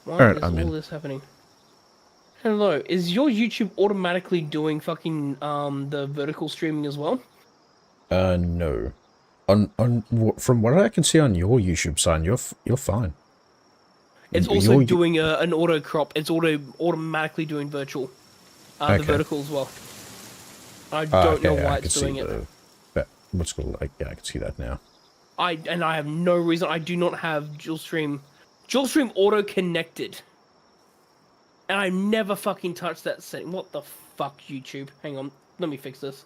Why is all this happening? Hello, is your YouTube automatically doing fucking the vertical streaming as well? No. From what I can see on your YouTube sign, you're fine. It's also doing an auto crop. It's automatically doing virtual, the vertical as well. I don't know why it's doing it. What's called like I can see that now. I have no reason. I do not have dual stream auto connected, and I never fucking touched that setting. What the fuck, YouTube? Hang on, let me fix this.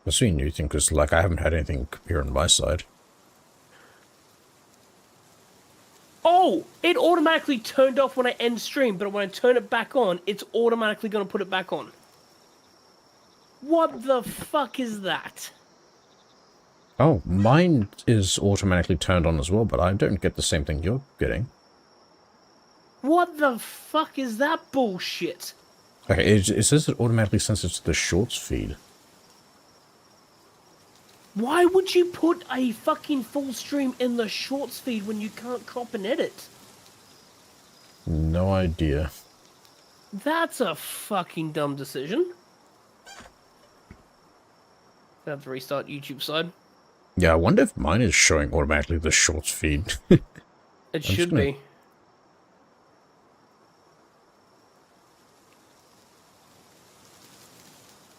Must be a new thing because like I haven't had anything appear on my side. Oh, it automatically turned off when I end stream, but when I turn it back on, it's automatically going to put it back on. What the fuck is that? Oh, mine is automatically turned on as well, but I don't get the same thing you're getting. What the fuck is that bullshit? Okay, it says it automatically sends it to the shorts feed. Why would you put a fucking full stream in the shorts feed when you can't crop and edit? No idea. That's a fucking dumb decision. I have to restart YouTube side. Yeah, I wonder if mine is showing automatically the shorts feed. It should be.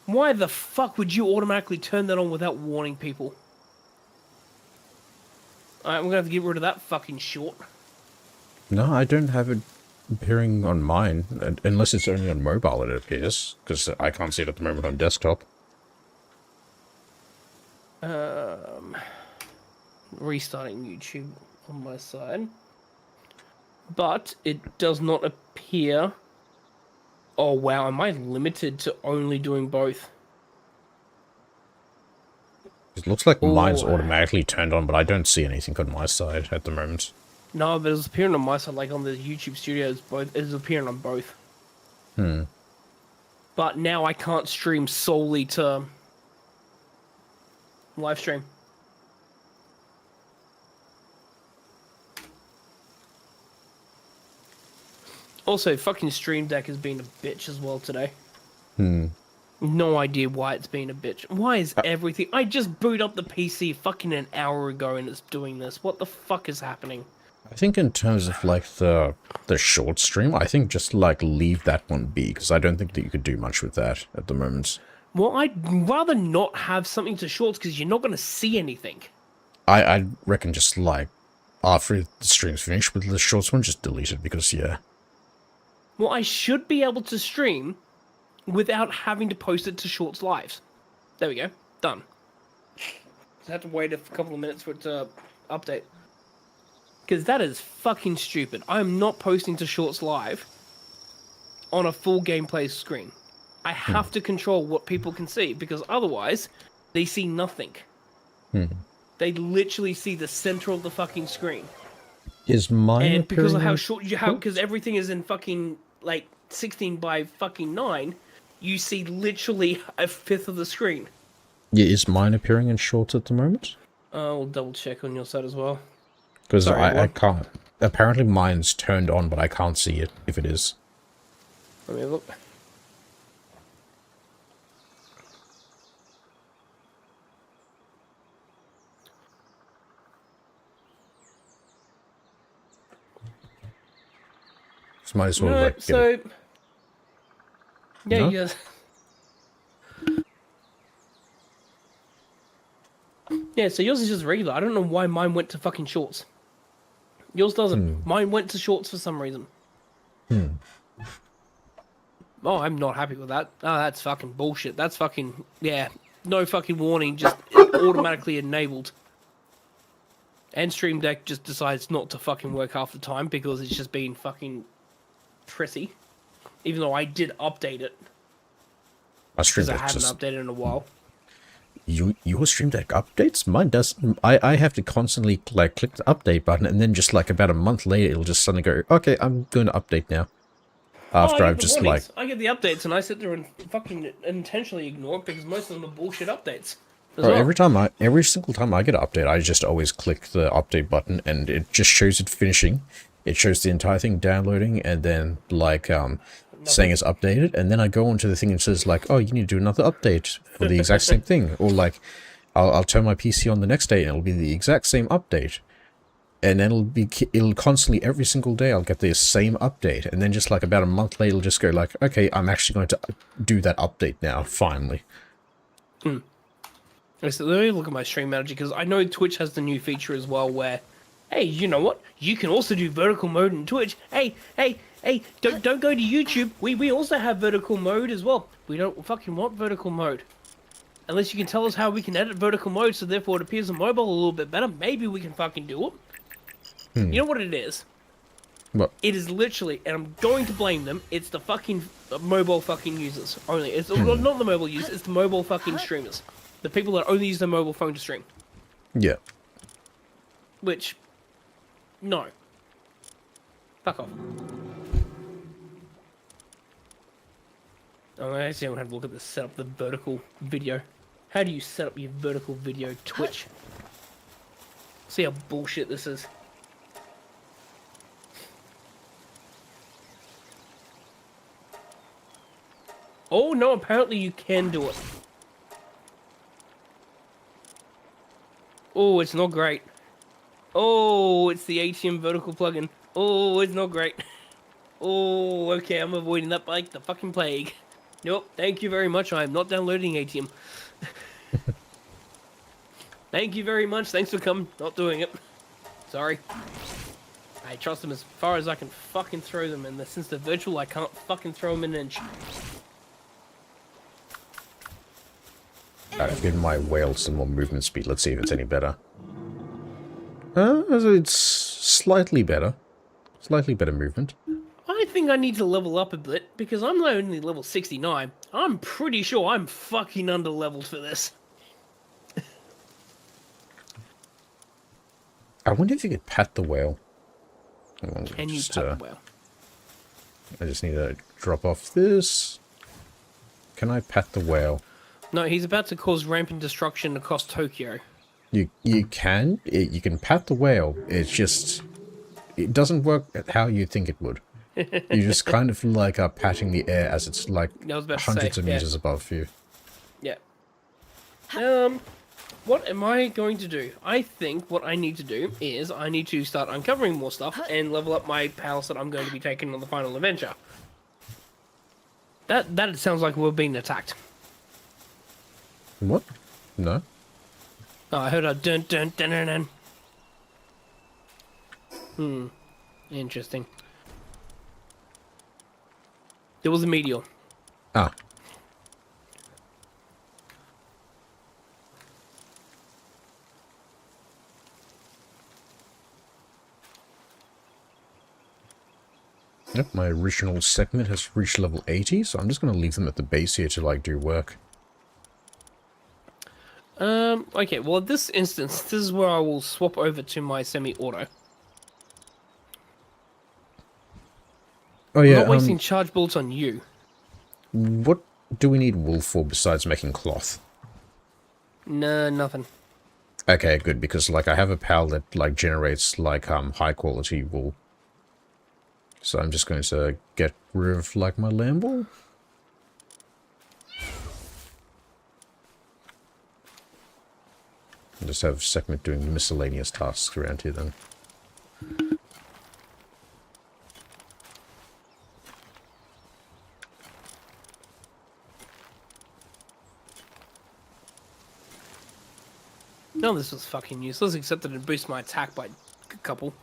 Why the fuck would you automatically turn that on without warning people? Alright, we're gonna have to get rid of that fucking short. No, I don't have it appearing on mine, unless it's only on mobile it appears, because I can't see it at the moment on desktop. Restarting YouTube on my side. But it does not appear... Oh wow, am I limited to only doing both? It looks like mine's automatically turned on, but I don't see anything on my side at the moment. No, but it's appearing on my side, like on the YouTube studios, it's appearing on both. But now I can't stream solely to live stream. Also, fucking Stream Deck has been a bitch as well today. No idea why it's been a bitch. Why is everything... I just booted up the PC fucking an hour ago and it's doing this. What the fuck is happening? I think in terms of like the short stream, I think just like leave that one be, because I don't think that you could do much with that at the moment. Well, I'd rather not have something to shorts because you're not going to see anything. I reckon just like after the stream's finished with the shorts one, just delete it because yeah. Well, I should be able to stream without having to post it to Shorts Lives. There we go. Done. Just have to wait a couple of minutes for it to update. Because that is fucking stupid. I am not posting to Shorts Live on a full gameplay screen. I have to control what people can see, because otherwise, they see nothing. They literally see the center of the fucking screen. Is mine and because of how short because everything is in fucking like 16 by fucking 9, you see literally a fifth of the screen. Yeah, is mine appearing in shorts at the moment? We'll double check on your side as well. Because I can't. Apparently mine's turned on, but I can't see it if it is. Let me look. Might as well no, like so yeah, no? yes. Yeah, so yours is just regular. I don't know why mine went to fucking shorts. Yours doesn't. Mine went to shorts for some reason. Oh, I'm not happy with that. Oh, that's fucking bullshit. That's fucking... Yeah, no fucking warning, just automatically enabled. And Stream Deck just decides not to fucking work half the time because it's just been fucking prissy. Even though I did update it. Because I haven't updated in a while. Your Stream Deck updates? Mine doesn't. I have to constantly like click the update button, and then just like about a month later, it'll just suddenly go, okay, I'm going to update now. After I've just like... I get the updates and I sit there and fucking intentionally ignore it because most of them are bullshit updates. Bro, every single time I get an update, I just always click the update button and it just shows it finishing. it shows the entire thing downloading and then like saying it's updated, and then I go onto the thing and it says like, oh, you need to do another update for the exact same thing, or like I'll turn my PC on the next day and it'll be the exact same update, and then it'll constantly every single day I'll get the same update, and then just like about a month later it'll just go like, okay, I'm actually going to do that update now finally. So let me look at my stream manager, because I know Twitch has the new feature as well where, hey, you know what? You can also do vertical mode in Twitch. Hey, don't go to YouTube. We also have vertical mode as well. We don't fucking want vertical mode. Unless you can tell us how we can edit vertical mode so therefore it appears on mobile a little bit better, maybe we can fucking do it. You know what it is? What? It is literally, and I'm going to blame them, it's the fucking mobile fucking users only. It's not the mobile users, it's the mobile fucking streamers. The people that only use their mobile phone to stream. Yeah. Which, no. Fuck off. Oh, actually, I'm gonna have to look at this, set up the vertical video. How do you set up your vertical video Twitch? See how bullshit this is. Oh no, apparently you can do it. Oh, it's not great. Oh, it's the ATM vertical plugin. Oh, it's not great. Oh, okay, I'm avoiding that like the fucking plague. Nope, thank you very much. I am not downloading ATM. Thank you very much. Thanks for coming. Not doing it. Sorry. I trust them as far as I can fucking throw them, and since they're virtual, I can't fucking throw them an inch. I've given my whale some more movement speed. Let's see if it's any better. It's slightly better. Slightly better movement. I think I need to level up a bit, because I'm only level 69. I'm pretty sure I'm fucking under-leveled for this. I wonder if you could pat the whale. Can you pat the whale? I just need to drop off this. Can I pat the whale? No, he's about to cause rampant destruction across Tokyo. You can. You can pat the whale. It's just... It doesn't work how you think it would. You just kind of like are patting the air as it's like hundreds of meters above you. Yeah. What am I going to do? I think what I need to do is I need to start uncovering more stuff and level up my pals that I'm going to be taking on the final adventure. That sounds like we're being attacked. What? No. Oh, I heard a dun dun dun dun dun. Interesting. There was a meteor. Ah. Yep, my original segment has reached level 80, so I'm just going to leave them at the base here to, like, do work. Okay, well, in this instance, this is where I will swap over to my semi-auto. Oh, yeah, I'm not wasting charge bullets on you. What do we need wool for besides making cloth? No, nothing. Okay, good, because, like, I have a pal that, like, generates, like, high-quality wool. So I'm just going to get rid of, like, my lamb wool. And just have segment doing miscellaneous tasks around here, then. No, this was fucking useless, except that it boosts my attack by a couple.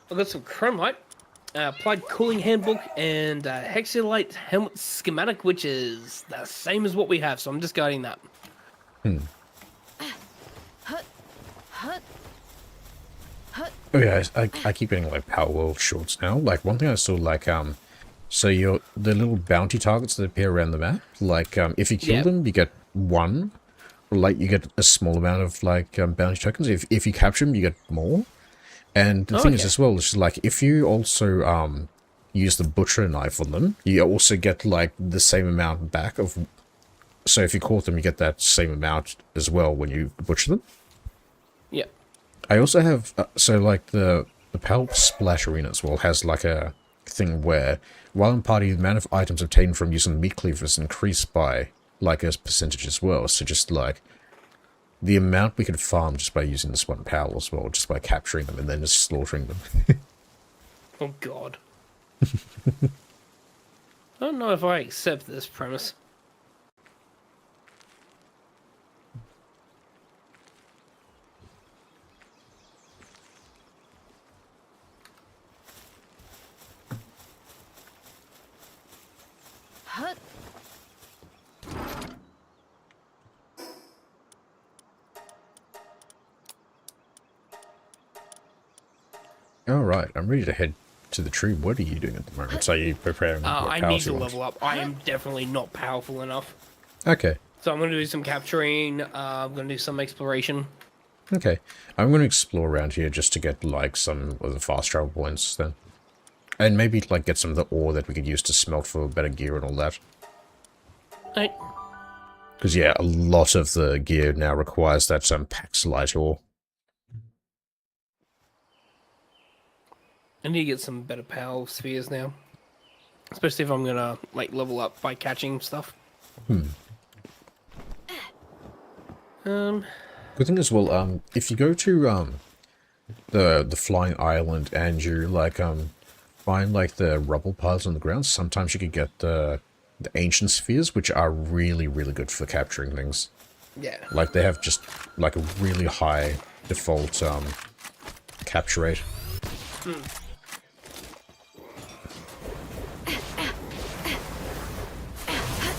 I've got some chromite, applied cooling handbook, and hexalite helmet schematic, which is the same as what we have, so I'm discarding that. Oh yeah, I keep getting like Palworld shorts now. Like one thing I saw, like so the little bounty targets that appear around the map. Like if you kill them, you get one. Or like you get a small amount of like bounty tokens. If you capture them, you get more. And the thing is as well, is like if you also use the butcher knife on them, you also get like the same amount back of. So if you caught them, you get that same amount as well when you butcher them. Yeah. I also have, so like the the Palworld Splash Arena as well has like a thing where, while in party, the amount of items obtained from using meat cleavers increased by like a percentage as well. So just like the amount we could farm just by using this one Palworld as well, just by capturing them and then just slaughtering them. Oh god. I don't know if I accept this premise. Alright, I'm ready to head to the tree. What are you doing at the moment? So are you preparing what I powers need to you want? level up. I am definitely not powerful enough. Okay. So I'm going to do some capturing. I'm going to do some exploration. Okay. I'm going to explore around here just to get, like, some of the fast travel points then. And maybe, like, get some of the ore that we could use to smelt for better gear and all that. Right. Because, yeah, a lot of the gear now requires that Paxlite ore. I need to get some better power spheres now. Especially if I'm going to, like, level up by catching stuff. Good thing as well, if you go to, the flying island and you, like, find, like, the rubble piles on the ground, sometimes you could get the ancient spheres, which are really, really good for capturing things. Yeah. Like, they have just, like, a really high default, capture rate.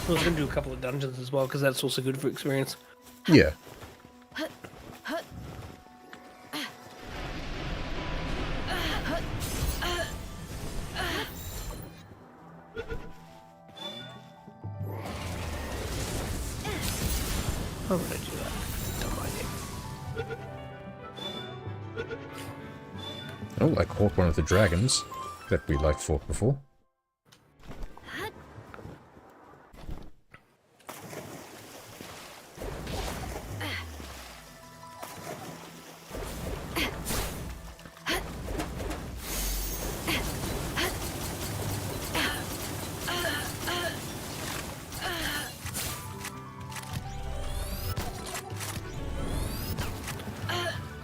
I was going to do a couple of dungeons as well, because that's also good for experience. Yeah. How would I do that? Dumb idea. Oh, I caught one of the dragons that we, like, fought before.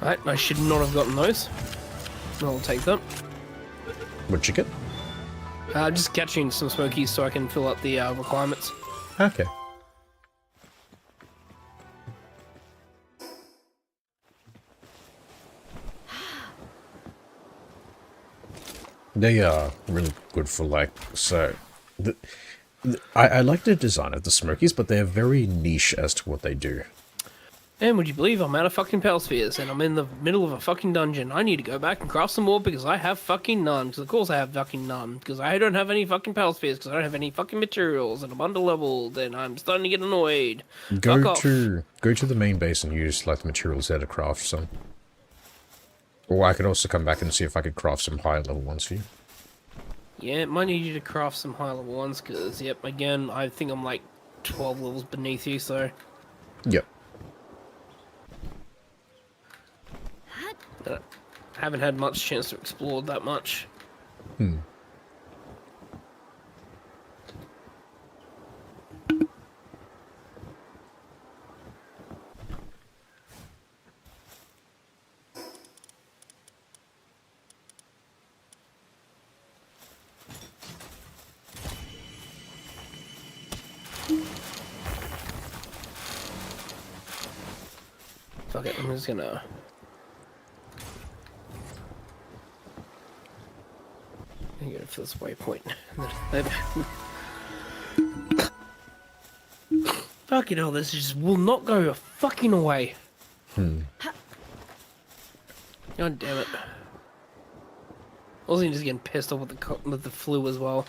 Alright, I should not have gotten those. I'll take them. What'd you get? Just catching some smokies so I can fill out the requirements. Okay. They are really good for, like, so... I like the design of the Smokies, but they're very niche as to what they do. And would you believe I'm out of fucking power spheres and I'm in the middle of a fucking dungeon. I need to go back and craft some more because I have fucking none. Because of course I have fucking none. Because I don't have any fucking power spheres. Because I don't have any fucking materials and I'm under-leveled and I'm starting to get annoyed. Go to the main base and use, like, the materials there to craft some. Or I could also come back and see if I could craft some higher level ones for you. Yeah, it might need you to craft some high level ones. Because, yep, again, I think I'm like 12 levels beneath you, so... Yep. Haven't had much chance to explore that much. Fuck it, I'm just gonna... I'm gonna go for this waypoint. Fucking hell, this just will not go fucking away. God damn it. I was just getting pissed off with the flu as well.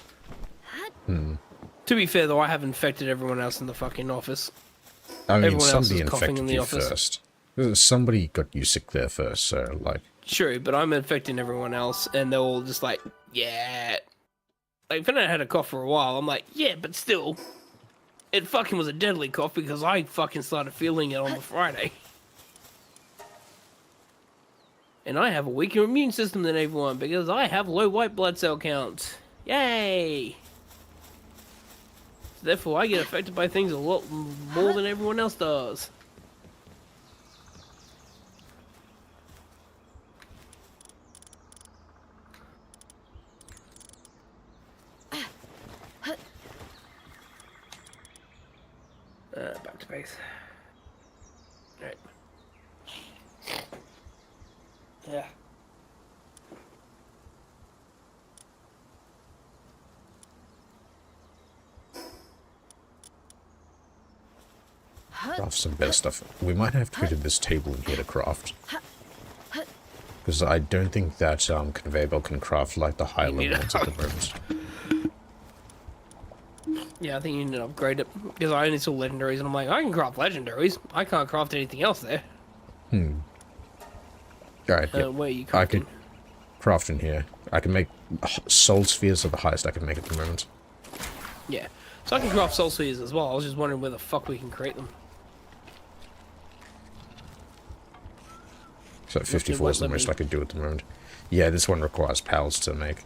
To be fair though, I have infected everyone else in the fucking office. I mean, Everyone else somebody is coughing infected in the you office. first. Somebody got you sick there first, so, like... True, but I'm infecting everyone else, and they're all just like, yeah. Like, when I had a cough for a while, I'm like, yeah, but still, it fucking was a deadly cough because I fucking started feeling it on the Friday. And I have a weaker immune system than everyone because I have low white blood cell count. Yay! Therefore, I get affected by things a lot more than everyone else does. Back to base. Alright. Yeah. Craft some better stuff. We might have to go to this table and get a craft. Because I don't think that conveyor belt can craft like the higher level ones at the moment. Yeah, I think you need to upgrade it. Because I only saw legendaries and I'm like, I can craft legendaries. I can't craft anything else there. Alright, yeah. Where are you I crafting? could craft in here. I can make soul spheres are the highest I can make at the moment. Yeah. So I can craft soul spheres as well. I was just wondering where the fuck we can create them. So 54 is the most I could do at the moment. Yeah, this one requires pals to make.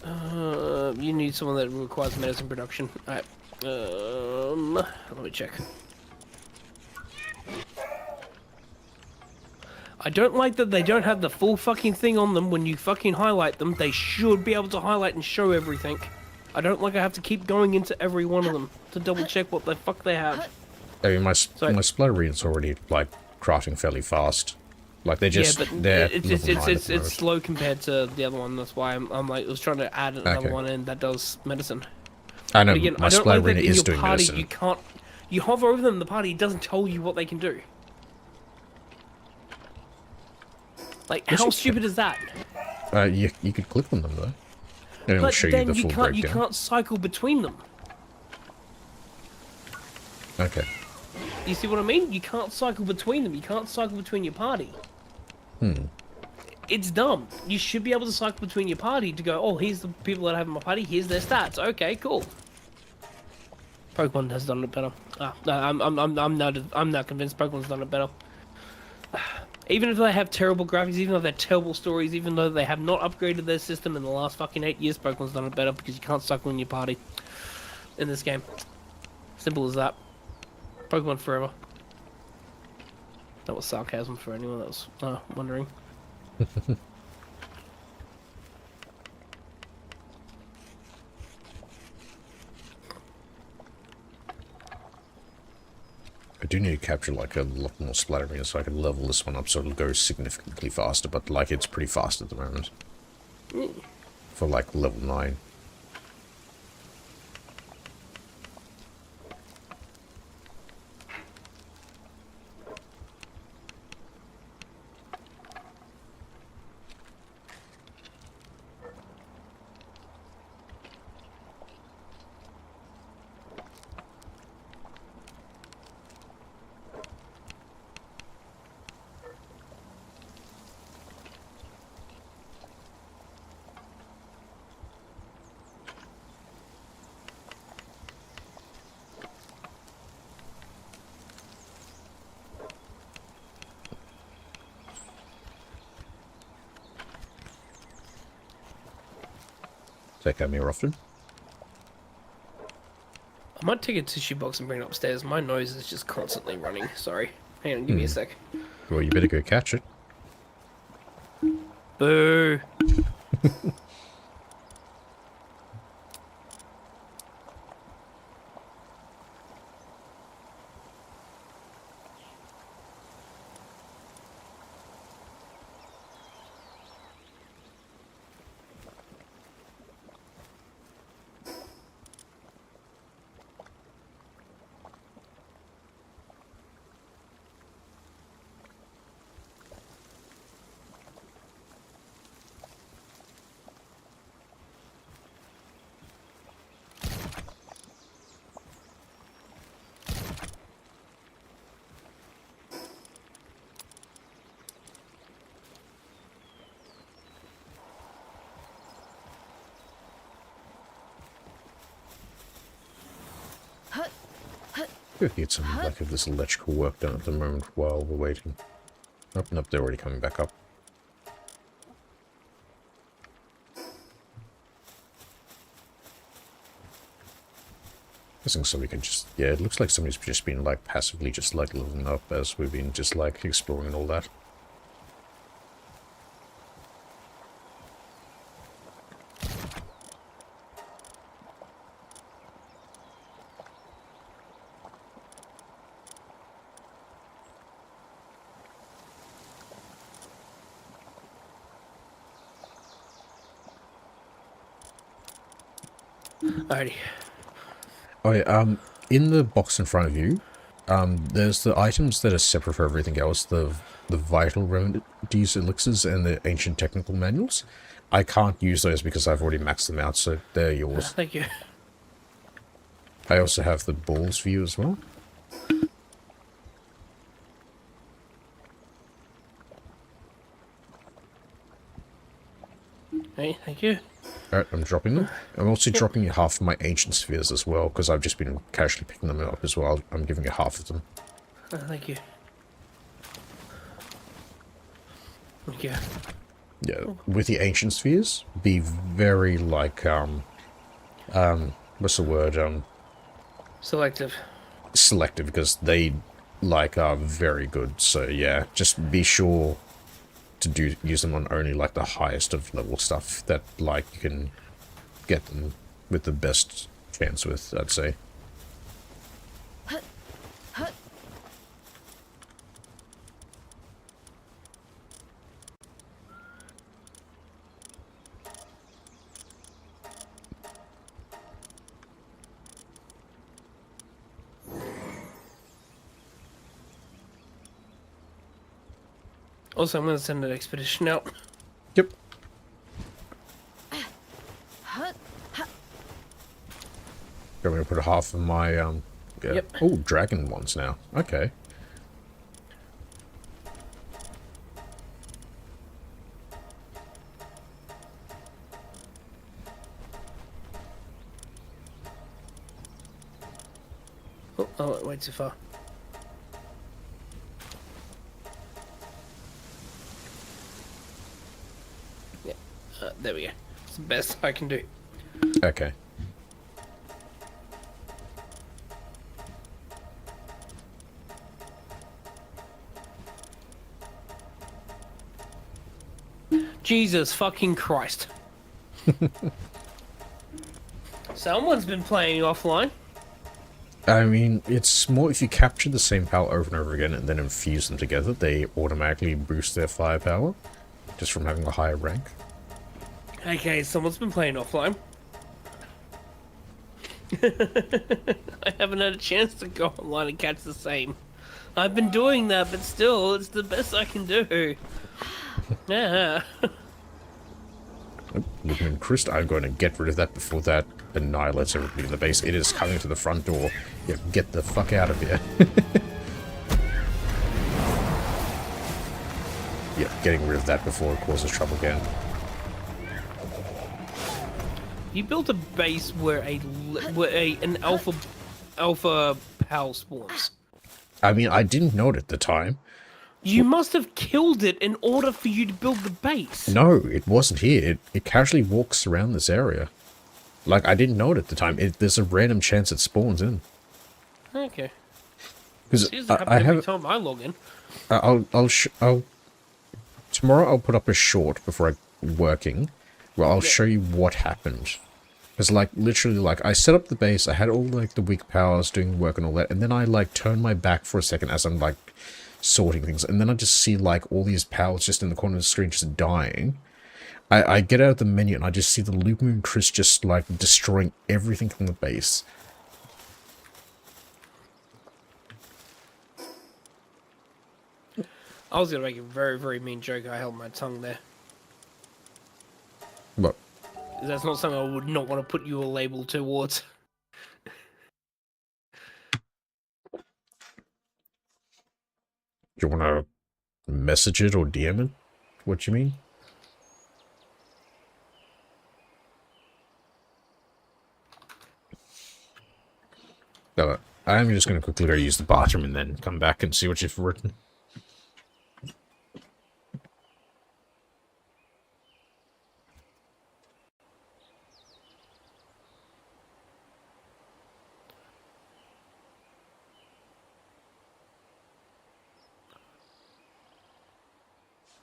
You need someone that requires medicine production. Alright. Let me check. I don't like that they don't have the full fucking thing on them when you fucking highlight them. They should be able to highlight and show everything. I don't like I have to keep going into every one of them to double check what the fuck they have. I mean, my Splutterines already, like, crafting fairly fast. Like, they're just, yeah, but they're it's slow compared to the other one. That's why I'm like, I was trying to add another one in that does medicine. I know, but again, my I don't like that Splatterina in is your doing party, medicine. You hover over them in the party, it doesn't tell you what they can do. Like, Yes, how you stupid is that? You could click on them, though. And it'll But show you then the full breakdown. you can't cycle between them. Okay. You see what I mean? You can't cycle between them. You can't cycle between your party. It's dumb. You should be able to cycle between your party to go, oh, here's the people that I have in my party, here's their stats. Okay, cool. Pokemon has done it better. No, I'm now convinced Pokemon's done it better. Even if they have terrible graphics, even though they're terrible stories, even though they have not upgraded their system in the last fucking 8 years, Pokemon's done it better because you can't cycle in your party in this game. Simple as that. Pokemon forever. That was sarcasm for anyone that was wondering. I do need to capture, like, a lot more Splatterina so I can level this one up so it'll go significantly faster, but, like, it's pretty fast at the moment. For, like, level 9. Take that more often. I might take a tissue box and bring it upstairs. My nose is just constantly running. Sorry. Hang on, give me a sec. Well, you better go catch it. Boo. Could get some like of this electrical work done at the moment while we're waiting. Oh, nope, they're already coming back up. I think so we can just... Yeah, it looks like somebody's just been, like, passively just, like, leveling up as we've been just, like, exploring and all that. Alrighty. Oh, yeah, in the box in front of you, there's the items that are separate for everything else, the vital remedies, elixirs, and the ancient technical manuals. I can't use those because I've already maxed them out, so they're yours. Thank you. I also have the balls for you as well. Hey, thank you. Alright, I'm dropping them. I'm also dropping you half of my ancient spheres as well, because I've just been casually picking them up as well. I'm giving you half of them. Thank you. Thank you. Yeah, with the ancient spheres, be very, like, what's the word, Selective. selective, because they, like, are very good. So, yeah, just be sure to use them on only, like, the highest of level stuff that, like, you can get them with the best chance with, I'd say. Also, I'm going to send an expedition out. Yep. I'm going to put half of my, yeah. Yep. Oh, dragon ones now. Okay. Oh, I went way too far. Yeah, there we go. It's the best I can do. Okay. Jesus fucking Christ. Someone's been playing offline. I mean, it's more if you capture the same power over and over again and then infuse them together, they automatically boost their firepower just from having a higher rank. Okay, someone's been playing offline. I haven't had a chance to go online and catch the same. I've been doing that, but still, it's the best I can do. Yeah. Looking Christ, I'm going to get rid of that before that annihilates everybody in the base. It is coming to the front door. Yeah, get the fuck out of here. Yeah, getting rid of that before it causes trouble again. You built a base where an alpha pal spawns. I mean, I didn't know it at the time. You must have killed it in order for you to build the base. No, it wasn't here. It casually walks around this area. Like, I didn't know it at the time. There's a random chance it spawns in. Okay. Because I have every time I log in. Tomorrow I'll put up a short before working, where I'll show you what happened. Because, like, literally, like, I set up the base, I had all, like, the weak powers doing work and all that, and then I, like, turned my back for a second as I'm, like, sorting things, and then I just see, like, all these powers just in the corner of the screen just dying. I get out of the menu and I just see the Loop Moon Chris just, like, destroying everything from the base. I was gonna make a very, very mean joke. I held my tongue there. What? That's not something I would not want to put you a label towards. Do you want to message it or DM it? What you mean? No, I'm just going to quickly go use the bathroom and then come back and see what you've written.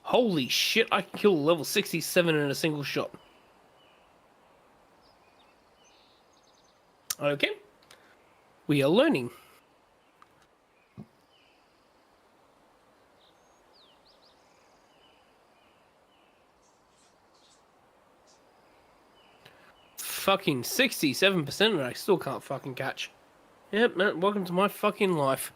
Holy shit, I can kill level 67 in a single shot. Okay. We are learning. Fucking 67% and I still can't fucking catch. Yep, man, welcome to my fucking life.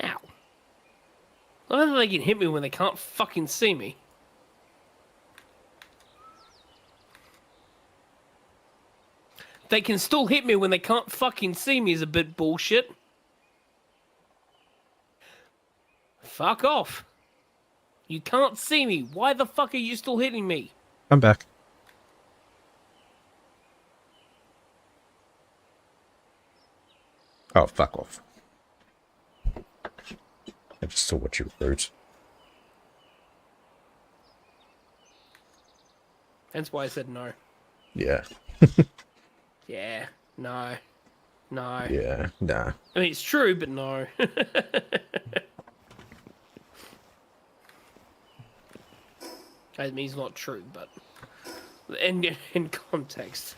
Ow. I don't know they can hit me when they can't fucking see me. They can still hit me when they can't fucking see me is a bit bullshit. Fuck off. You can't see me. Why the fuck are you still hitting me? I'm back. Oh, fuck off. I just saw what you wrote. That's why I said no. Yeah. Yeah. No. No. Yeah. Nah. I mean, it's true, but no. I mean, it's not true, but in context.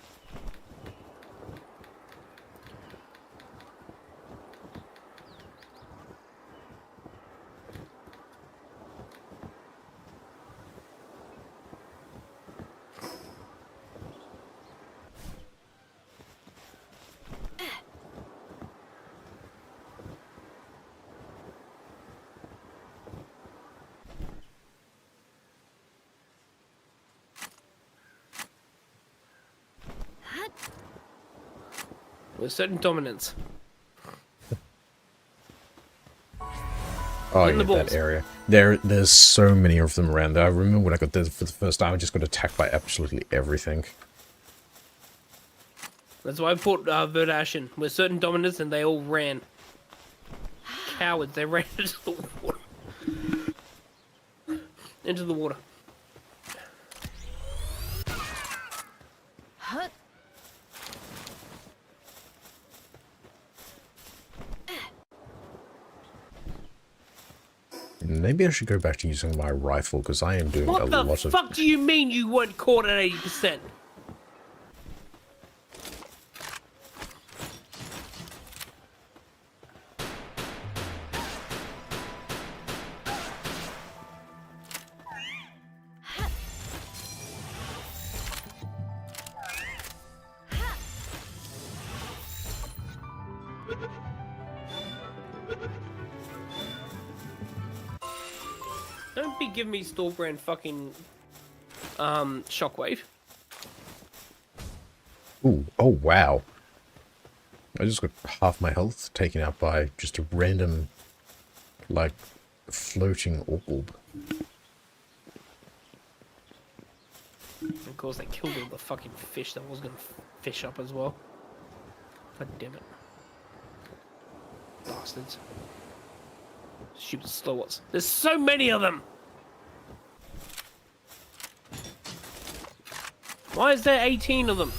With certain dominance. Oh, In yeah, the balls. that area. There's so many of them around there. I remember when I got there for the first time, I just got attacked by absolutely everything. That's why I put Verdash in. With certain dominance, and they all ran. Cowards, they ran into the water. Into the water. Maybe I should go back to using my rifle, because I am doing a What the lot of... fuck do you mean you weren't caught at 80%? Don't be giving me store brand fucking shockwave. Ooh, oh wow. I just got half my health taken out by just a random, like, floating orb. Of course, they killed all the fucking fish that was gonna fish up as well. God damn it. Bastards. Stupid slow-wats. There's so many of them! Why is there 18 of them?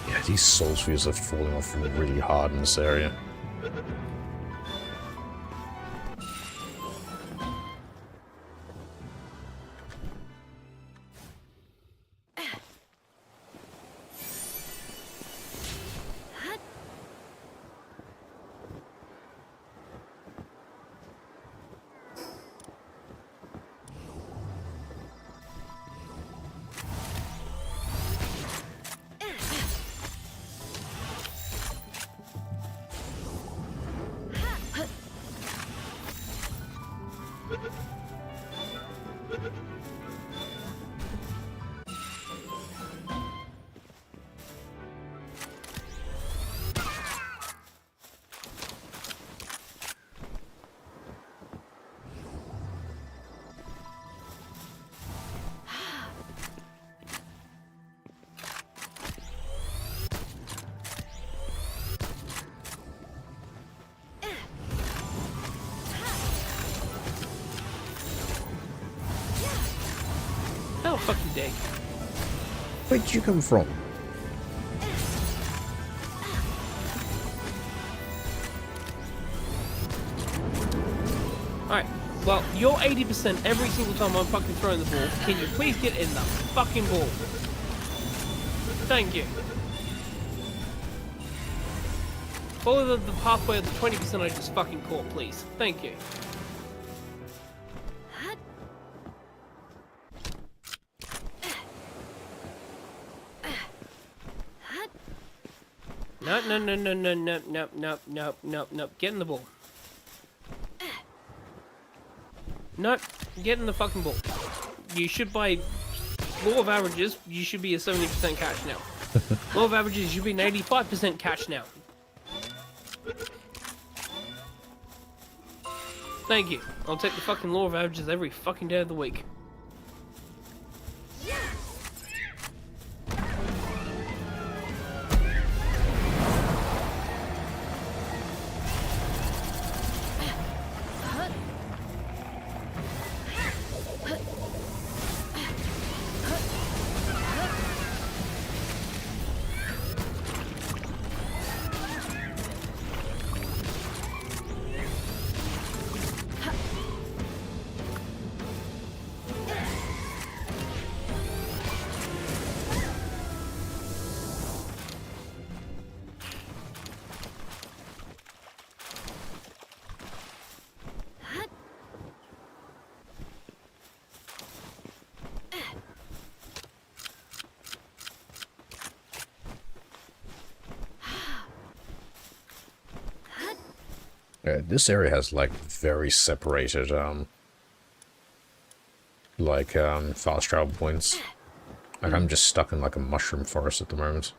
Yeah, these soul spheres are falling off really hard in this area. Oh, Fucking dig. where did you come from? Alright, well, you're 80% every single time I'm fucking throwing the ball. Can you please get in the fucking ball? Thank you. Follow the pathway of the 20% I just fucking caught, please. Thank you. No. Get in the ball. Nope. Get in the fucking ball. You should, by law of averages, you should be a 70% catch now. Law of averages, you should be an 85% catch now. Thank you. I'll take the fucking law of averages every fucking day of the week. Yeah, this area has like very separated fast travel points. Like I'm just stuck in like a mushroom forest at the moment.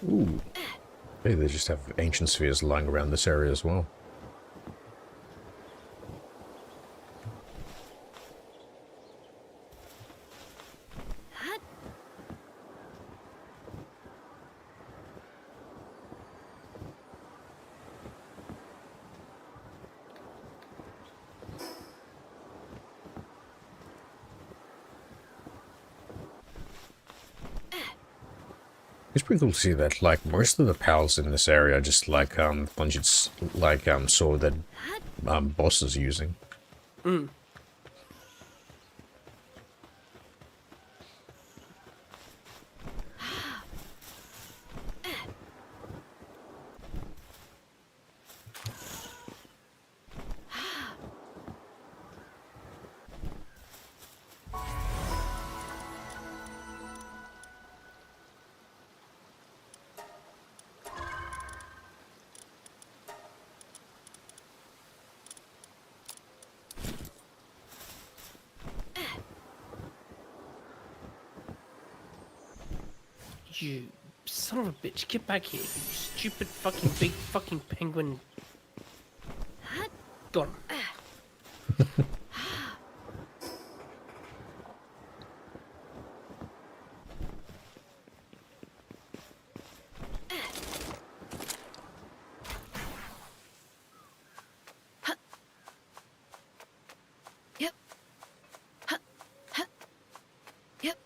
Ooh. Hey, they just have ancient spheres lying around this area as well. It's pretty cool to see that, like, most of the pals in this area are just, like, ones you'd, saw that, bosses using. Mm. You son of a bitch, get back here, you stupid fucking big fucking penguin. Got him. Yep. Yep.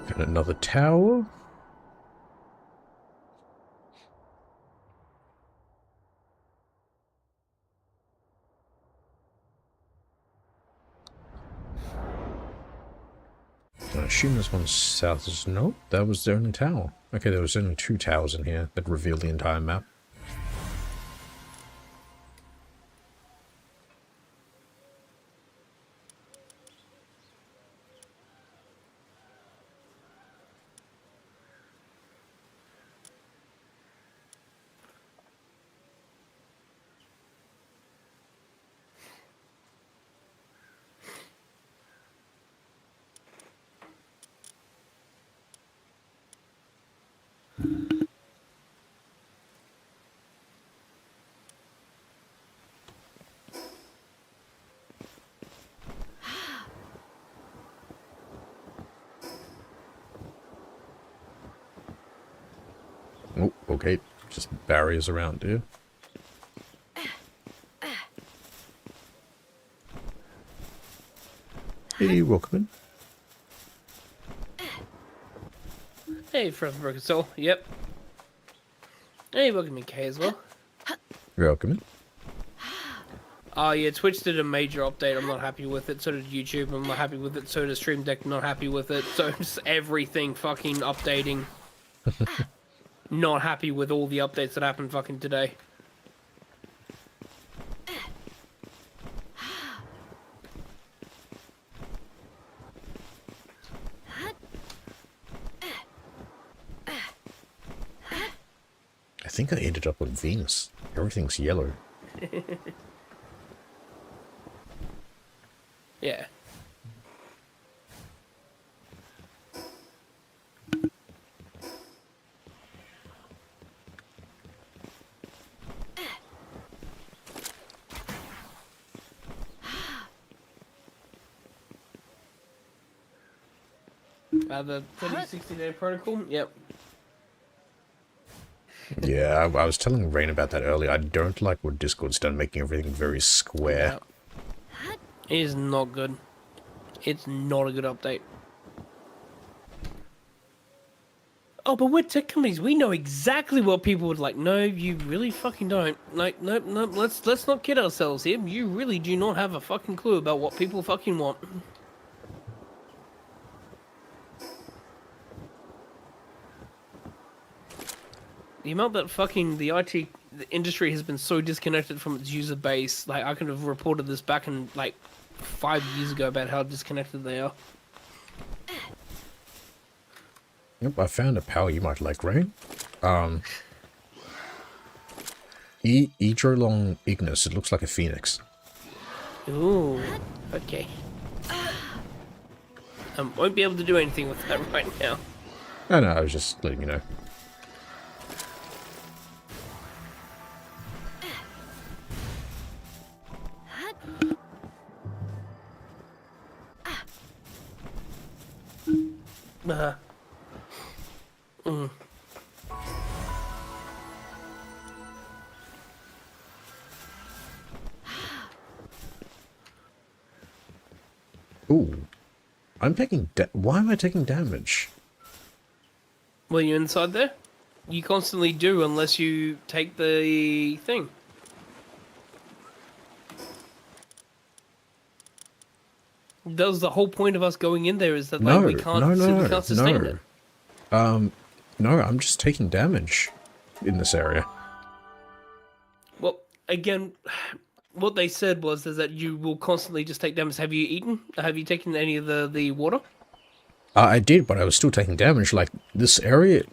Got another tower. I assume this one's south is... Nope, that was the only tower. Okay, there was only 2 towers in here that reveal the entire map. Oh, okay. Just barriers around here. Hey, welcome in. Hey, Frozen Broken Soul. Yep. Hey, welcome in, Kay, as well. Welcome in. Yeah, Twitch did a major update. I'm not happy with it. So did YouTube. I'm not happy with it. So does Stream Deck. Not happy with it. So just everything fucking updating. Not happy with all the updates that happened fucking today. I think I ended up on Venus. Everything's yellow. Yeah. The 30-60-day protocol? Yep. Yeah, I was telling Rain about that earlier. I don't like what Discord's done, making everything very square. Yeah. It is not good. It's not a good update. Oh, but we're tech companies. We know exactly what people would like. No, you really fucking don't. Like, nope. Let's not kid ourselves here. You really do not have a fucking clue about what people fucking want. The amount that fucking the IT industry has been so disconnected from its user base, like I could have reported this back in like 5 years ago about how disconnected they are. Yep, I found a power you might like, Rain. Edrolong Ignis. It looks like a phoenix. Ooh, okay. Won't be able to do anything with that right now. No, I was just letting you know. Ooh. I'm taking why am I taking damage? Well, you inside there? You constantly do unless you take the thing. That was the whole point of us going in there, is that like, we can't sustain it. No, I'm just taking damage in this area. Well, again, what they said was is that you will constantly just take damage. Have you eaten? Have you taken any of the water? I did, but I was still taking damage. Like, this area...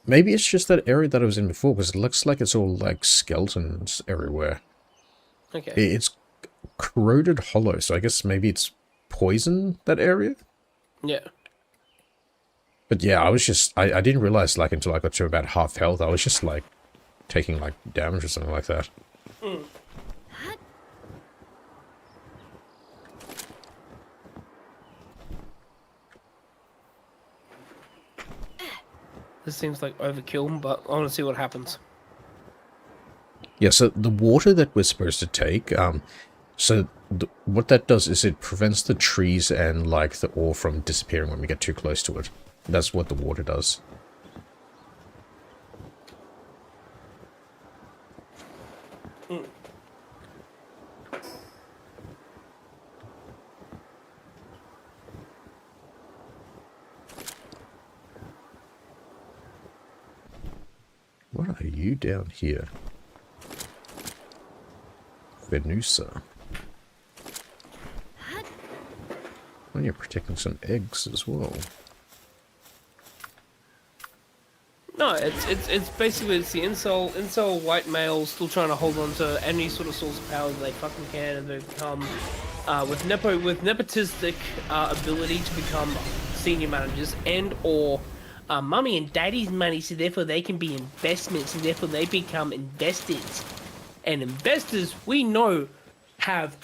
Maybe it's just that area that I was in before, because it looks like it's all, like, skeletons everywhere. Okay. It's corroded hollow, so I guess maybe it's poison, that area? Yeah. But yeah, I was just... I didn't realize, like, until I got to about half health, I was just, like, taking, like, damage or something like that. Mm. This seems like overkill, but I want to see what happens. Yeah, so the water that we're supposed to take, what that does is it prevents the trees and, like, the ore from disappearing when we get too close to it. That's what the water does. Mm. What are you down here? Venusa. Well, you're protecting some eggs as well. No, it's basically the incel white males still trying to hold on to any sort of source of power that they fucking can, and they become with nepotistic ability to become senior managers and or mummy and daddy's money, so therefore they can be investments, and therefore they become investors. And investors, we know, have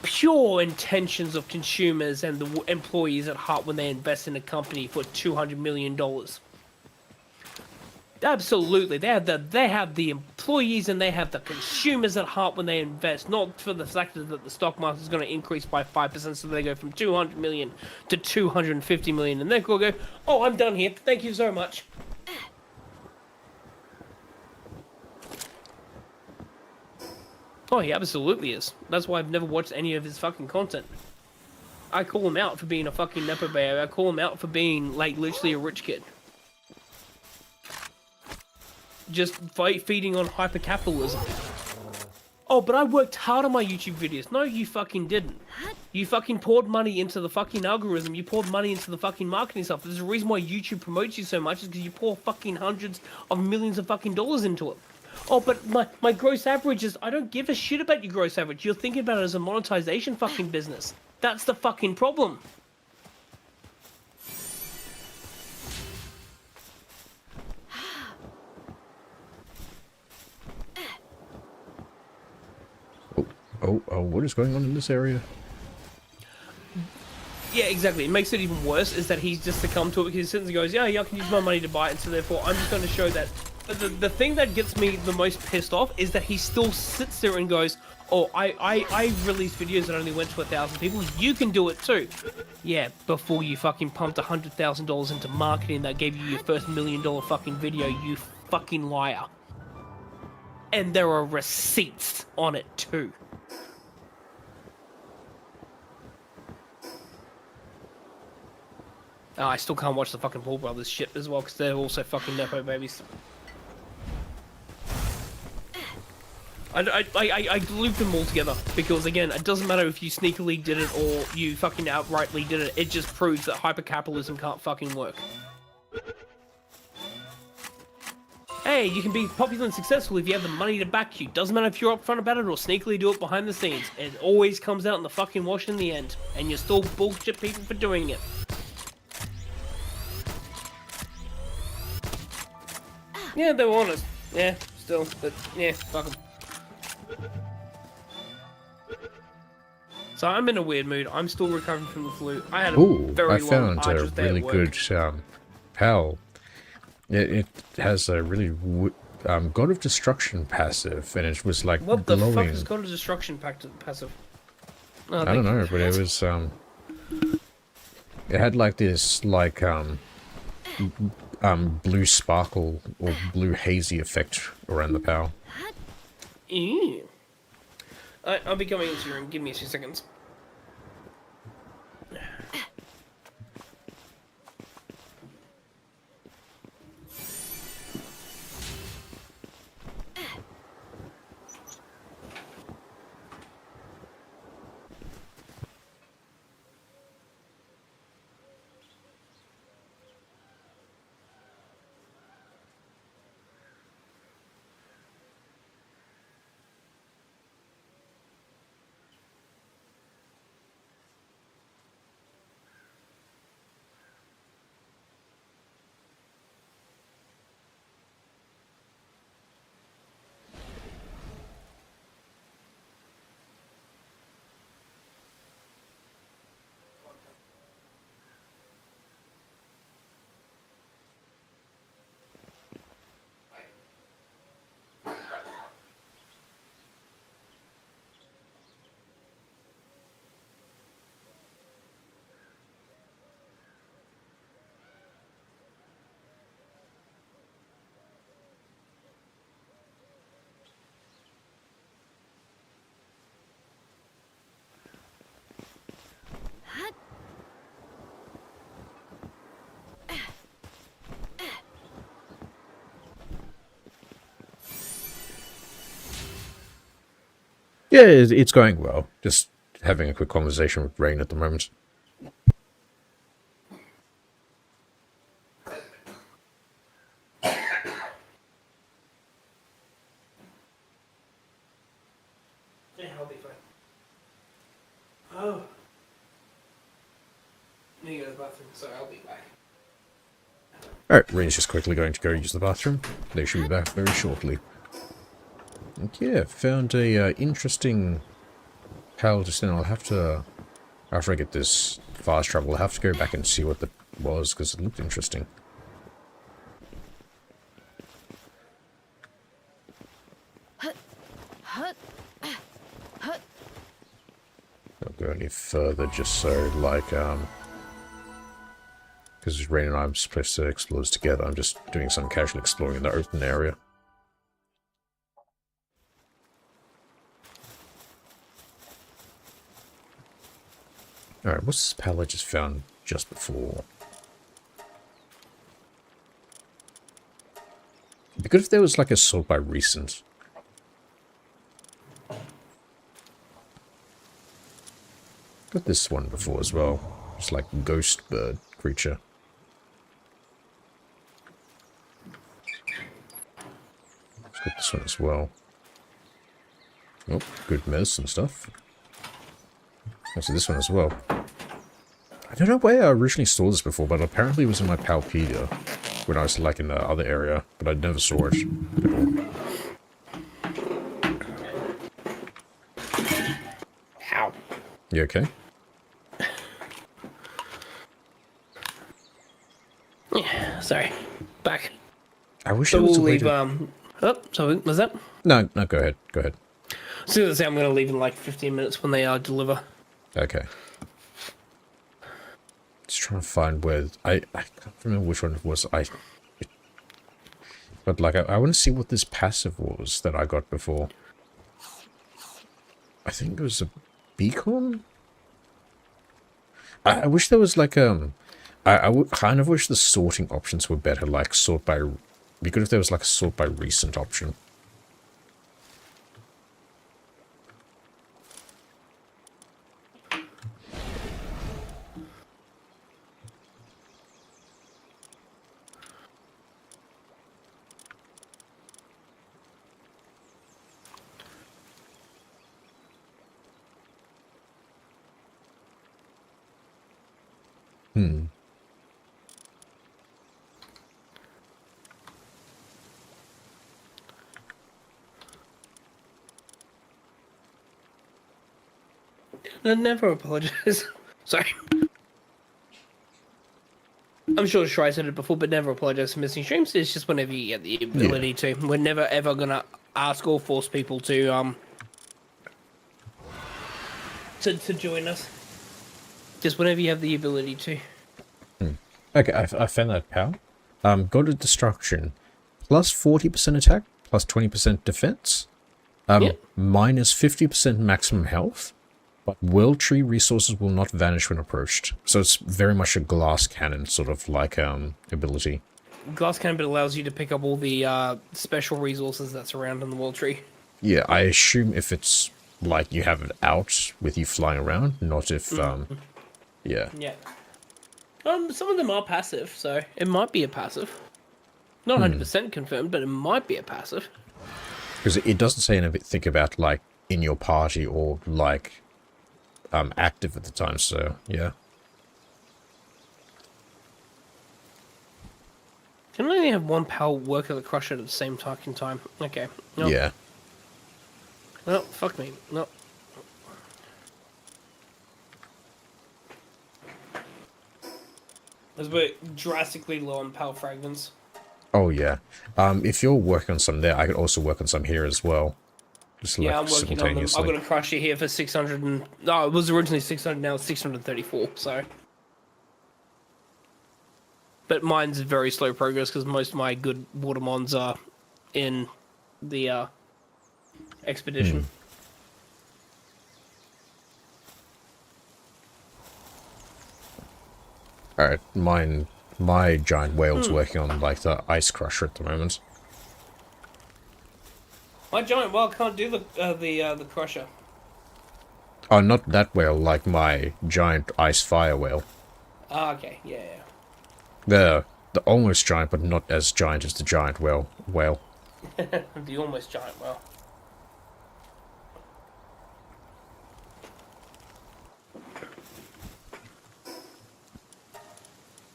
pure intentions of consumers and the employees at heart when they invest in a company for $200 million. Absolutely, they have the employees and they have the consumers at heart when they invest, not for the fact that the stock market is going to increase by 5%, so they go from 200 million to 250 million, and they're going to go, oh, I'm done here, thank you so much. Oh, he absolutely is. That's why I've never watched any of his fucking content. I call him out for being a fucking nepo baby. I call him out for being, like, literally a rich kid. Just feeding on hyper-capitalism. Oh, but I worked hard on my YouTube videos. No, you fucking didn't. You fucking poured money into the fucking algorithm. You poured money into the fucking marketing stuff. There's a reason why YouTube promotes you so much, is because you pour fucking hundreds of millions of fucking dollars into it. Oh, but my gross average is... I don't give a shit about your gross average. You're thinking about it as a monetization fucking business. That's the fucking problem. Oh, what is going on in this area? Yeah, exactly. It makes it even worse, is that he's just succumbed to it because he sits and goes, yeah, I can use my money to buy it, and so therefore I'm just going to show that. But the thing that gets me the most pissed off is that he still sits there and goes, oh, I released videos that only went to 1,000 people. You can do it too. Yeah, before you fucking pumped $100,000 into marketing that gave you your first $1 million fucking video, you fucking liar. And there are receipts on it too. I still can't watch the fucking Paul Brothers shit as well, because they're also fucking nepo babies. I looped them all together, because again, it doesn't matter if you sneakily did it or you fucking outrightly did it, it just proves that hyper-capitalism can't fucking work. Hey, Hey, you can be popular and successful if you have the money to back you. Doesn't matter if you're upfront about it or sneakily do it behind the scenes. It always comes out in the fucking wash in the end. And you're still bullshit people for doing it. Yeah, they were honest. Yeah, still. But, yeah, fuck them. So I'm in a weird mood. I'm still recovering from the flu. I had a very I long, found a arduous day really at work. good PAL. It has a really God of Destruction passive, and it was like What the glowing. fuck is God of Destruction passive? Oh, I don't know, but it was it had like this blue sparkle or blue hazy effect around the PAL. Ew. I'll be coming into your room. Give me a few seconds. Yeah, it's going well. Just having a quick conversation with Rain at the moment. Yeah, I'll be fine. Oh. I need to go to the bathroom, so I'll be back. Alright, Rain's just quickly going to go use the bathroom. They should be back very shortly. And yeah, found a interesting PAL just then. I'll have to, after I get this fast travel, I'll have to go back and see what that was, because it looked interesting. Don't go any further, just so, like, because Rain and I are supposed to explore this together, I'm just doing some casual exploring in the open area. Alright, what's this PAL I just found just before? It'd be good if there was like a sort by recent. Got this one before as well. It's like ghost bird creature. Let's get this one as well. Oh, good medicine stuff. Also this one as well. I don't know where I originally saw this before, but apparently it was in my Palpedia when I was like in the other area, but I never saw it before. Ow. You okay? Yeah, sorry. Back. I wish So there was we'll a way leave, to... Oh, so was that? No, go ahead. Go ahead. So as I say, I'm going to leave in like 15 minutes when they deliver. Okay. Just trying to find where... I can't remember which one it was. But like, I want to see what this passive was that I got before. I think it was a beacon? I wish there was like I would kind of wish the sorting options were better, like sort by... It'd be good if there was like a sort by recent option. Hmm. I never apologize. Sorry. I'm sure Shry said it before, but never apologize for missing streams. It's just whenever you get the ability to. We're never ever gonna ask or force people to join us. Just whenever you have the ability to. Okay, I found that power. Go to destruction. Plus 40% attack, plus 20% defense. Yep. Minus 50% maximum health. But world tree resources will not vanish when approached. So it's very much a glass cannon sort of like ability. Glass cannon allows you to pick up all the special resources that surround in the world tree. Yeah, I assume if it's like you have it out with you flying around, not if yeah. Yeah. Some of them are passive, so it might be a passive. Not 100% confirmed, but it might be a passive. Because it doesn't say anything about like in your party or like active at the time, so yeah. Can only have one pal work at the crusher at the same fucking time. Okay. No. Yeah. No, fuck me. No. Because we're drastically low on pal fragments. Oh yeah. If you're working on some there, I could also work on some here as well. Just Yeah, like I'm working on them. I've simultaneously. got a crusher here for 600 and... No, it was originally 600, now it's 634, so... But mine's very slow progress because most of my good water mons are in the expedition. Alright, my giant whale's working on like the ice crusher at the moment. My giant whale can't do the crusher. Oh, not that whale, like my giant ice fire whale. Ah, okay, yeah. The almost giant, but not as giant as the giant whale. The almost giant whale.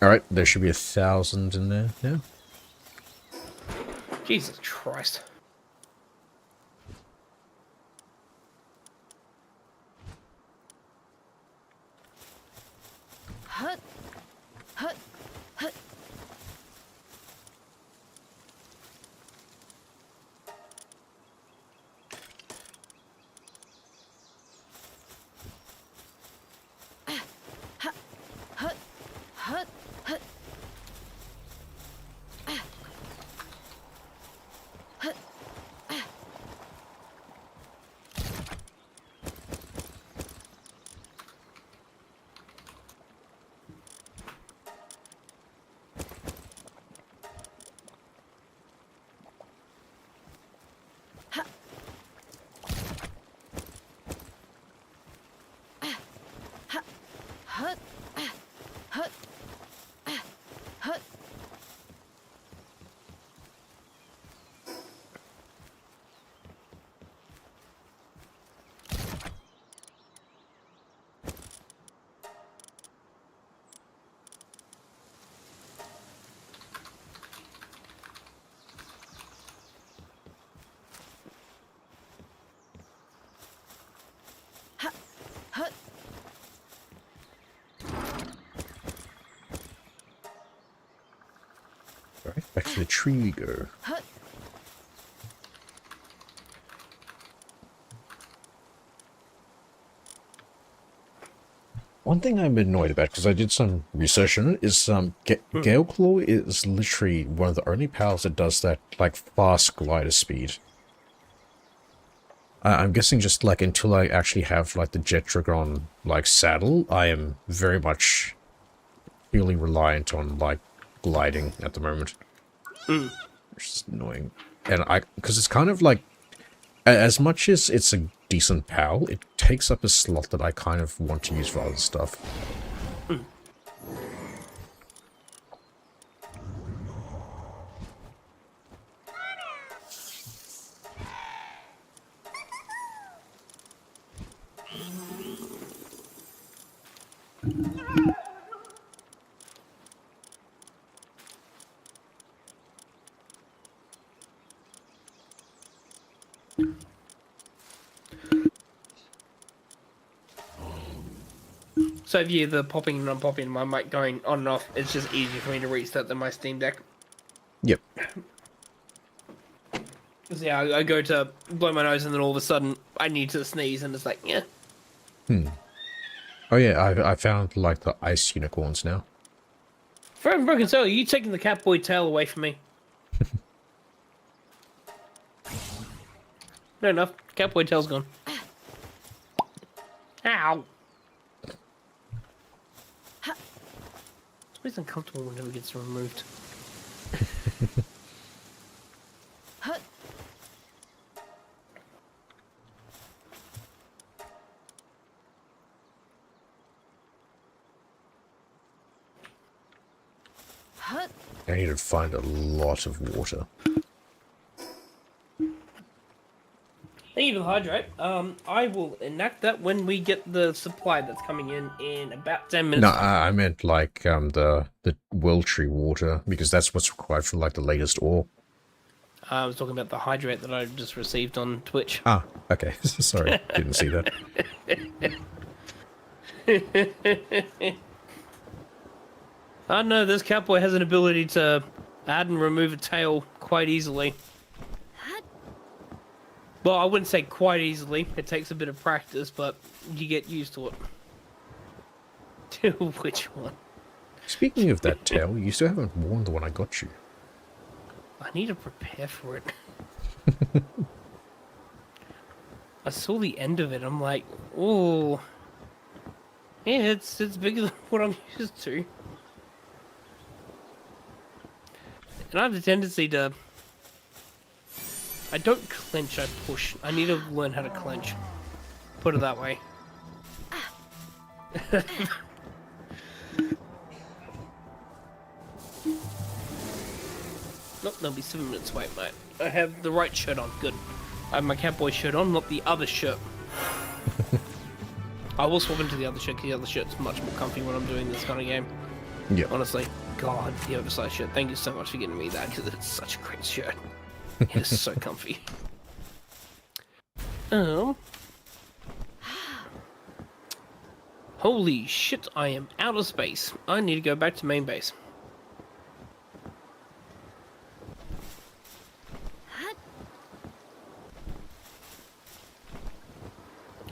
Alright, there should be 1,000 in there now. Jesus Christ. Hut. Hut. Hut. Hut. Hut. Hut. Hut. Hut. Hut. Hut. Hut. Hut. Hut. Alright, back to the tree we go. Hut. One thing I'm annoyed about, because I did some research on it, is Gale Claw is literally one of the only powers that does that, like, fast glider speed. I'm guessing just, like, until I actually have, like, the Jet Dragon, like, saddle, I am very much purely reliant on, like, gliding at the moment. Which is annoying. And because it's kind of like, as much as it's a decent PAL, it takes up a slot that I kind of want to use for other stuff. So if you hear the popping and unpopping, my mic going on and off, it's just easier for me to restart than my Steam Deck. Yep. Because yeah, I go to blow my nose and then all of a sudden I need to sneeze and it's like, yeah. Oh yeah, I found like the ice unicorns now. Forever Broken Soul, you taking the Catboy tail away from me. No enough. Catboy tail's gone. Ow. It's always uncomfortable whenever it gets removed. I need to find a lot of water. Thank you for the hydrate. I will enact that when we get the supply that's coming in about 10 minutes. No, I meant like the world tree water, because that's what's required for like the latest ore. I was talking about the hydrate that I just received on Twitch. Ah, okay. Sorry, didn't see that. I know this Catboy has an ability to add and remove a tail quite easily. Well, I wouldn't say quite easily. It takes a bit of practice, but you get used to it. Which one? Speaking of that tail, you still haven't worn the one I got you. I need to prepare for it. I saw the end of it. I'm like, oh, yeah, it's bigger than what I'm used to. And I have a tendency to... I don't clench, I push. I need to learn how to clench. Put it that way. Nope, there'll be 7 minutes wait, mate. I have the right shirt on, good. I have my Catboy shirt on, not the other shirt. I will swap into the other shirt, because the other shirt's much more comfy when I'm doing this kind of game. Yeah. Honestly, God, the oversized shirt. Thank you so much for getting me that, because it's such a great shirt. It is so comfy. Holy shit, I am out of space. I need to go back to main base.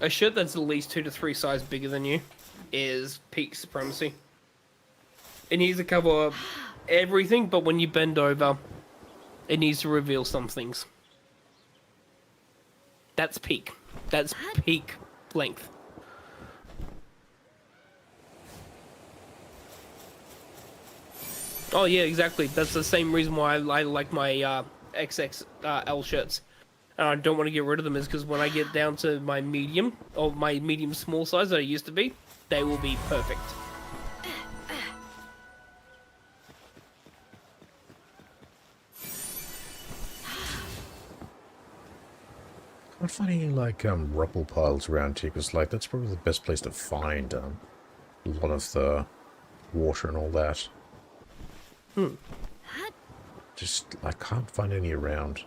A shirt that's at least 2 to 3 sizes bigger than you is peak supremacy. It needs to cover everything, but when you bend over, it needs to reveal some things. That's peak. That's peak length. Oh yeah, exactly. That's the same reason why I like my XXL shirts. And I don't want to get rid of them is because when I get down to my medium, or my medium small size that I used to be, they will be perfect. I'm finding like rubble piles around here, because like that's probably the best place to find a lot of the water and all that. Just I can't find any around.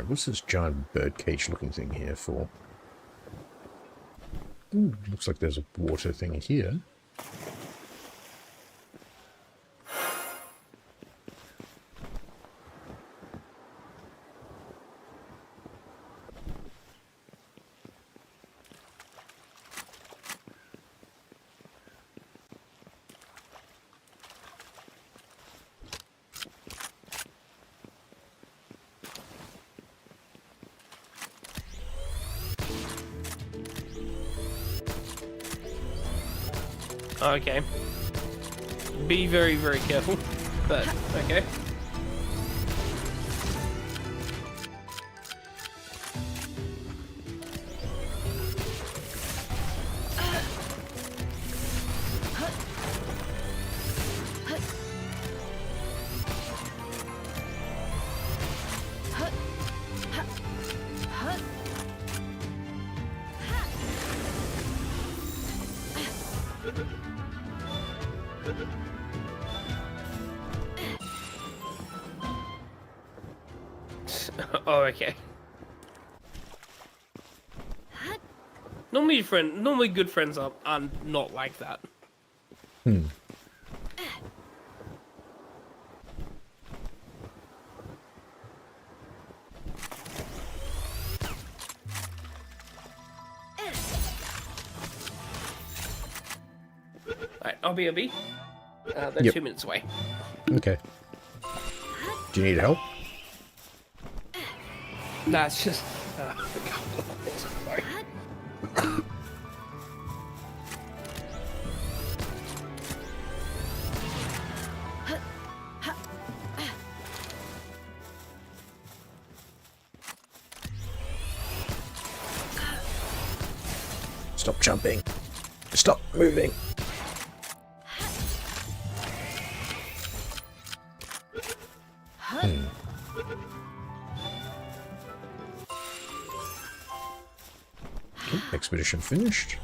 What's this giant birdcage looking thing here for? Ooh, looks like there's a water thing here. Okay. Be very, very careful. but okay. Oh, okay. Normally good friends are not like that. Hmm. Alright, RBRB. They're Yep. 2 minutes away. Okay. Do you need help? Nah, it's just... sorry. Stop jumping. Stop moving. Hmm. Okay, expedition finished.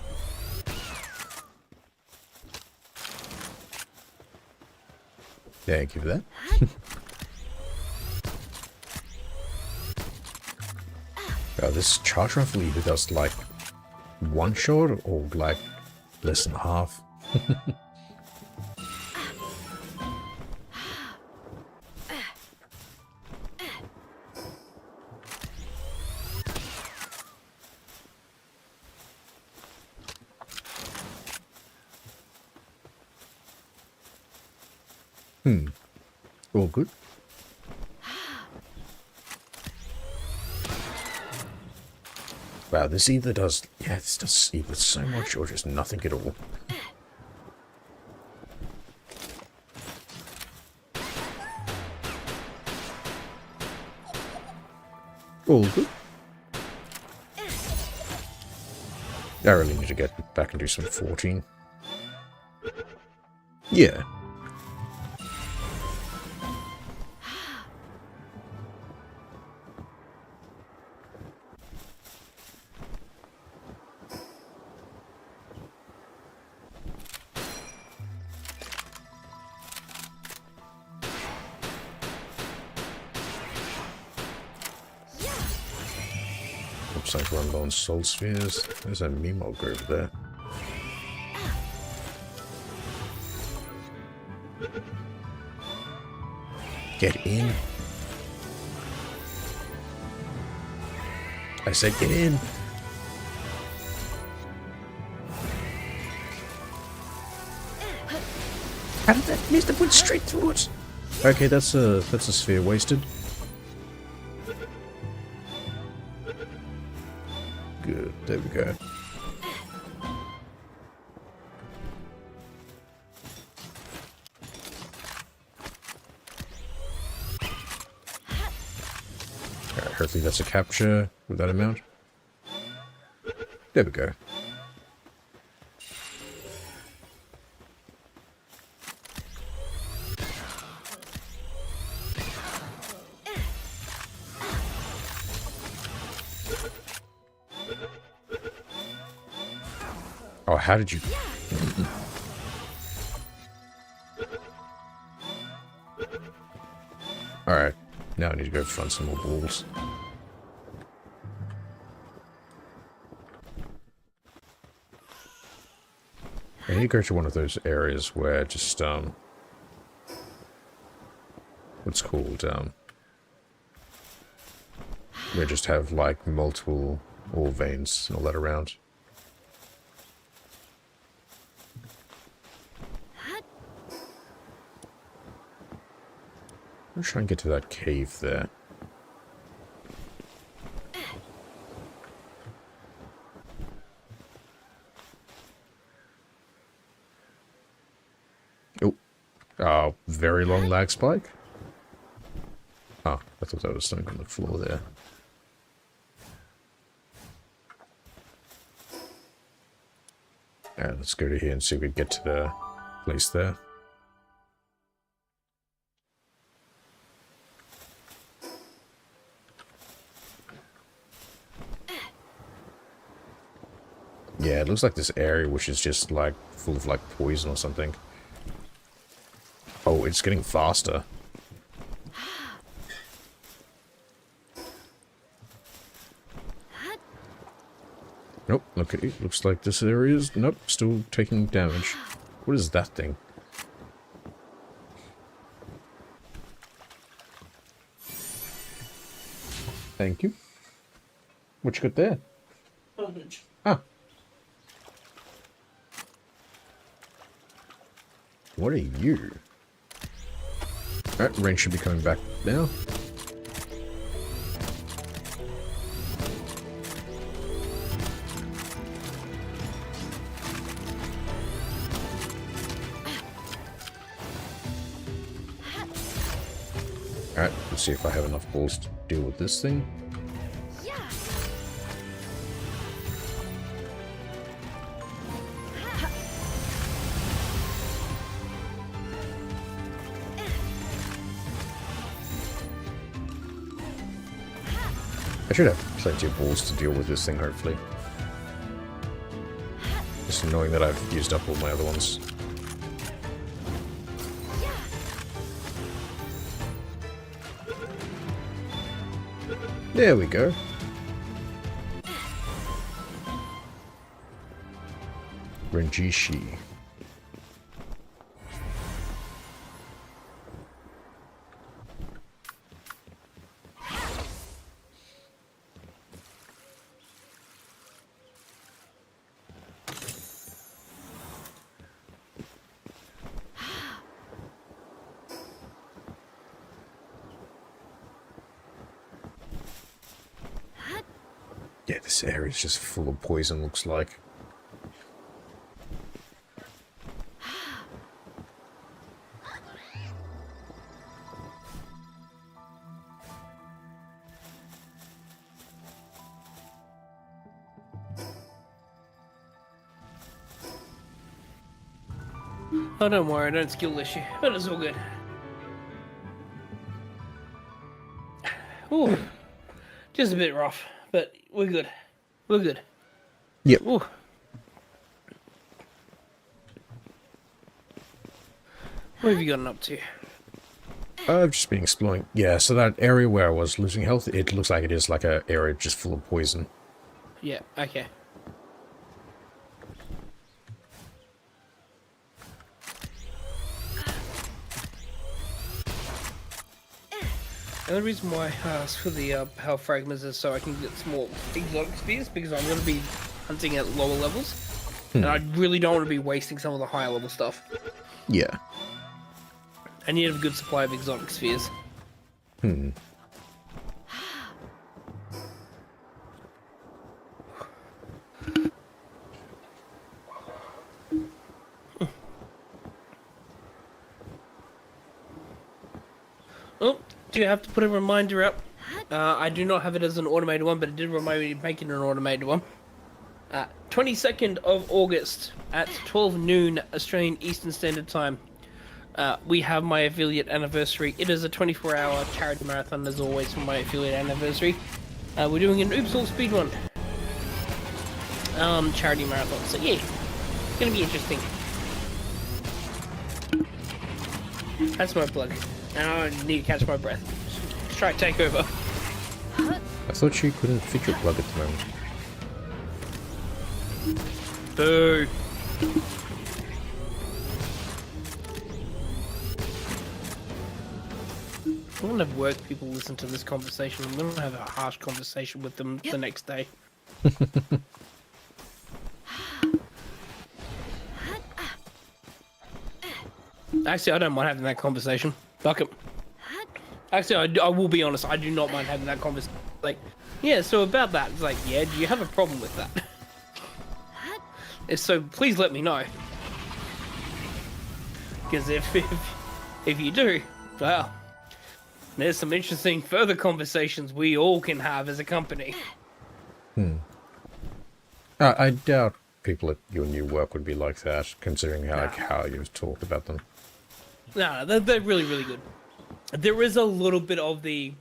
Thank you for that. Wow, this charge rifle either does like one shot or like less than half. All good. Wow, this either does... Yeah, this does either so much or just nothing at all. All good. I really need to get back and do some 14. Yeah. Looks like we're low on soul spheres. There's a Mimog over there. Get in. I said get in. How did that miss? That went straight through it. Okay, that's a sphere wasted. Good. There we go. Alright, hopefully that's a capture with that amount. There we go. Oh, how did you... Alright, now I need to go find some more balls. I need to go to one of those areas where just, what's called, where just have, like, multiple ore veins and all that around. I'm trying to get to that cave there. Oh. Oh, very long lag spike? Oh, I thought that was something on the floor there. Alright, let's go to here and see if we can get to the place there. Yeah, it looks like this area which is just like full of like poison or something. Oh, it's getting faster. Nope, okay, looks like this area is, nope, still taking damage. What is that thing? Thank you. What you got there? Ah. What are you? Alright, rain should be coming back now. Alright, let's see if I have enough balls to deal with this thing. I should have plenty of balls to deal with this thing, hopefully. Just knowing that I've used up all my other ones. There we go. Renjishi. Yeah, this area is just full of poison, looks like. Oh, don't worry, I don't skill issue, but it's all good. Ooh, just a bit rough, but we're good. We're good. Yep. Ooh. What have you gotten up to? I've just been exploring. Yeah, so that area where I was losing health, it looks like it is like an area just full of poison. Yeah, okay. And the reason why I asked for the power fragments is so I can get some more exotic spears, because I'm going to be hunting at lower levels. And I really don't want to be wasting some of the higher level stuff. Yeah. I need a good supply of exotic spheres. Oh, do you have to put a reminder up? I do not have it as an automated one, but it did remind me of making an automated one. 22nd of August at 12 noon Australian Eastern Standard Time. We have my affiliate anniversary. It is a 24-hour charity marathon, as always, for my affiliate anniversary. We're doing an Oops All speedrun charity marathon. So yeah, it's gonna be interesting. That's my plug. Now I need to catch my breath. Try to take over. I thought you couldn't fit your plug at the moment. Boo. I want to have work people listen to this conversation. I'm going to have a harsh conversation with them the next day. Actually, I don't mind having that conversation. Fuck it. Actually, I will be honest. I do not mind having that conversation. Like, yeah, so about that. It's like, yeah, do you have a problem with that? If so, please let me know. Because if If you do, well, there's some interesting further conversations we all can have as a company. I doubt people at your new work would be like that, considering how you've talked about them. No, they're really, really good. There is a little bit of the...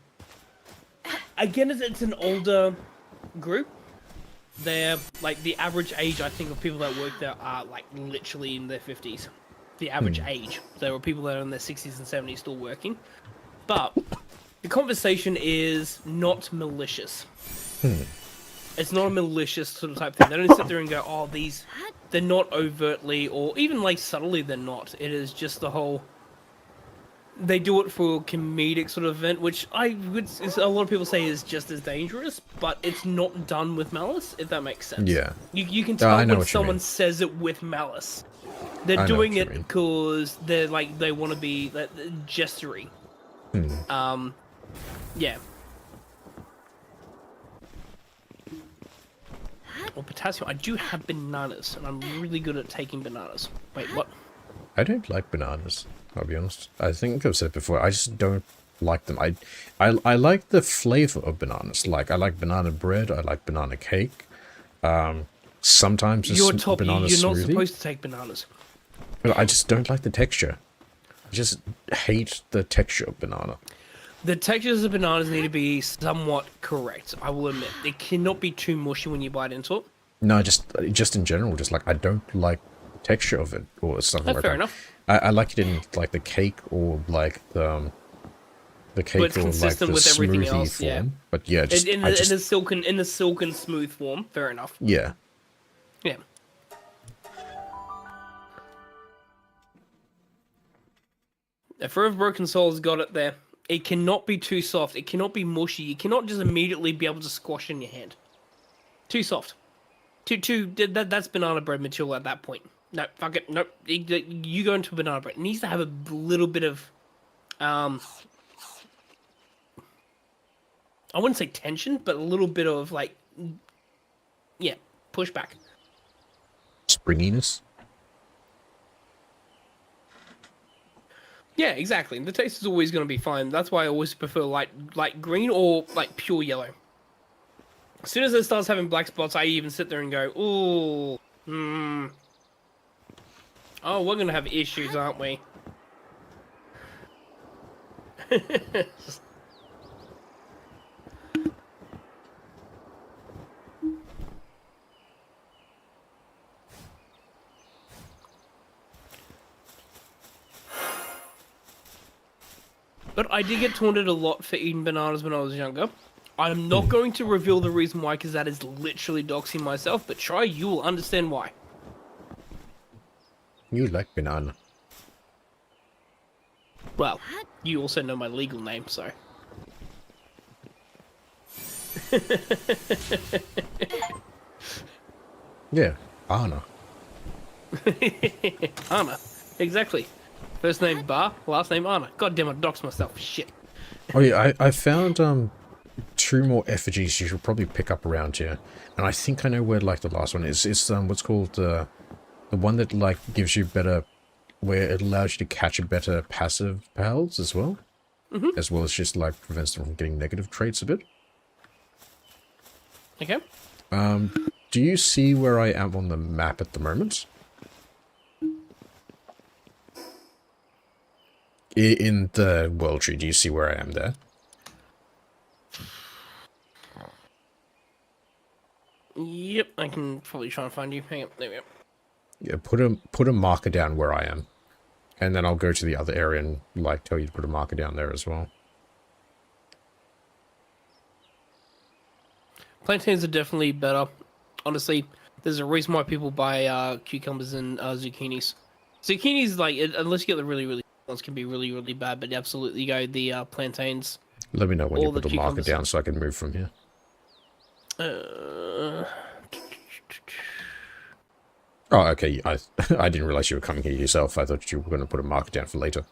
Again, it's an older group. They're, like, the average age, I think, of people that work there are, like, literally in their 50s. The average age. There were people that are in their 60s and 70s still working. But the conversation is not malicious. It's not a malicious sort of type thing. They don't sit there and go, oh, these... They're not overtly, or even, like, subtly they're not. It is just the whole... They do it for a comedic sort of event, which a lot of people say is just as dangerous, but it's not done with malice, if that makes sense. Yeah. You can tell when someone mean. Says it with malice. They're doing it because they're like, they want to be like, gestury. Yeah. Well, potassium, I do have bananas, and I'm really good at taking bananas. Wait, what? I don't like bananas, I'll be honest. I think I've said before, I just don't like them. I like the flavor of bananas. Like, I like banana bread, I like banana cake. Sometimes You're banana you're not smoothie. supposed to take bananas. But I just don't like the texture. I just hate the texture of banana. The textures of bananas need to be somewhat correct, I will admit. It cannot be too mushy when you bite into it. No, just in general, just like, I don't like the texture of it, or something like Fair that. enough. I like it in, like, the cake, or, like, the cake, But it's or, like, consistent the with everything smoothie else, form. yeah. But yeah, just, In the silken smooth form, fair enough. yeah. Yeah. A Forever Broken Soul's got it there. It cannot be too soft. It cannot be mushy. You cannot just immediately be able to squash in your hand. Too soft. That's banana bread material at that point. No, fuck it. Nope. You go into banana bread. It needs to have a little bit of, I wouldn't say tension, but a little bit of, like, yeah, pushback. Springiness. Yeah, exactly. The taste is always going to be fine. That's why I always prefer light green or like pure yellow. As soon as it starts having black spots, I even sit there and go, ooh, oh, we're going to have issues, aren't we? But I did get taunted a lot for eating bananas when I was younger. I'm not going to reveal the reason why, because that is literally doxing myself, but try, you will understand why. You like banana. Well, you also know my legal name, so... Yeah, Anna. Anna, exactly. First name Bar, last name Anna. God damn it, dox myself. Shit. Oh yeah, I found 2 more effigies you should probably pick up around here, and I think I know where like the last one is. It's what's called the one that like gives you better, where it allows you to capture better passive pals as well, as well as just like prevents them from getting negative traits a bit. Okay. Do you see where I am on the map at the moment? In the world tree, do you see where I am there? Yep, I can probably try and find you. Hang on, there we go. Yeah, put a marker down where I am, and then I'll go to the other area and like tell you to put a marker down there as well. Plantains are definitely better. Honestly, there's a reason why people buy cucumbers and zucchinis. Zucchinis, like, unless you get the really, really ones, can be really, really bad, but absolutely go the plantains. Let me know when you put the marker cucumbers down so I can move from here. Oh, okay. I didn't realize you were coming here yourself. I thought you were going to put a marker down for later.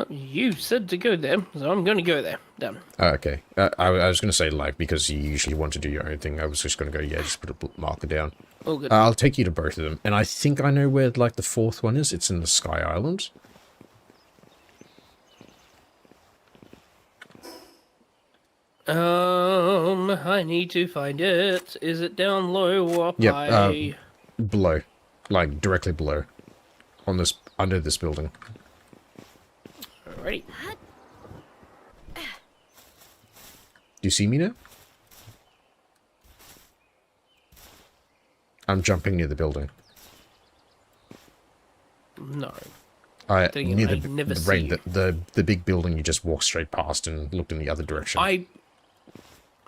You said to go there, so I'm going to go there. Done. Okay. I was going to say, like, because you usually want to do your own thing, I was just going to go, yeah, just put a marker down. Oh, good. I'll take you to both of them. And I think I know where, like, the 4th one is. It's in the Sky Island. I need to find it. Is it down low or up Yep, high? below. Like, directly below. On this, under this building. Alrighty. Do you see me now? I'm jumping near the building. No. Near I the, never the see rain, you. the big building you just walked straight past and looked in the other direction.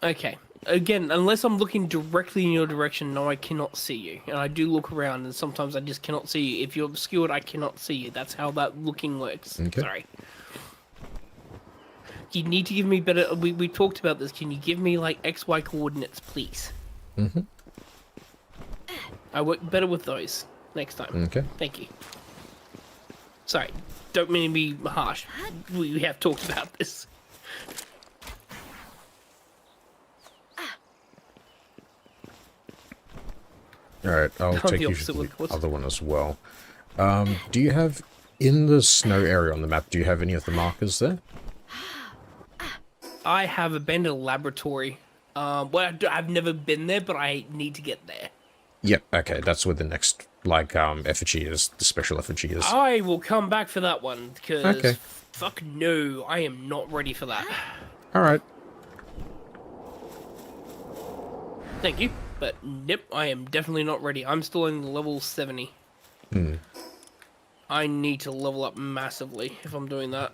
Okay. Again, unless I'm looking directly in your direction, no, I cannot see you. And I do look around, and sometimes I just cannot see you. If you're obscured, I cannot see you. That's how that looking works. Okay. Sorry. You need to give me better... We talked about this. Can you give me, like, XY coordinates, please? Mm-hmm. I work better with those next time. Okay. Thank you. Sorry. Don't mean to be harsh. We have talked about this. Alright, I'll I'm take the you opposite to with the what's- other one as well. Do you have, in the snow area on the map, do you have any of the markers there? I have abandoned laboratory. Well, I've never been there, but I need to get there. Yep, okay, that's where the next, like, effigy is, the special effigy is. I will come back for that one, because... Okay. Fuck no, I am not ready for that. Alright. Thank you, but nope, I am definitely not ready. I'm still in level 70. Hmm. I need to level up massively if I'm doing that.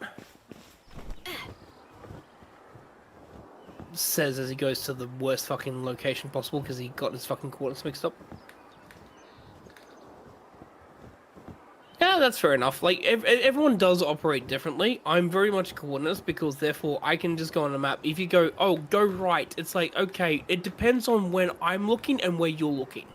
Says as he goes to the worst fucking location possible because he got his fucking coordinates mixed up. Yeah, that's fair enough. Like, everyone does operate differently. I'm very much coordinates because therefore I can just go on a map. If you go, oh, go right, it's like, okay, it depends on when I'm looking and where you're looking.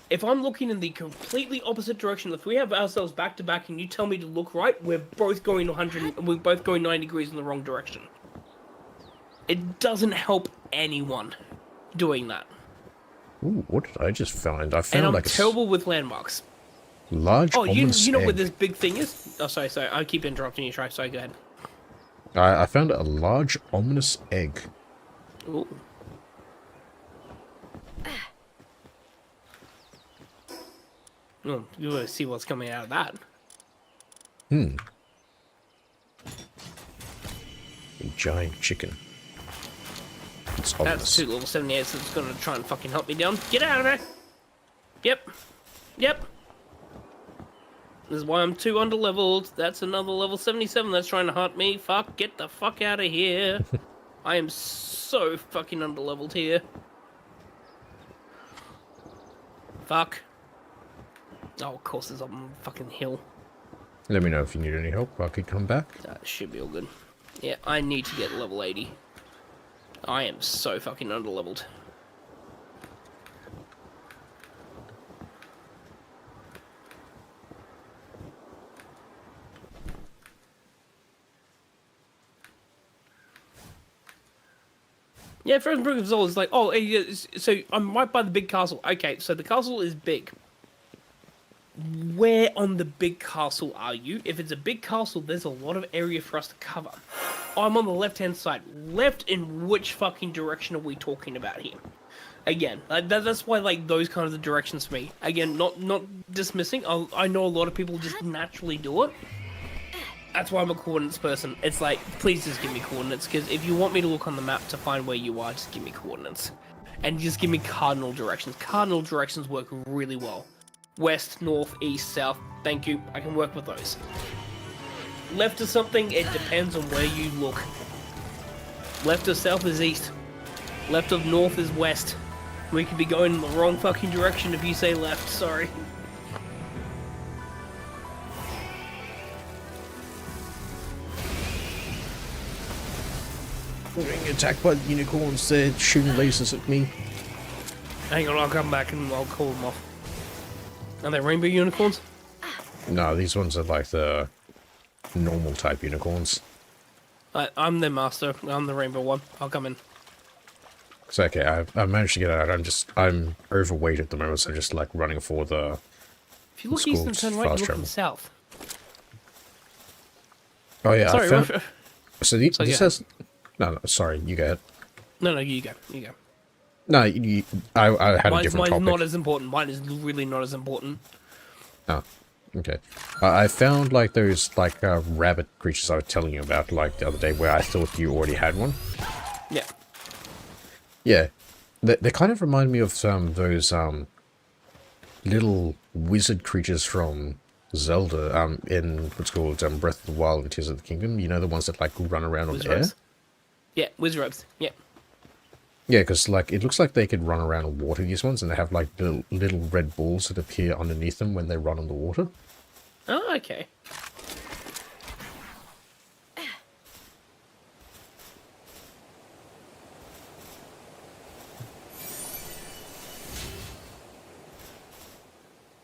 If I'm looking in the completely opposite direction, if we have ourselves back to back and you tell me to look right, we're both going 100, we're both going 90 degrees in the wrong direction. It doesn't help anyone doing that. Ooh, what did I just find? I And found I'm like terrible with landmarks. a large Oh, you know where egg. this big thing is? Oh, sorry, I keep interrupting you, Shry. Sorry, go ahead. I found a large ominous egg. Ooh. Oh, you want to see what's coming out of that. A giant chicken. It's That's ominous. 2 level 78, so it's going to try and fucking help me down. Get out of there! Yep. Yep. This is why I'm 2 underleveled. That's another level 77 that's trying to hunt me. Fuck, get the fuck out of here. I am so fucking underleveled here. Fuck. Oh, of course, there's a fucking hill. Let me know if you need any help. I could come back. That should be all good. Yeah, I need to get level 80. I am so fucking underleveled. Yeah, Frozen Brook of Zol is like, oh, so I'm right by the big castle. Okay, so the castle is big. Where on the big castle are you? If it's a big castle, there's a lot of area for us to cover. Oh, I'm on the left-hand side. Left in which fucking direction are we talking about here? Again, that's why, like, those kinds of directions for me. Again, not dismissing. I know a lot of people just naturally do it. That's why I'm a coordinates person. It's like, please just give me coordinates, because if you want me to look on the map to find where you are, just give me coordinates. And just give me cardinal directions. Cardinal directions work really well. West, north, east, south. Thank you. I can work with those. Left of something, it depends on where you look. Left of south is east. Left of north is west. We could be going in the wrong fucking direction if you say left, sorry. I'm getting attacked by the unicorns. They're shooting lasers at me. Hang on, I'll come back and I'll call them off. Are they rainbow unicorns? No, these ones are like the normal type unicorns. I'm the master. I'm the rainbow one. I'll come in. It's okay. I managed to get out. I'm overweight at the moment, so I'm just like running for the. If you look east and turn right, fast you look travel. south. Oh yeah, Sorry, I found. So this yeah. has. No, sorry, you go ahead. No, you go. You go. No, I had a Mine's different topic. not as important. Mine is really not as important. Oh, okay. I found, like, those, like, rabbit creatures I was telling you about, like, the other day, where I thought you already had one. Yeah. Yeah. They kind of remind me of those, little wizard creatures from Zelda, in what's called, Breath of the Wild and Tears of the Kingdom. You know, the ones that, like, run around on air? Yeah, Wizards. Yeah. Yeah, because, like, it looks like they could run around on water, these ones, and they have, like, little red balls that appear underneath them when they run on the water. Oh, okay.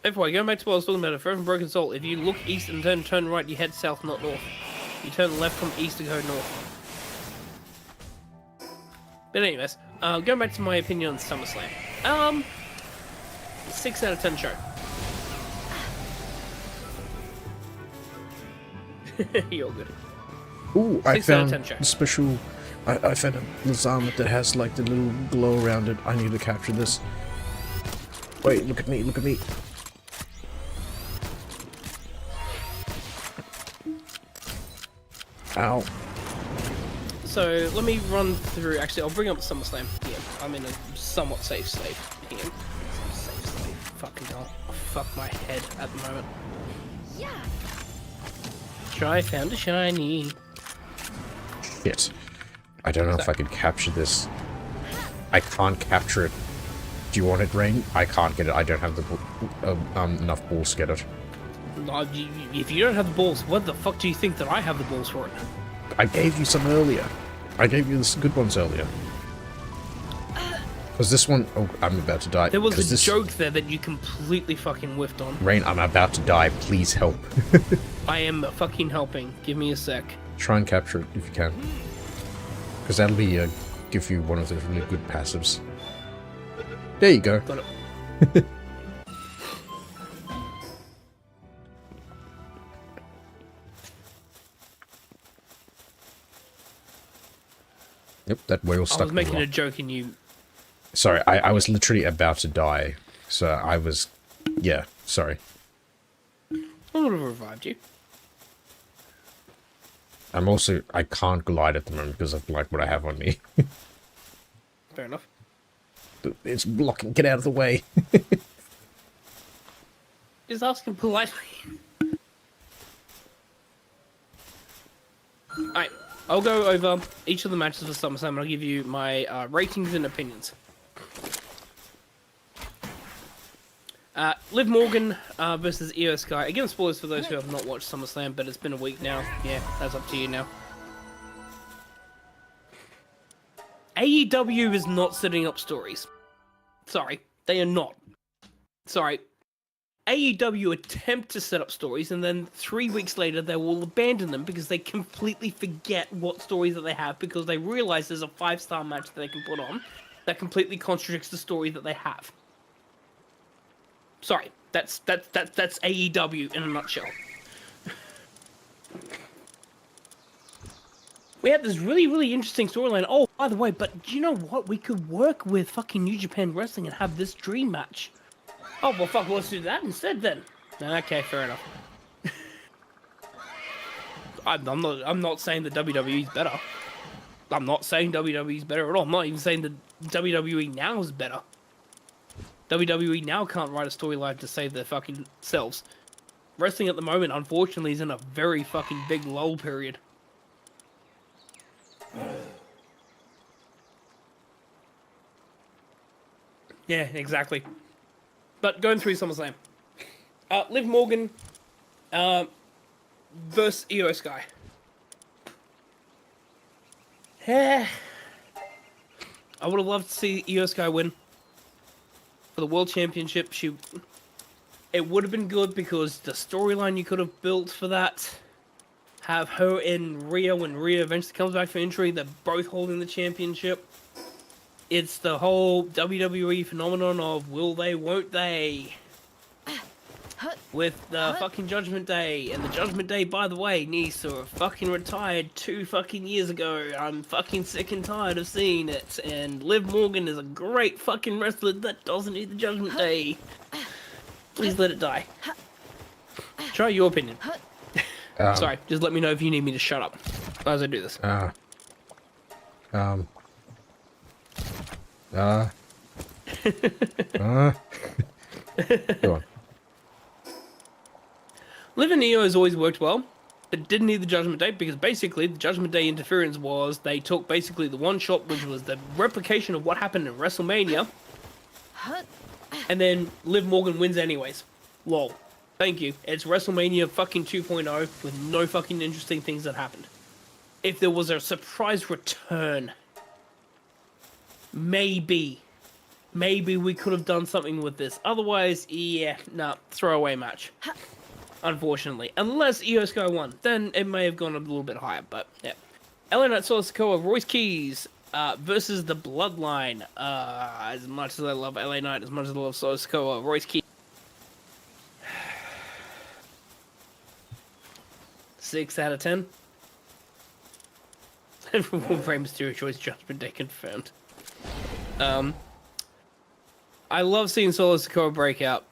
Anyway, going back to what I was talking about, a Forever Broken Soul, if you look east and turn right, you head south, not north. You turn left from east to go north. But anyways, going back to my opinion on SummerSlam. 6 out of 10 show. You're good. Ooh, I 6 out of found 10 show. a special... I found a Lazama that has, like, the little glow around it. I need to capture this. Wait, look at me, look at me. Ow. So, let me run through... Actually, I'll bring up SummerSlam. Yeah, I'm in a somewhat safe state. Hang on. Safe state. Fucking hell. Fuck my head at the moment. Yeah. Shry found a shiny. Shit. I don't know if I can capture this. I can't capture it. Do you want it, Rain? I can't get it. I don't have the enough balls to get it. No, if you don't have the balls, what the fuck do you think that I have the balls for it? I gave you some earlier. I gave you the good ones earlier. Because this one... Oh, I'm about to die. There was a joke there that you completely fucking whiffed on. Rain, I'm about to die. Please help. I am fucking helping. Give me a sec. Try and capture it if you can. Because that'll be give you one of those really good passives. There you go. Got it. Yep, that whale stuck. I was making in the a rock. joke and you... Sorry, I was literally about to die. So I was... Yeah, sorry. I would have revived you. I'm also... I can't glide at the moment because of, like, what I have on me. Fair enough. It's blocking. Get out of the way. Just asking politely. Alright, I'll go over each of the matches for SummerSlam and I'll give you my ratings and opinions. Liv Morgan versus Io Sky. Again, spoilers for those who have not watched SummerSlam, but it's been a week now. Yeah, that's up to you now. AEW is not setting up stories. Sorry, they are not. Sorry. AEW attempt to set up stories, and then 3 weeks later they will abandon them because they completely forget what stories that they have because they realize there's a 5-star match that they can put on that completely contradicts the story that they have. Sorry, that's AEW in a nutshell. We had this really interesting storyline. Oh, by the way, but do you know what? We could work with fucking New Japan Wrestling and have this dream match. Oh, well, fuck, let's do that instead then. Okay, fair enough. I'm not saying that WWE's better. I'm not saying WWE's better at all. I'm not even saying that WWE now is better. WWE now can't write a storyline to save their fucking selves. Wrestling at the moment, unfortunately, is in a very fucking big lull period. Yeah, exactly. But going through SummerSlam. Liv Morgan versus Io Sky. I would have loved to see Io Sky win for the World Championship. It would have been good because the storyline you could have built for that, have her in Rio when Rio eventually comes back from injury, they're both holding the championship. It's the whole WWE phenomenon of will they, won't they? with the fucking Judgment Day, and the Judgment Day, by the way, Nisa fucking retired 2 fucking years ago. I'm fucking sick and tired of seeing it, and Liv Morgan is a great fucking wrestler that doesn't need the Judgment Day. Please let it die. Try your opinion. Sorry, just let me know if you need me to shut up as I do this. Go on. Liv and Neo has always worked well, but didn't need the Judgment Day because basically the Judgment Day interference was they took basically the one shot, which was the replication of what happened in WrestleMania, and then Liv Morgan wins anyways. Lol. Thank you. It's WrestleMania fucking 2.0 with no fucking interesting things that happened. If there was a surprise return, maybe we could have done something with this. Otherwise, yeah, nah, throwaway match. Unfortunately. Unless Io Sky won, then it may have gone a little bit higher, but yeah. LA Knight, Solo Sikoa, Royce Keys versus the Bloodline. As much as I love LA Knight, as much as I love Solo Sikoa, Royce Keys. 6 out of 10. Rey Mysterio choice Judgment Day confirmed. I love seeing Solo Sikoa break out.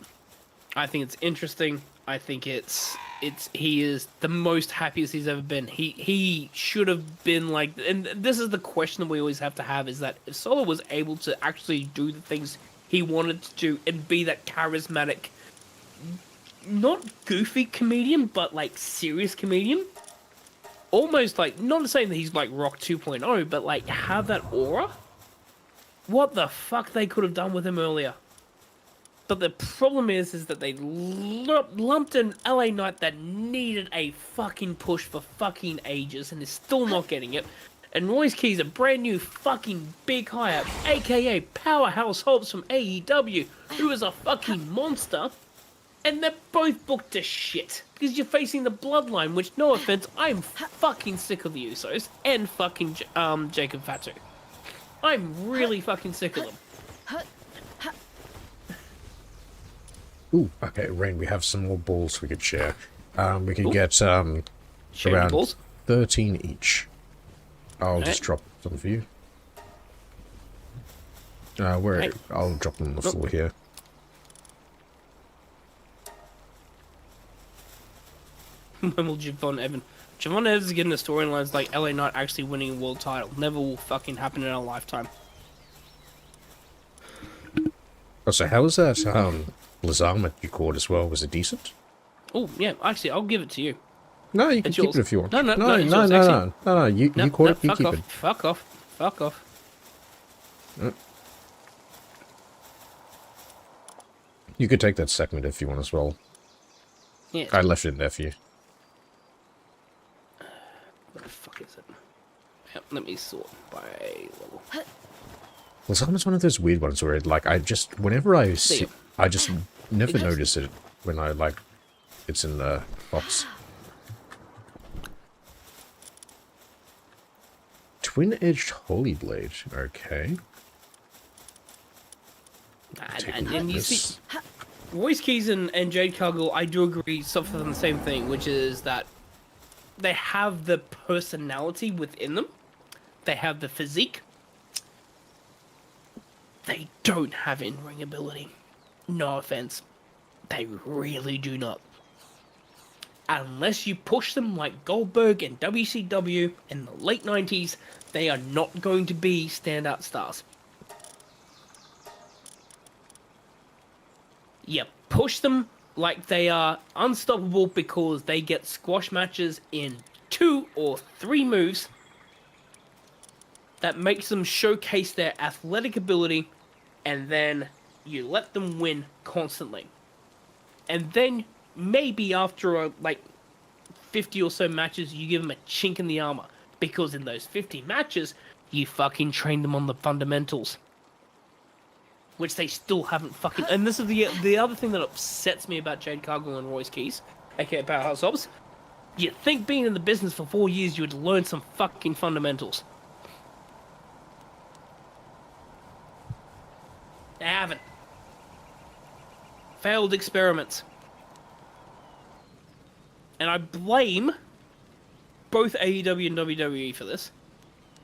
I think it's interesting. I think he is the most happiest he's ever been. He should have been like, and this is the question that we always have to have, is that if Solo was able to actually do the things he wanted to do and be that charismatic, not goofy comedian, but like serious comedian, almost like, not saying that he's like Rock 2.0, but like have that aura. What the fuck they could have done with him earlier. But the problem is that they lumped an LA Knight that needed a fucking push for fucking ages and is still not getting it. And Royce Keys, a brand new fucking big hire, aka Powerhouse Hobbs from AEW, who is a fucking monster. And they're both booked to shit. Because you're facing the Bloodline, which, no offense, I'm fucking sick of the Usos. And fucking Jacob Fatu. I'm really fucking sick of them. Ooh, okay, Rain, we have some more balls we could share. We could get Share around balls? 13 each. I'll Right. just drop some for you. Right. I'll drop them on the floor here. When will Javon Evans is getting the storylines like LA Knight actually winning a world title. Never will fucking happen in our lifetime. Oh, so how was that Lazarma you caught as well? Was it decent? Oh, yeah, actually, I'll give it to you. No, you can It's keep yours. it if you want. No, no, it's no, yours, no, actually. no. You caught it, you fuck keep off, it. fuck off, fuck off. You could take that segment if you want as well. Yeah, I left it there for you. what the fuck is it? Yep, let me sort by level. Lazarma's one of those weird ones where, like, whenever I see, I just never notice it when I, like, it's in the box. Twin-edged Holy Blade, okay. And you see, Royce Keys and Jade Cargill, I do agree, suffer from the same thing, which is that they have the personality within them. They have the physique. They don't have in-ring ability. No offense. They really do not. Unless you push them like Goldberg and WCW in the late 90s, they are not going to be standout stars. You push them like they are unstoppable because they get squash matches in 2 or 3 moves that makes them showcase their athletic ability, and then you let them win constantly. And then maybe after like 50 or so matches, you give them a chink in the armor, because in those 50 matches, you fucking train them on the fundamentals, which they still haven't fucking. And this is the other thing that upsets me about Jade Cargill and Royce Keys, aka Powerhouse Hobbs. You'd think being in the business for 4 years, you would learn some fucking fundamentals. They haven't. Failed experiments. and I blame both AEW and WWE for this.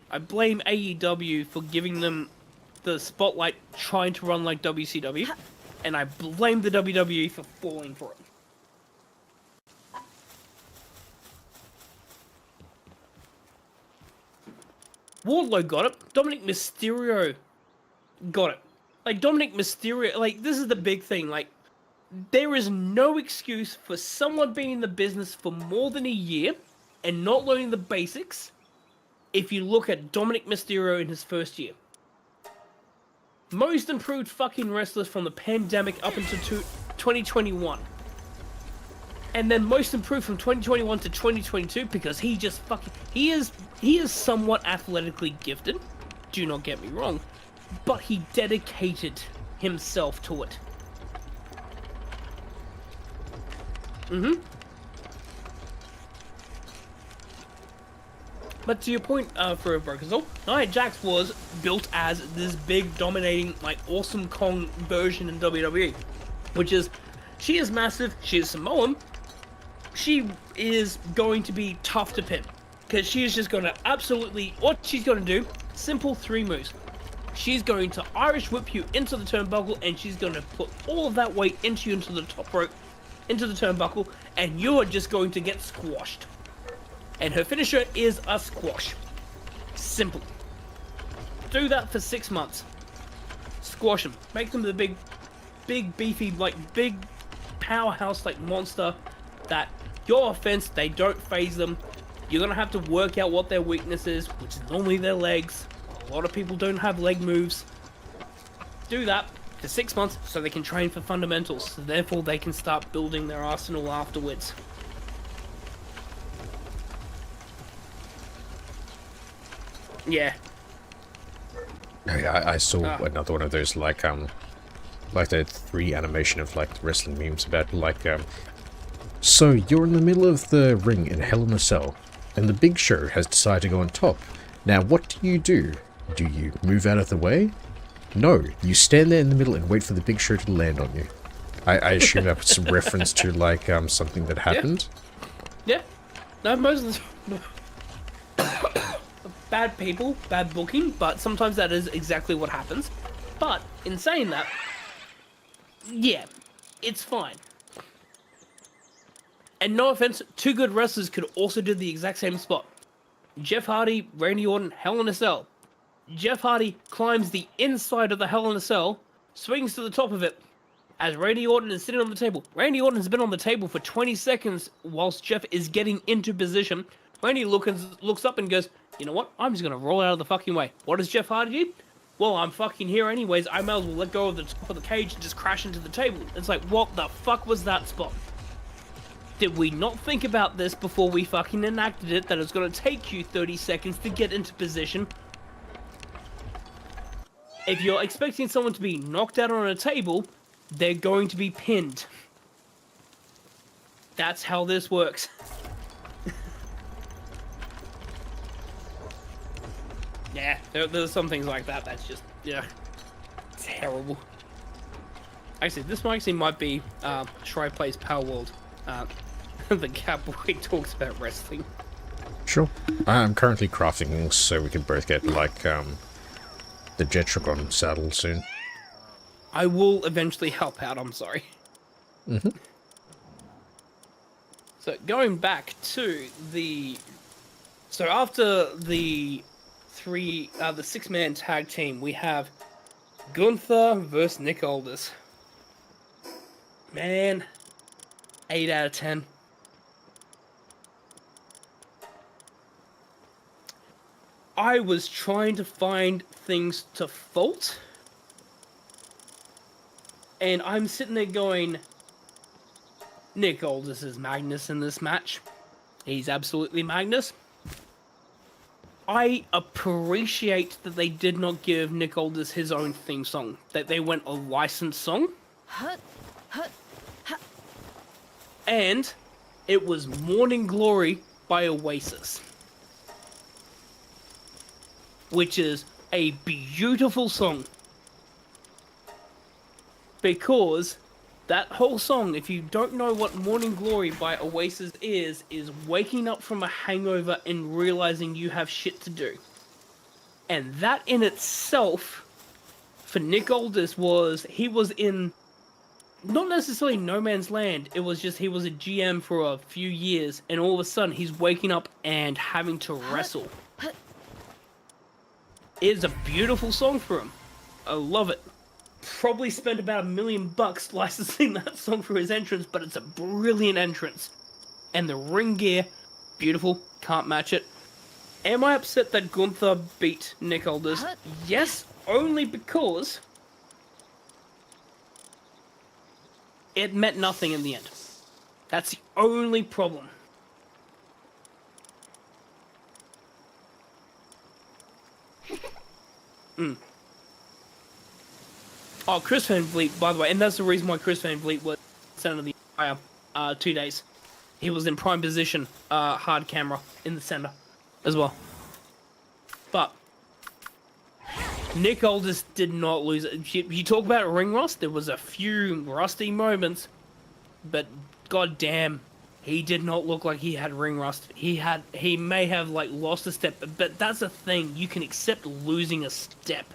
I blame AEW for giving them the spotlight trying to run like WCW, and I blame the WWE for falling for it. Wardlow got it. Dominic Mysterio got it. Like, Dominic Mysterio, like, this is the big thing. Like, there is no excuse for someone being in the business for more than a year and not learning the basics if you look at Dominic Mysterio in his first year. Most improved fucking wrestlers from the pandemic up until 2021. And then most improved from 2021 to 2022 because he just fucking... He is somewhat athletically gifted. Do not get me wrong. But he dedicated himself to it. But to your point, for Broken Soul, Nia Jax was built as this big, dominating, like, awesome Kong version in WWE. Which is, she is massive, she is Samoan, she is going to be tough to pin. Because she is just going to absolutely, what she's going to do, simple 3 moves. She's going to Irish whip you into the turnbuckle, and she's going to put all of that weight into you into the top rope, into the turnbuckle, and you are just going to get squashed. And her finisher is a squash. Simple. Do that for 6 months. Squash them. Make them the big beefy, like, big powerhouse, like, monster that your offense, they don't phase them. You're going to have to work out what their weakness is, which is normally their legs. A lot of people don't have leg moves. Do that for 6 months so they can train for fundamentals. So therefore, they can start building their arsenal afterwards. Yeah. I saw another one of those, like the 3 animation of, like, wrestling memes about, like, so you're in the middle of the ring in Hell in a Cell, and the Big Show has decided to go on top. Now, what do? Do you move out of the way? No, you stand there in the middle and wait for the Big Show to land on you. I assume that's a reference to, like, something that happened. Yeah. No, most of the bad people, bad booking, but sometimes that is exactly what happens. But, in saying that, yeah, it's fine. And no offense, 2 good wrestlers could also do the exact same spot. Jeff Hardy, Randy Orton, Hell in a Cell. Jeff Hardy climbs the inside of the Hell in a Cell, swings to the top of it, as Randy Orton is sitting on the table. Randy Orton has been on the table for 20 seconds whilst Jeff is getting into position. Randy looks up and goes, you know what? I'm just going to roll out of the fucking way. What does Jeff Hardy do? Well, I'm fucking here anyways. I might as well let go of the top of the cage and just crash into the table. It's like, what the fuck was that spot? Did we not think about this before we fucking enacted it, that it's going to take you 30 seconds to get into position? If you're expecting someone to be knocked out on a table, they're going to be pinned. That's how this works. Yeah, there's some things like that that's just, yeah, terrible. Actually, this might be Shry plays Palworld. The cowboy talks about wrestling. Sure. I'm currently crafting things so we can both get, like, the Jetrogon saddle soon. I will eventually help out, I'm sorry. So, going back to the... So, after the 6-man tag team, we have Gunther versus Nick Aldis. Man, 8 out of 10. I was trying to find things to fault, and I'm sitting there going, Nick Aldis is Magnus in this match. He's absolutely Magnus. I appreciate that they did not give Nick Aldis his own theme song, that they went a licensed song. And it was Morning Glory by Oasis, which is a beautiful song, because That whole song, if you don't know what Morning Glory by Oasis is waking up from a hangover and realizing you have shit to do. And that in itself, for Nick Aldis, he was in, not necessarily no man's land, it was just he was a GM for a few years, and all of a sudden he's waking up and having to wrestle. It's a beautiful song for him. I love it. Probably spent about $1 million licensing that song for his entrance, but it's a brilliant entrance. And the ring gear, beautiful, can't match it. Am I upset that Gunther beat Nick Aldis? Yes, only because it meant nothing in the end. That's the only problem. Oh, Chris Van Vliet, by the way, and that's the reason why Chris Van Vliet was center of the entire 2 days. He was in prime position, hard camera, in the center as well. But Nick Aldis did not lose it. You talk about ring rust, there was a few rusty moments, but goddamn, he did not look like he had ring rust. He may have like lost a step, but that's a thing. You can accept losing a step.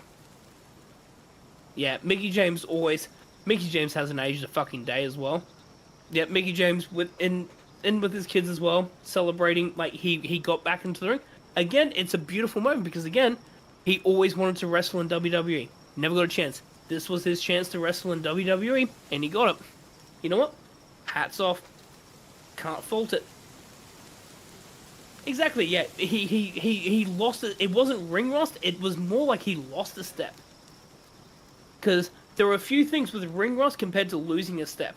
Yeah, Mickey James hasn't aged a fucking day as well. Yeah, Mickey James in with his kids as well, celebrating like he got back into the ring. Again, it's a beautiful moment because again, he always wanted to wrestle in WWE. Never got a chance. This was his chance to wrestle in WWE, and he got it. You know what? Hats off. Can't fault it. Exactly, yeah. He lost it. It wasn't ring rust, it was more like he lost a step. Because there are a few things with ring rust compared to losing a step.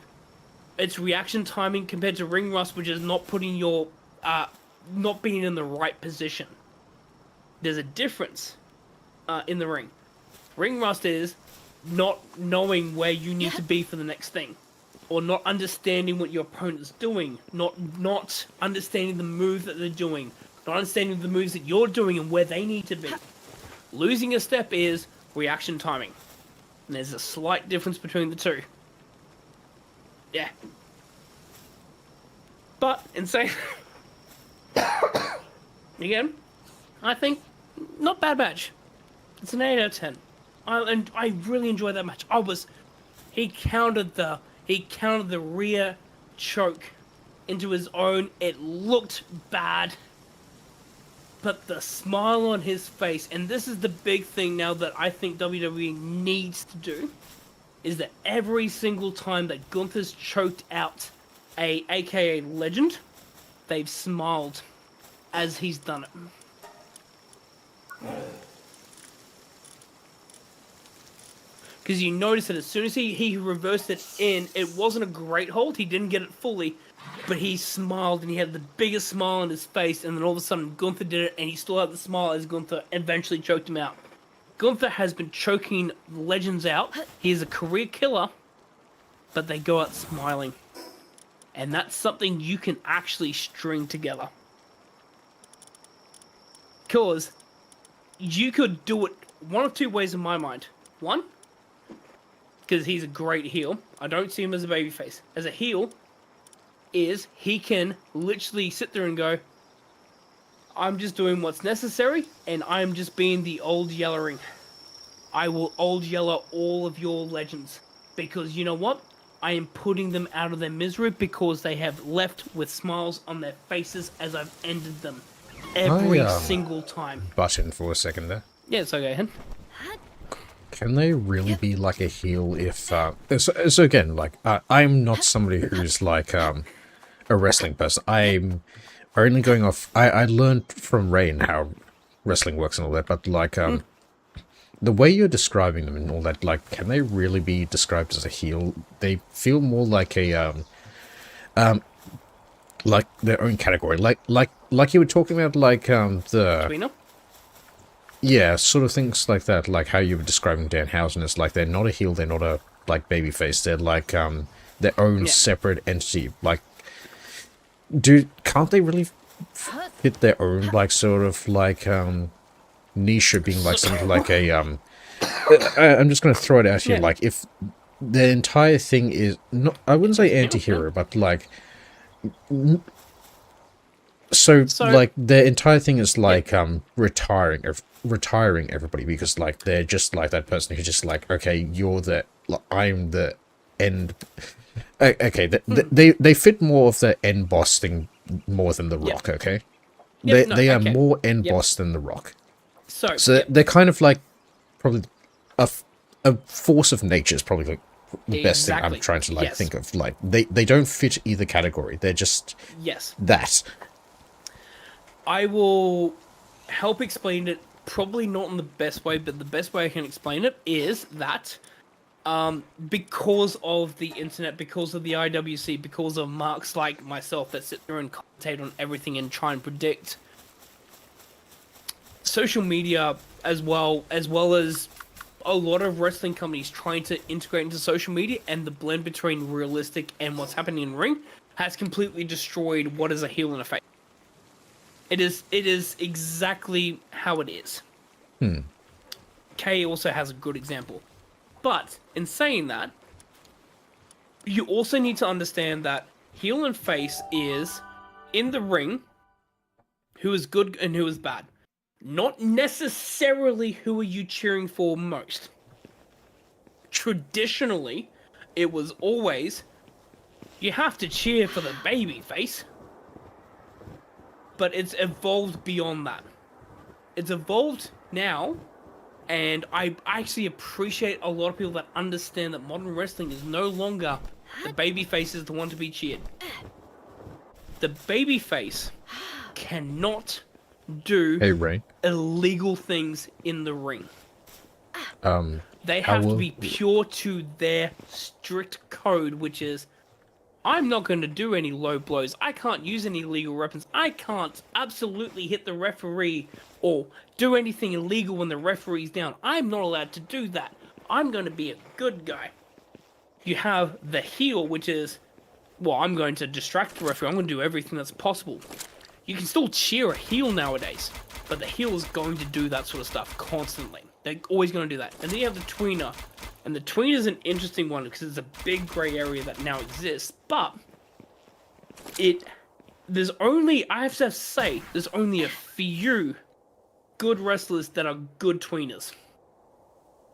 It's reaction timing compared to ring rust, which is not putting your, not being in the right position. There's a difference in the ring. Ring rust is not knowing where you need to be for the next thing. Or not understanding what your opponent's doing. Not understanding the move that they're doing. Not understanding the moves that you're doing and where they need to be. Losing a step is reaction timing. And there's a slight difference between the two. Yeah. But, in saying... again, I think, not bad match. It's an 8 out of 10. I really enjoyed that match. He countered the rear choke into his own. It looked bad. But the smile on his face, and this is the big thing now that I think WWE needs to do, is that every single time that Gunther's choked out a AKA legend, they've smiled as he's done it. Because you notice that as soon as he reversed it in, it wasn't a great hold, he didn't get it fully, but he smiled and he had the biggest smile on his face, and then all of a sudden Gunther did it and he still had the smile as Gunther eventually choked him out. Gunther has been choking legends out. He is a career killer, but they go out smiling. And that's something you can actually string together. Because you could do it one of two ways in my mind. One, because he's a great heel. I don't see him as a babyface. As a heel, is he can literally sit there and go, I'm just doing what's necessary, and I'm just being the old yellering. I will old yeller all of your legends. Because you know what? I am putting them out of their misery because they have left with smiles on their faces as I've ended them. Every single time. Butt in for a second there. Yeah, it's okay, Hen. Can they really be like a heel if... So again, like, I'm not somebody who's like a wrestling person. I'm only going off... I learned from Rain how wrestling works and all that, but like, the way you're describing them and all that, like, can they really be described as a heel? They feel more like a, like their own category. Like you were talking about, like, the... Tweener? Yeah, sort of things like that, like how you were describing Danhausen. It's like they're not a heel, they're not a, like, babyface. They're like, their own separate entity. Like, can't they really fit their own, like, sort of, like, niche of being like something like a, I'm just going to throw it out here, like, if the entire thing is not, I wouldn't say anti-hero, but like, so like the entire thing is like retiring everybody, because like they're just like that person who's just like, okay, you're the, I'm the end. Okay, they fit more of the end boss thing more than the Rock. Okay, they are more end boss than the Rock. So they're kind of like probably a force of nature is probably like the best thing I'm trying to like think of. Like they don't fit either category. They're just that. I will help explain it, probably not in the best way, but the best way I can explain it is that because of the internet, because of the IWC, because of marks like myself that sit there and commentate on everything and try and predict, social media as well as a lot of wrestling companies trying to integrate into social media, and the blend between realistic and what's happening in ring has completely destroyed what is a heel and a face. It is exactly how it is. Kay also has a good example. But in saying that, you also need to understand that heel and face is, in the ring, who is good and who is bad. Not necessarily who are you cheering for most. Traditionally, it was always, you have to cheer for the baby face. But it's evolved beyond that. It's evolved now, and I actually appreciate a lot of people that understand that modern wrestling is no longer the babyface is the one to be cheered. The babyface cannot do illegal things in the ring. They have to be pure to their strict code, which is, I'm not going to do any low blows. I can't use any illegal weapons. I can't absolutely hit the referee or do anything illegal when the referee's down. I'm not allowed to do that. I'm going to be a good guy. You have the heel, which is, well, I'm going to distract the referee. I'm going to do everything that's possible. You can still cheer a heel nowadays, but the heel is going to do that sort of stuff constantly. They're always going to do that. And then you have the tweener. And the tweener is an interesting one because it's a big grey area that now exists. But there's only, I have to say, there's only a few good wrestlers that are good tweeners.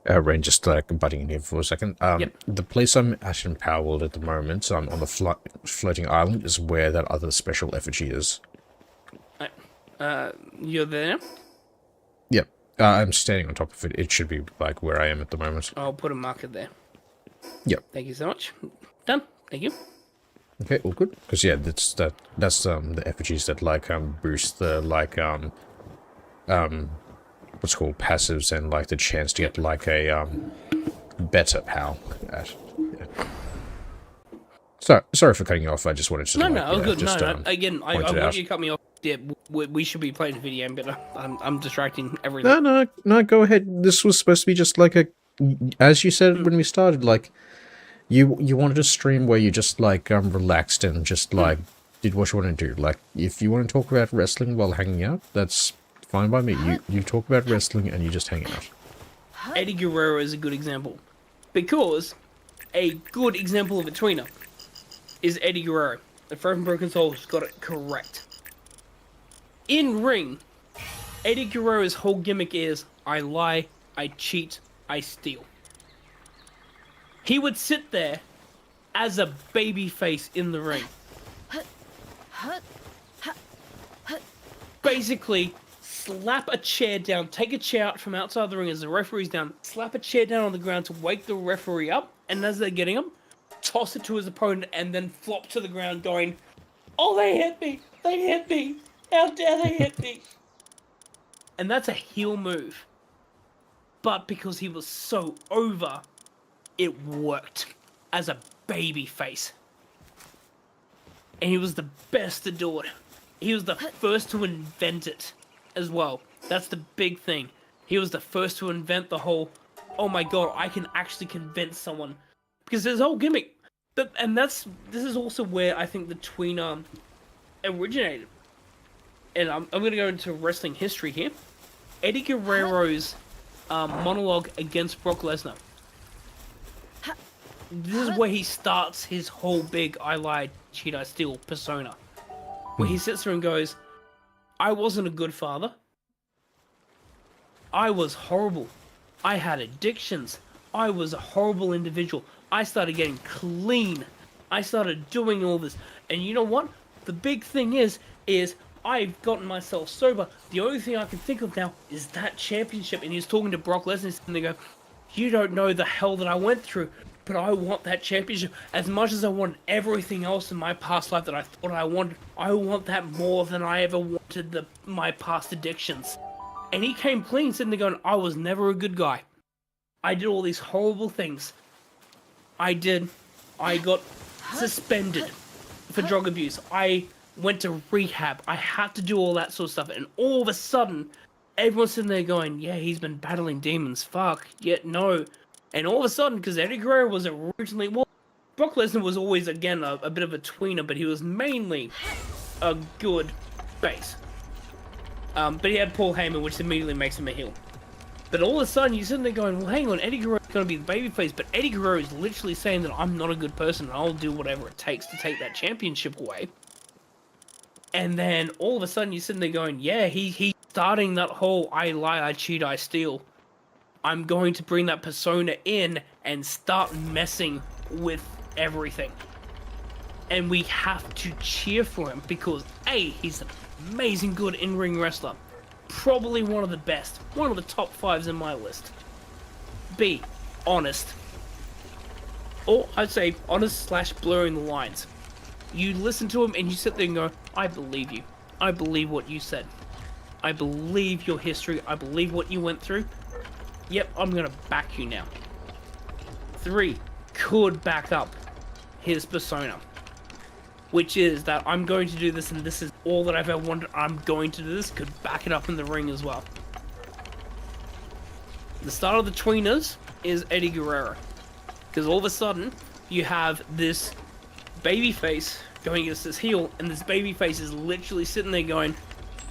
Rain, just butting in here for a second. The place I'm at in Palworld at the moment, on the floating island, is where that other special effigy is. You're there? Yep. I'm standing on top of it. It should be like where I am at the moment. I'll put a marker there. Yep. Thank you so much. Done. Thank you. Okay, all good. Because yeah, that's the effigies that like boost the like what's called passives and like the chance to get like a better pal at. Yeah. Sorry for cutting you off. I just wanted to. No, good. Just, no. Again, I want you to cut me off. Yeah, we should be playing the video game, but I'm distracting everything. No, go ahead. This was supposed to be just like a, as you said when we started, like, you wanted a stream where you just like relaxed and just like did what you want to do. Like, if you want to talk about wrestling while hanging out, that's fine by me. You talk about wrestling and you just hang out. Eddie Guerrero is a good example, because a good example of a tweener is Eddie Guerrero. The Frozen Broken Soul's got it correct. In ring, Eddie Guerrero's whole gimmick is, I lie, I cheat, I steal. He would sit there as a babyface in the ring. Basically, slap a chair down, take a chair out from outside the ring as the referee's down, slap a chair down on the ground to wake the referee up, and as they're getting him, toss it to his opponent and then flop to the ground going, oh, they hit me, how dare they hit me? And that's a heel move. But because he was so over, it worked as a baby face. And he was the best to do it. He was the first to invent it as well. That's the big thing. He was the first to invent the whole, oh my god, I can actually convince someone. Because his whole gimmick, this is also where I think the tweener originated. And I'm going to go into wrestling history here. Eddie Guerrero's monologue against Brock Lesnar. this is where he starts his whole big I lied, cheat, I steal persona. Where he sits there and goes, I wasn't a good father. I was horrible. I had addictions. I was a horrible individual. I started getting clean. I started doing all this. And you know what? The big thing is I've gotten myself sober. The only thing I can think of now is that championship. And he's talking to Brock Lesnar and they go, you don't know the hell that I went through, but I want that championship. As much as I wanted everything else in my past life that I thought I wanted, I want that more than I ever wanted my past addictions. And he came clean, sitting there going, I was never a good guy. I did all these horrible things. I got suspended for drug abuse. I went to rehab. I had to do all that sort of stuff. And all of a sudden, everyone's sitting there going, yeah, he's been battling demons. Fuck. Yet no. And all of a sudden, because Eddie Guerrero was originally... Well, Brock Lesnar was always, again, a bit of a tweener, but he was mainly a good face. But he had Paul Heyman, which immediately makes him a heel. But all of a sudden, you're sitting there going, well, hang on, Eddie Guerrero's going to be the babyface, but Eddie Guerrero is literally saying that I'm not a good person, and I'll do whatever it takes to take that championship away. And then, all of a sudden, you're sitting there going, yeah, he's starting that whole I lie, I cheat, I steal. I'm going to bring that persona in and start messing with everything. And we have to cheer for him, because A, he's an amazing good in-ring wrestler. Probably one of the best. One of the top 5s in my list. B, honest. Or, I'd say, honest / blurring the lines. You listen to him and you sit there and go, I believe you. I believe what you said. I believe your history. I believe what you went through. Yep, I'm gonna back you now. 3, could back up his persona. Which is that I'm going to do this and this is all that I've ever wanted. I'm going to do this. Could back it up in the ring as well. The start of the tweeners is Eddie Guerrero. Because all of a sudden, you have this babyface going against this heel, and this babyface is literally sitting there going,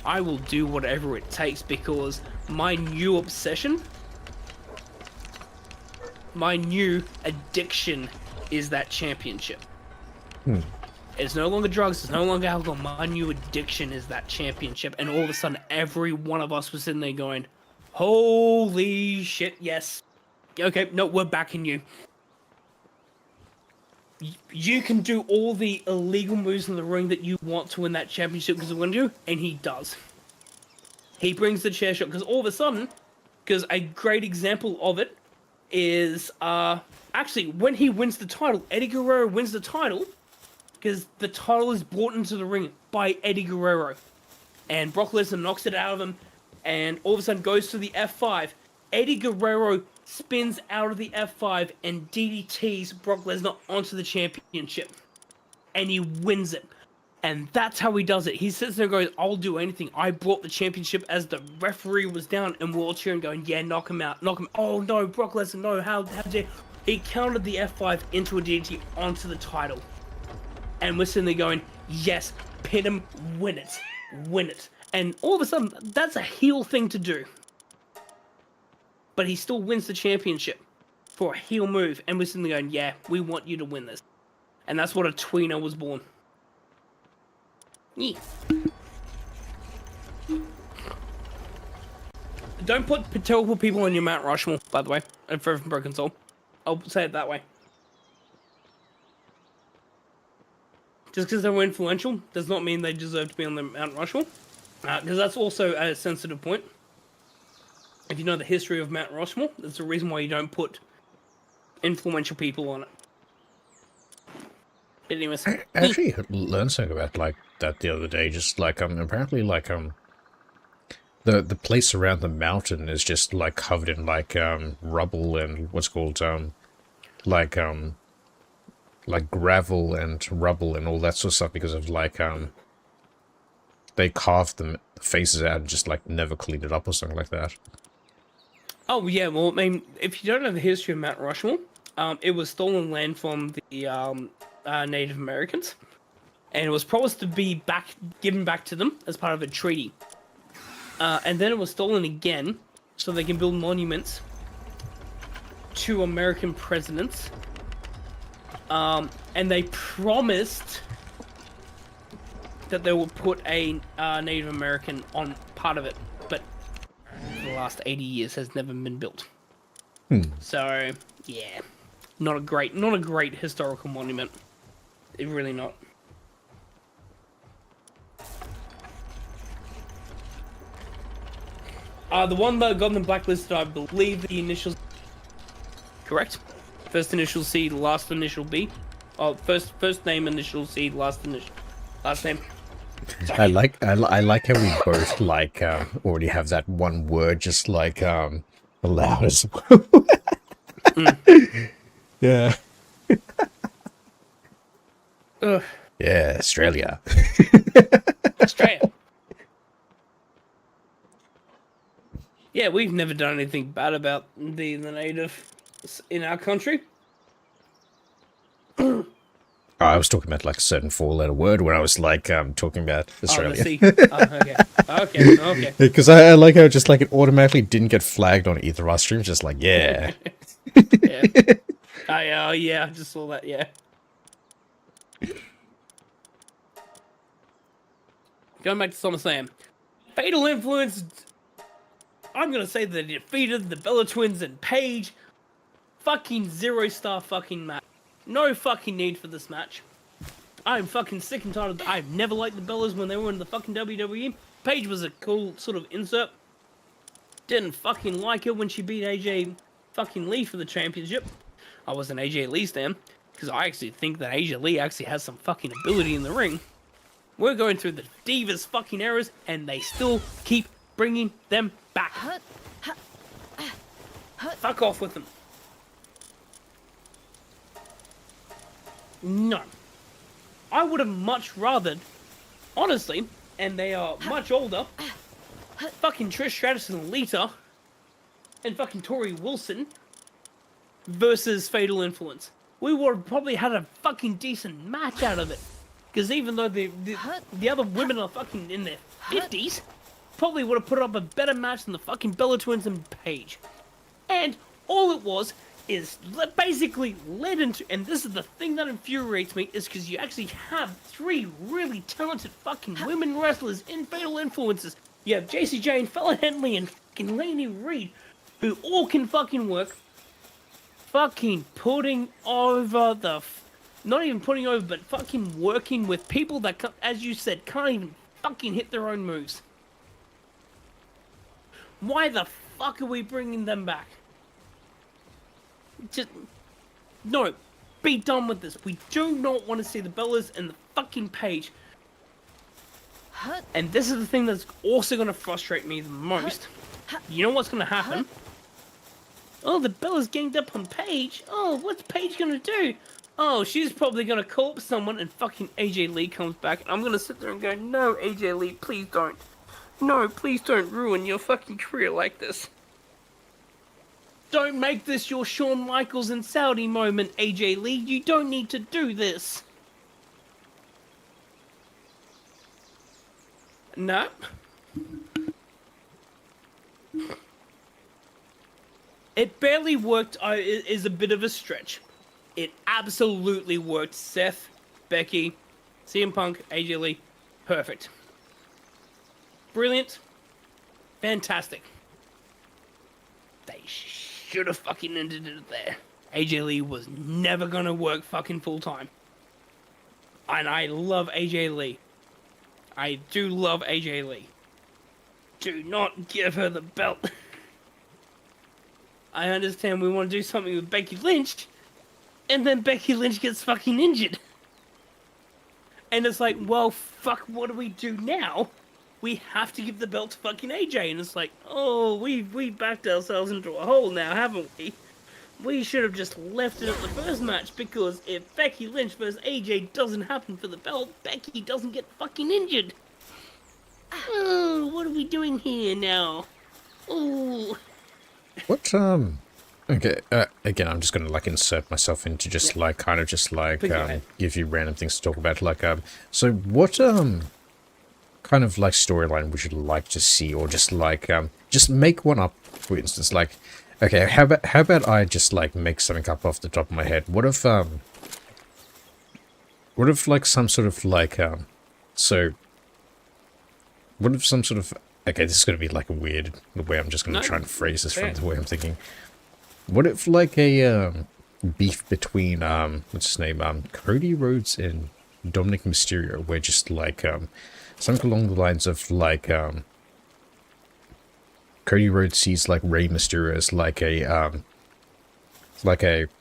I will do whatever it takes because my new obsession, my new addiction is that championship. It's no longer drugs, it's no longer alcohol. My new addiction is that championship. And all of a sudden, every one of us was sitting there going, holy shit, yes. Okay, no, we're backing you. You can do all the illegal moves in the ring that you want to win that championship because we're going to do, and he does. He brings the chair shot because all of a sudden, because a great example of it is, actually, when he wins the title, Eddie Guerrero wins the title, because the title is brought into the ring by Eddie Guerrero. And Brock Lesnar knocks it out of him, and all of a sudden goes to the F5. Eddie Guerrero spins out of the F5 and DDTs Brock Lesnar onto the championship. And he wins it. And that's how he does it. He sits there and goes, I'll do anything. I brought the championship as the referee was down, and we're all cheering going, yeah, knock him out, knock him out. Oh no, Brock Lesnar, no, how dare... He countered the F5 into a DDT onto the title. And we're sitting there going, yes, pin him, win it, win it. And all of a sudden, that's a heel thing to do. But he still wins the championship for a heel move. And we're sitting there going, yeah, we want you to win this. And that's what a tweener was born. Yeah. Don't put terrible people on your Mount Rushmore, by the way. And Forever from Broken Soul. I'll say it that way. Just because they were influential does not mean they deserve to be on the Mount Rushmore. Because that's also a sensitive point. If you know the history of Mount Rushmore, that's the reason why you don't put influential people on it. But anyways. I actually learned something about like that the other day. Just like apparently like the place around the mountain is just like covered in like rubble and what's called like gravel and rubble and all that sort of stuff because of like they carved the faces out and just like never cleaned it up or something like that. Oh yeah, well I mean, if you don't know the history of Mount Rushmore, it was stolen land from the Native Americans, and it was promised to be given back to them as part of a treaty. And then it was stolen again, so they can build monuments to American presidents And they promised that they would put a Native American on part of it, but for the last 80 years has never been built. So yeah, not a great historical monument. It really not. The one that got them blacklisted, I believe the initials. Correct. First initial C, last initial B. Oh, first name, initial C, last name. I like how we both like already have that one word just like allowed as well. Yeah. Yeah, Australia. Australia. Yeah, we've never done anything bad about the native in our country. I was talking about like a certain four-letter word when I was like talking about Australia. Okay. Because I like how just like it automatically didn't get flagged on either of our streams. Just like Yeah. Yeah, I just saw that. Yeah. Going back to SummerSlam, Fatal Influence. I'm gonna say they defeated the Bella Twins and Paige. Fucking 0-star fucking match. No fucking need for this match. I'm fucking sick and tired of I've never liked the Bellas when they were in the fucking WWE. Paige was a cool sort of insert. Didn't fucking like her when she beat AJ fucking Lee for the championship. I wasn't AJ Lee's fan, because I actually think that AJ Lee actually has some fucking ability in the ring. We're going through the Divas fucking eras, and they still keep bringing them back. Fuck off with them. No. I would have much rather, honestly, and they are much older, fucking Trish Stratus and Lita, and fucking Tori Wilson, versus Fatal Influence. We would have probably had a fucking decent match out of it. Because even though the other women are fucking in their 50s, probably would have put up a better match than the fucking Bella Twins and Paige. And all it was is basically led into, and this is the thing that infuriates me, is because you actually have 3 really talented fucking women wrestlers in Fatal Influences. You have JC Jane, Fella Henley, and fucking Lainey Reed, who all can fucking work. Fucking putting over the, not even putting over, but fucking working with people that, as you said, can't even fucking hit their own moves. Why the fuck are we bringing them back? Just, no, be done with this. We do not want to see the Bellas and the fucking Paige. And this is the thing that's also going to frustrate me the most. You know what's going to happen? Oh, the Bellas ganged up on Paige. Oh, what's Paige going to do? Oh, she's probably going to call up someone, and fucking AJ Lee comes back. And I'm going to sit there and go, no, AJ Lee, please don't. No, please don't ruin your fucking career like this. Don't make this your Shawn Michaels and Saudi moment, AJ Lee. You don't need to do this. No. It barely worked. It is a bit of a stretch. It absolutely worked. Seth, Becky, CM Punk, AJ Lee. Perfect. Brilliant. Fantastic. They should have fucking ended it there. AJ Lee was never gonna work fucking full time. And I love AJ Lee. I do love AJ Lee. Do not give her the belt. I understand we want to do something with Becky Lynch, and then Becky Lynch gets fucking injured. And it's like, well, fuck, what do we do now? We have to give the belt to fucking AJ, and it's like, oh, we backed ourselves into a hole now, haven't we? We should have just left it at the first match, because if Becky Lynch versus AJ doesn't happen for the belt, Becky doesn't get fucking injured. Oh, what are we doing here now? Oh. What, okay, again, I'm just gonna, like, insert myself into just, like, kind of just, like, give you random things to talk about, like, so what, kind of, like, storyline would you like to see, or just, like, just make one up, for instance, like, okay, how about I just, like, make something up off the top of my head? What if, What if like some sort of like so what if some sort of okay, this is gonna be like a weird the way I'm just gonna No, try and phrase this from fair. the way I'm thinking. What if like a beef between what's his name? Cody Rhodes and Dominic Mysterio, where just like something along the lines of like Cody Rhodes sees like Rey Mysterio as like a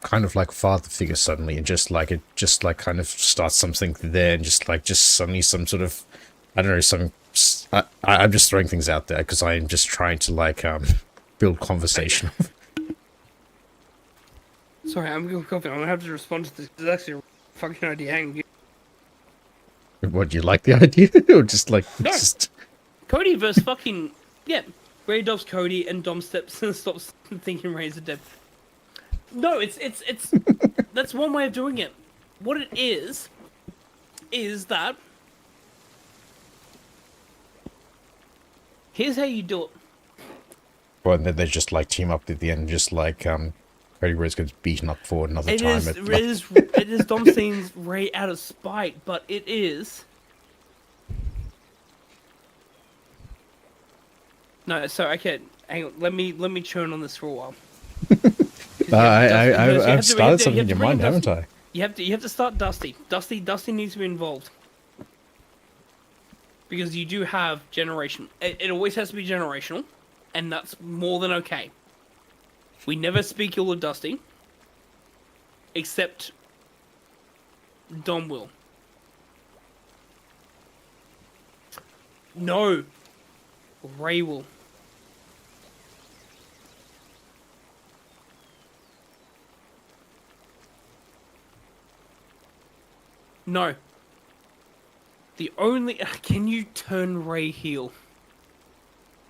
kind of like father figure suddenly, and just like it just like kind of starts something there, and just suddenly some sort of I don't know some I'm just throwing things out there because I'm just trying to like build conversation. Sorry, I'm gonna have to respond to this. It's actually a fucking idea. Hang on. What, do you like the idea or just like No. just Cody versus fucking yeah. Ray adopts Cody and Dom stops thinking Ray's a dead. No, it's that's one way of doing it. What it is that here's how you do it. well, and then they just like team up at the end, just like Cody Rhodes gets beaten up for another It time. is it is Dom seeing Ray out of spite, but it is. No, so okay, hang on. Let me churn on this for a while. I've started something in your mind, haven't I? You have to start Dusty. Dusty needs to be involved. Because you do have generation. It always has to be generational, and that's more than okay. We never speak ill of Dusty, except Dom will. No, Ray will. No. The only... Can you turn Ray heel?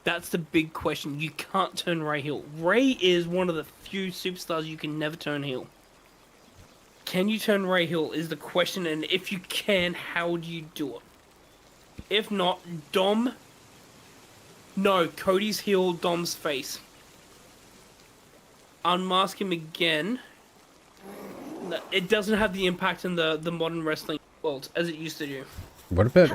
That's the big question. You can't turn Ray heel. Ray is one of the few superstars you can never turn heel. Can you turn Ray heel is the question, and if you can, how do you do it? If not, Dom... No, Cody's heel, Dom's face. Unmask him again. It doesn't have the impact in the modern wrestling world as it used to do. What about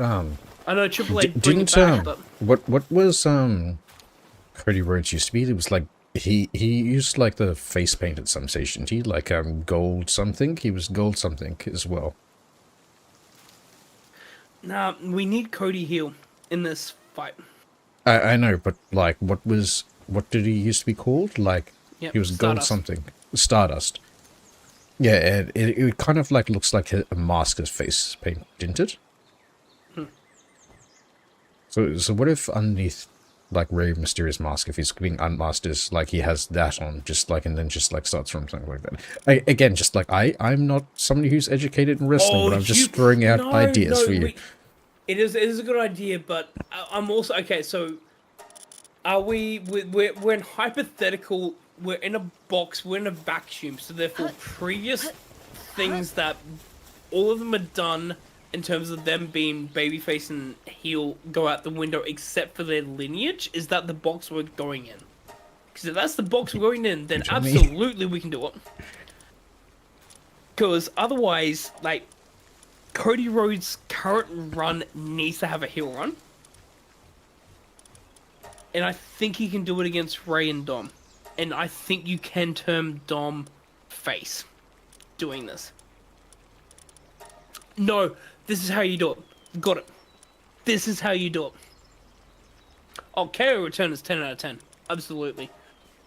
I know Triple H bring didn't it back, but what was Cody Rhodes used to be? It was like he used like the face paint at some stage, didn't he? Like gold something. He was gold something as well. nah, we need Cody heel in this fight. I know, but like what did he used to be called? Like Yep, he was gold Stardust. something. Stardust. Yeah, and it kind of like looks like a mask as face paint, didn't it? So what if underneath, like Rey Mysterio's mask, if he's being unmasked, is like he has that on, just like, and then just like starts from something like that. Again, just like I'm not somebody who's educated in wrestling, but I'm just throwing out ideas for you. It is a good idea, but I'm also okay. So, are we're in hypothetical? We're in a box. We're in a vacuum. So therefore, previous things that all of them are done in terms of them being babyface and heel go out the window, except for their lineage. Is that the box we're going in? Because if that's the box we're going in, then absolutely we can do it. Because otherwise, like, Cody Rhodes' current run needs to have a heel run. And I think he can do it against Ray and Dom. And I think you can term Dom face doing this. No, this is how you do it. Got it. This is how you do it. Oh, KO return is 10 out of 10. Absolutely.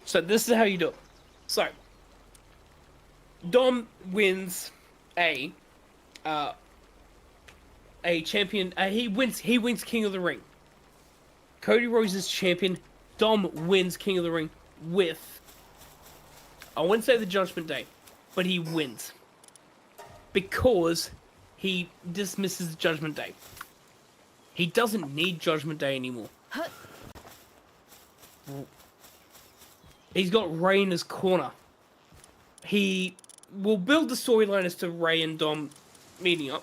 So this is how you do it. So, Dom wins a champion. He wins King of the Ring. Cody Rhodes is champion. Dom wins King of the Ring with, I wouldn't say the Judgment Day, but he wins. Because he dismisses Judgment Day. He doesn't need Judgment Day anymore. He's got Ray in his corner. He will build the storyline as to Ray and Dom meeting up.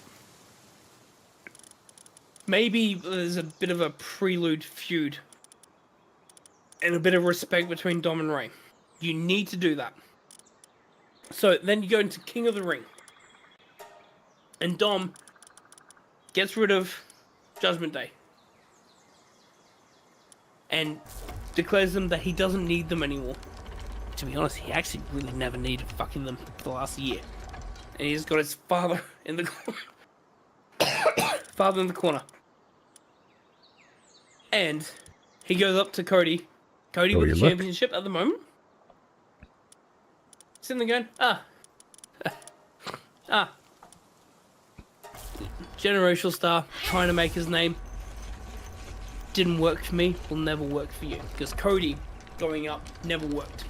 Maybe there's a bit of a prelude feud. And a bit of respect between Dom and Ray. You need to do that. So then you go into King of the Ring. And Dom gets rid of Judgment Day. And declares them that he doesn't need them anymore. To be honest, he actually really never needed fucking them for the last year. And he's got his father in the corner. Father in the corner. And he goes up to Cody. Cody with the championship at the moment. Sitting there going, generational star, trying to make his name. Didn't work for me, will never work for you. Because Cody going up never worked.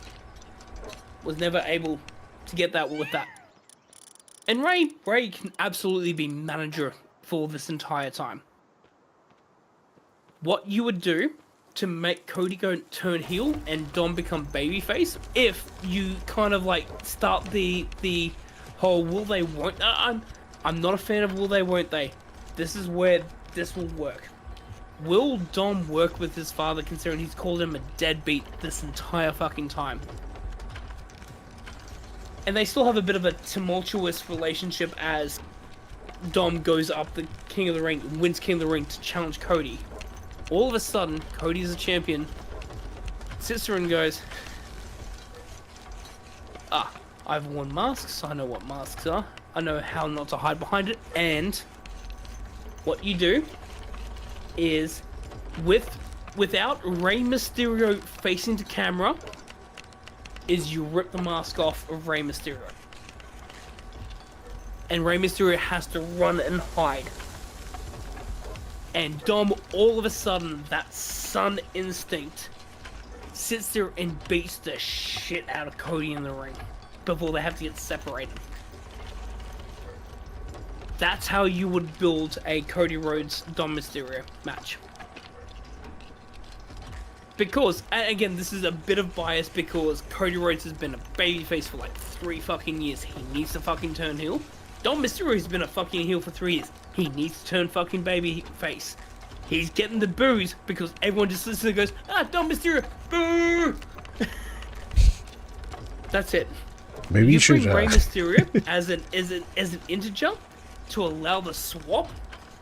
Was never able to get that with that. And Ray can absolutely be manager for this entire time. What you would do to make Cody turn heel and Dom become babyface, if you kind of like start the whole will they won't. I'm not a fan of will they won't they. This is where this will work. Will Dom work with his father considering he's called him a deadbeat this entire fucking time? And they still have a bit of a tumultuous relationship as Dom goes up the King of the Ring, wins King of the Ring to challenge Cody. All of a sudden, Cody's a champion, sits there and goes, I've worn masks, I know what masks are, I know how not to hide behind it, and what you do is, without Rey Mysterio facing the camera, is you rip the mask off of Rey Mysterio. And Rey Mysterio has to run and hide. And Dom, all of a sudden, that son instinct, sits there and beats the shit out of Cody in the ring before they have to get separated. That's how you would build a Cody Rhodes Dom Mysterio match. Because, and again, this is a bit of bias because Cody Rhodes has been a babyface for like 3 fucking years. He needs to fucking turn heel. Dom Mysterio's been a fucking heel for 3 years. He needs to turn fucking baby face. He's getting the boos because everyone just listens and goes, Dom Mysterio, boo! That's it. Maybe you should bring Rey Mysterio as an integer to allow the swap,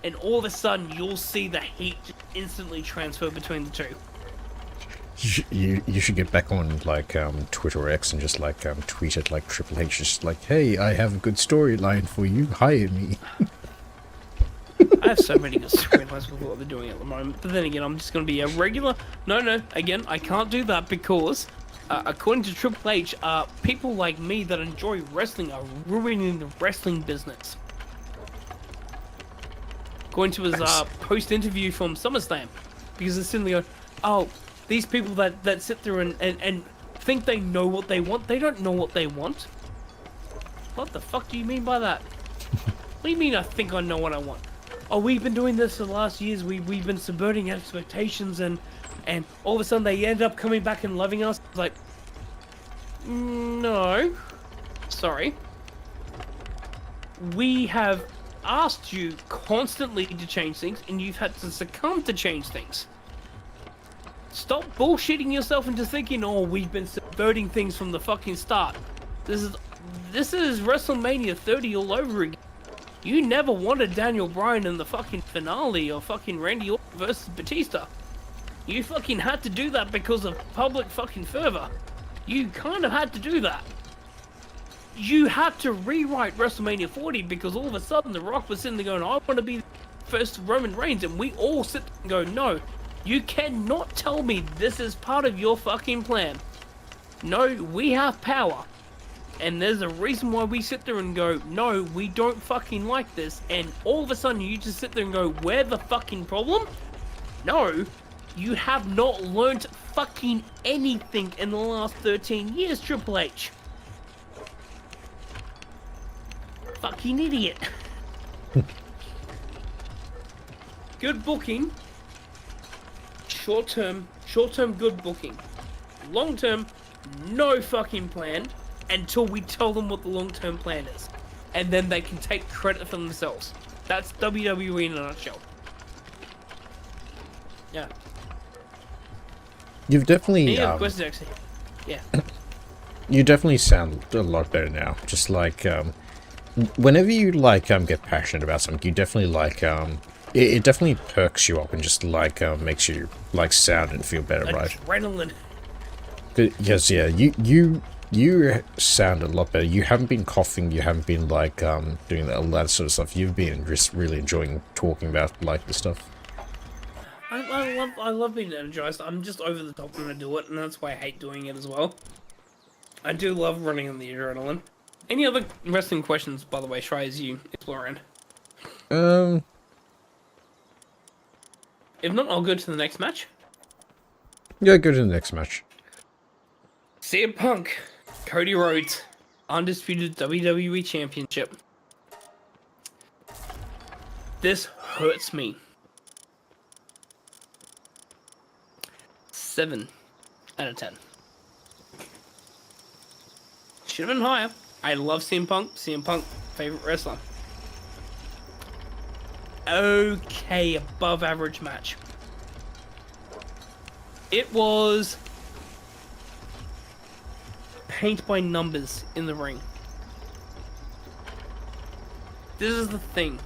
and all of a sudden you'll see the heat instantly transfer between the two. You should get back on like Twitter or X and just like tweet at like Triple H, just like, hey, I have a good storyline for you, hire me. I have so many good storylines with what they're doing at the moment, but then again, I'm just going to be a regular. No, again, I can't do that because according to Triple H, people like me that enjoy wrestling are ruining the wrestling business. According to his post-interview from SummerSlam, because it's sitting there going, these people that sit there and think they know what they want, they don't know what they want. What the fuck do you mean by that? What do you mean I think I know what I want? We've been doing this for the last years, we've been subverting expectations, and all of a sudden they end up coming back and loving us. Like, no. Sorry. We have asked you constantly to change things, and you've had to succumb to change things. Stop bullshitting yourself into thinking, we've been subverting things from the fucking start. This is WrestleMania 30 all over again. You never wanted Daniel Bryan in the fucking finale or fucking Randy Orton versus Batista. You fucking had to do that because of public fucking fervor. You kind of had to do that. You had to rewrite WrestleMania 40 because all of a sudden The Rock was sitting there going, I want to be first Roman Reigns, and we all sit there and go, no. You cannot tell me this is part of your fucking plan. No, we have power. And there's a reason why we sit there and go, no, we don't fucking like this. And all of a sudden you just sit there and go, we're the fucking problem? No, you have not learnt fucking anything in the last 13 years, Triple H. Fucking idiot. Good booking. Short-term good booking. Long-term, no fucking plan until we tell them what the long-term plan is. And then they can take credit for themselves. That's WWE in a nutshell. Yeah. You've definitely... Any other questions, actually? Yeah. You definitely sound a lot better now. Just like, whenever you like get passionate about something, you definitely like it definitely perks you up and just like makes you like sound and feel better, right? Adrenaline. But yes, yeah, you sound a lot better. You haven't been coughing. You haven't been like doing all that sort of stuff. You've been just really enjoying talking about like the stuff. I love being energized. I'm just over the top when I do it, and that's why I hate doing it as well. I do love running on the adrenaline. Any other wrestling questions, by the way, Shry, as you explore around? If not, I'll go to the next match. Yeah, go to the next match. CM Punk, Cody Rhodes, undisputed WWE Championship. This hurts me. 7 out of 10. Should have been higher. I love CM Punk. CM Punk, favorite wrestler. Okay, above average match. It was paint by numbers in the ring. This is the thing.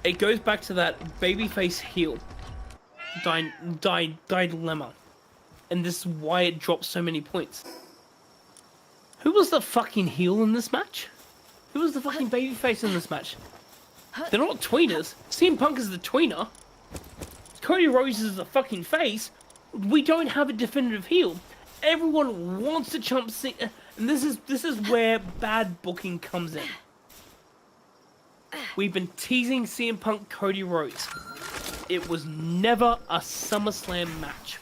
It goes back to that babyface heel dilemma. And this is why it drops so many points. Who was the fucking heel in this match? Who was the fucking babyface in this match? They're not tweeners. CM Punk is the tweener. Cody Rhodes is the fucking face. We don't have a definitive heel. Everyone wants to jump and this is where bad booking comes in. We've been teasing CM Punk Cody Rhodes. It was never a SummerSlam match.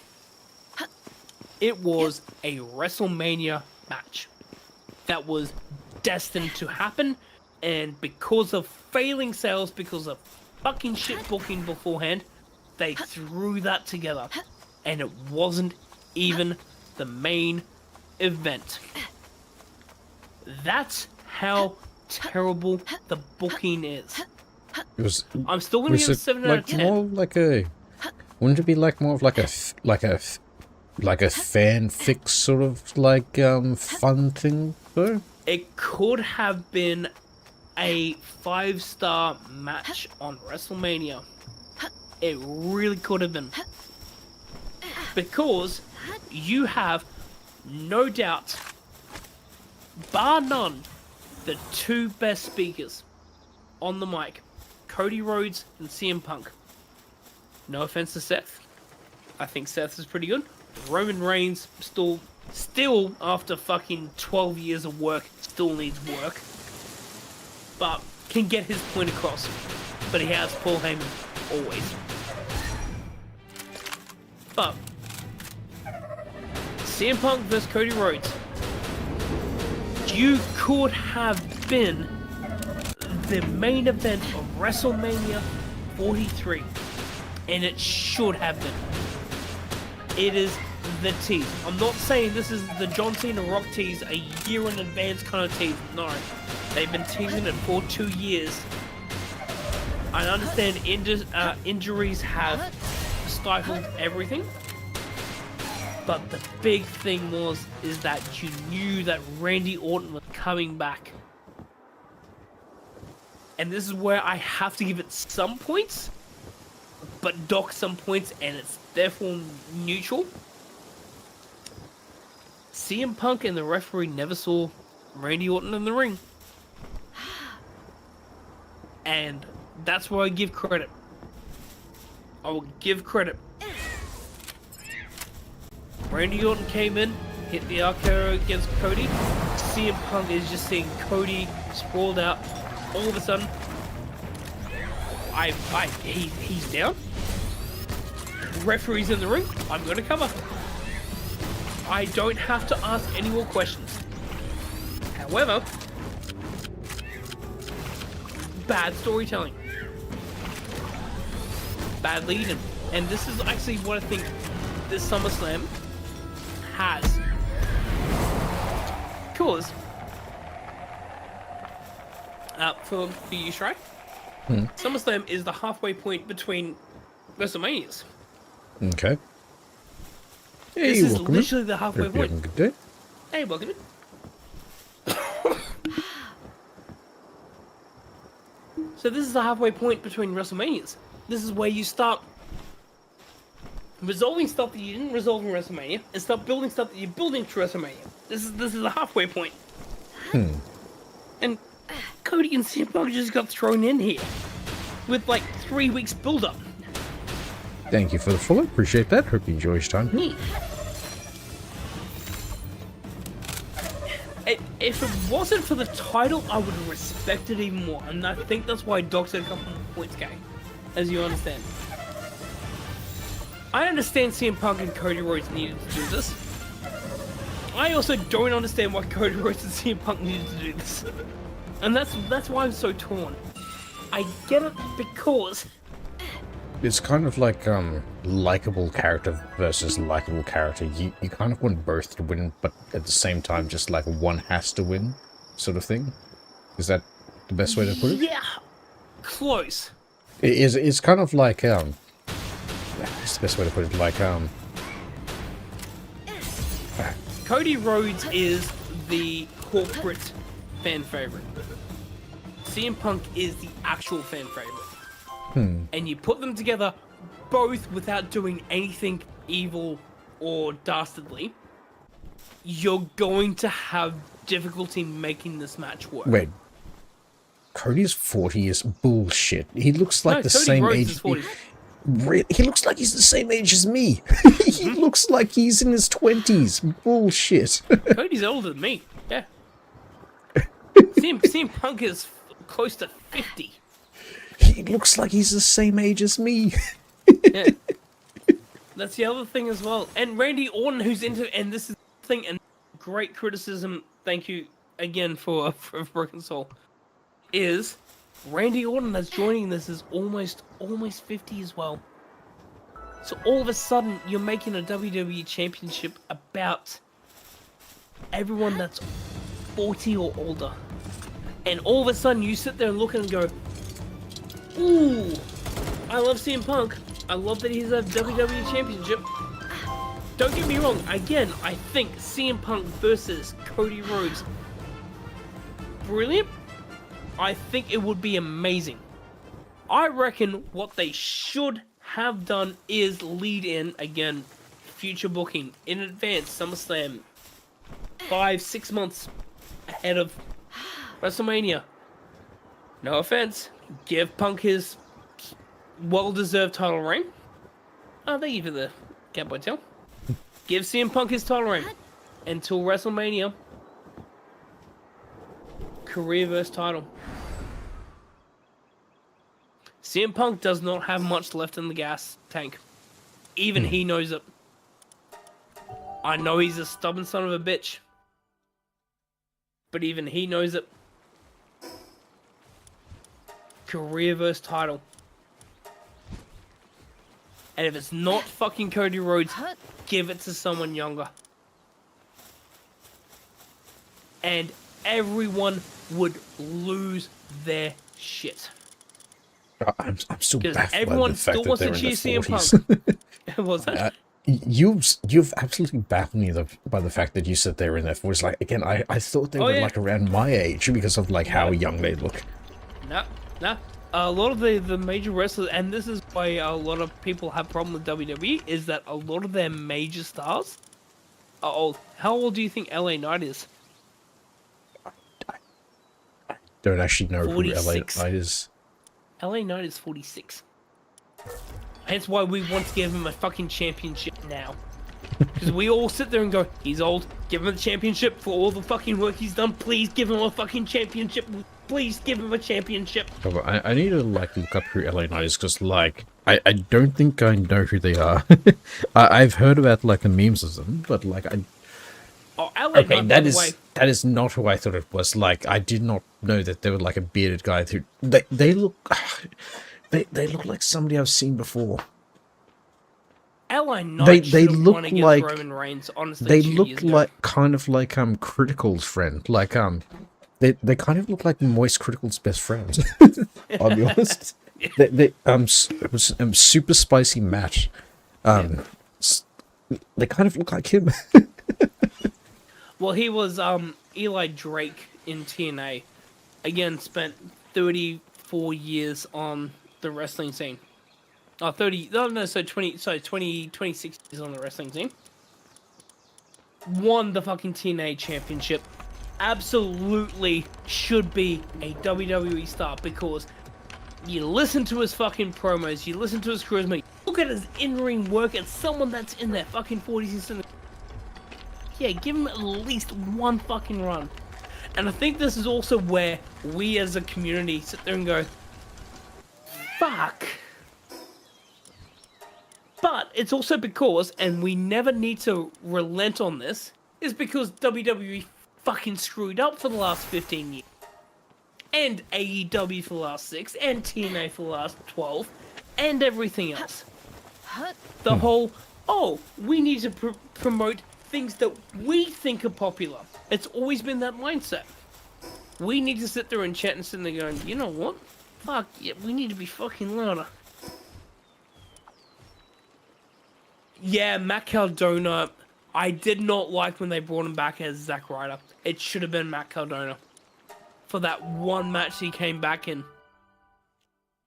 It was a WrestleMania match that was destined to happen, and because of failing sales, because of fucking shit booking beforehand, they threw that together, and it wasn't even the main event. That's how terrible the booking is. It was. I'm still gonna give it 7 out of 10. More like a. Wouldn't it be like more of like a fanfic sort of like fun thing though? It could have been a 5-star match on WrestleMania. It really could have been. Because you have, no doubt, bar none, the 2 best speakers on the mic. Cody Rhodes and CM Punk. No offense to Seth. I think Seth is pretty good. Roman Reigns still after fucking 12 years of work, still needs work. But can get his point across. But he has Paul Heyman, always. But CM Punk vs Cody Rhodes. You could have been the main event of WrestleMania 43. And it should have been. It is the tease. I'm not saying this is the John Cena Rock tease, a year in advance kind of tease. No. They've been teasing it for 2 years. I understand injuries have stifled everything. But the big thing is that you knew that Randy Orton was coming back. And this is where I have to give it some points, but dock some points, and it's therefore neutral. CM Punk and the referee never saw Randy Orton in the ring. And that's where I give credit. I will give credit. Randy Orton came in, hit the RKO against Cody. CM Punk is just seeing Cody sprawled out. All of a sudden, he's down. Referee's in the ring. I'm going to cover. I don't have to ask any more questions. However, bad storytelling. Bad lead-in. And this is actually what I think this SummerSlam has. Because for you, Shry, SummerSlam is the halfway point between WrestleManias. Okay. Hey, this is literally the halfway point. Good day. Hey, welcome in. So this is the halfway point between WrestleManias. This is where you start resolving stuff that you didn't resolve in WrestleMania, and start building stuff that you're building to WrestleMania. This is the halfway point. And Cody and CM Punk just got thrown in here with like 3 weeks build up. Thank you for the follow. Appreciate that. Hope you enjoy your time. Neat. If it wasn't for the title, I would respect it even more, and I think that's why Doc said a couple more points, gang, as you understand. I understand CM Punk and Cody Rhodes needed to do this. I also don't understand why Cody Rhodes and CM Punk needed to do this. And that's why I'm so torn. I get it because It's kind of like likable character versus likable character. You kind of want both to win, but at the same time, just like one has to win, sort of thing. Is that the best way to put it? yeah, close. It's kind of like it's the best way to put it. Like Cody Rhodes is the corporate fan favorite. CM Punk is the actual fan favorite. And you put them together both without doing anything evil or dastardly, you're going to have difficulty making this match work. wait, Cody's 40 is bullshit. He looks like the Cody same Rhodes age. is 40. He looks like he's the same age as me. He looks like he's in his 20s. Bullshit. Cody's older than me. Yeah. CM Punk is close to 50. He looks like he's the same age as me. Yeah. That's the other thing as well. And Randy Orton, who's into, and this is the thing, and great criticism, thank you again for Broken Soul, is Randy Orton that's joining this is almost 50 as well. So all of a sudden, you're making a WWE Championship about everyone that's 40 or older. And all of a sudden, you sit there and look and go, ooh, I love CM Punk. I love that he's a WWE Championship. Don't get me wrong, again, I think CM Punk versus Cody Rhodes, brilliant. I think it would be amazing. I reckon what they should have done is lead in, again, future booking in advance, SummerSlam, 5-6 months ahead of WrestleMania. No offense. Give Punk his well-deserved title reign. Oh, thank you for the cowboy tail. Give CM Punk his title reign until WrestleMania. Career versus title. CM Punk does not have much left in the gas tank. Even he knows it. I know he's a stubborn son of a bitch. But even he knows it. Career versus title. And if it's not fucking Cody Rhodes, give it to someone younger. And everyone would lose their shit. I'm still Because baffled by everyone the fact still that wants they're to in cheer their CM 40s. Punk. Was that? You've absolutely baffled me by the fact that you said they were in their 40s. Like, again, I thought they were like around my age because of like how young they look. No. A lot of the major wrestlers, and this is why a lot of people have problem with WWE, is that a lot of their major stars are old. How old do you think LA Knight is? I don't actually know 46. who LA Knight is. LA Knight is 46. Hence why we want to give him a fucking championship now. Because we all sit there and go, he's old, give him a championship for all the fucking work he's done. Please give him a fucking championship. Please give him a championship. I need to like look up who LA Knight is because like I don't think I know who they are. I've heard about like the memes of them, but like Oh, LA okay, Knight, that is not who I thought it was. Like I did not know that they were like a bearded guy who they look they look like somebody I've seen before. LA Knight They look like Roman Reigns, honestly. They look like kind of like Critical's friend. Like they kind of look like Moist Critical's best friend. I'll be honest. They it was super spicy Matt. They kind of look like him. Well, he was Eli Drake in TNA. Again, spent 30, 4 years on the wrestling scene. Oh, 30, no, so 26 years on the wrestling scene. Won the fucking TNA championship. Absolutely should be a WWE star because you listen to his fucking promos, you listen to his charisma, look at his in-ring work, and someone that's in their fucking 40s and yeah, give him at least one fucking run. And I think this is also where we as a community sit there and go, fuck. But it's also because, and we never need to relent on this, is because WWE fucking screwed up for the last 15 years. And AEW for the last 6, and TNA for the last 12, and everything else. The whole, oh, we need to promote things that we think are popular. It's always been that mindset. We need to sit there and chat and sit there going, you know what? Fuck, yeah, we need to be fucking louder. Yeah, Matt Cardona, I did not like when they brought him back as Zack Ryder. It should have been Matt Cardona. For that one match he came back in.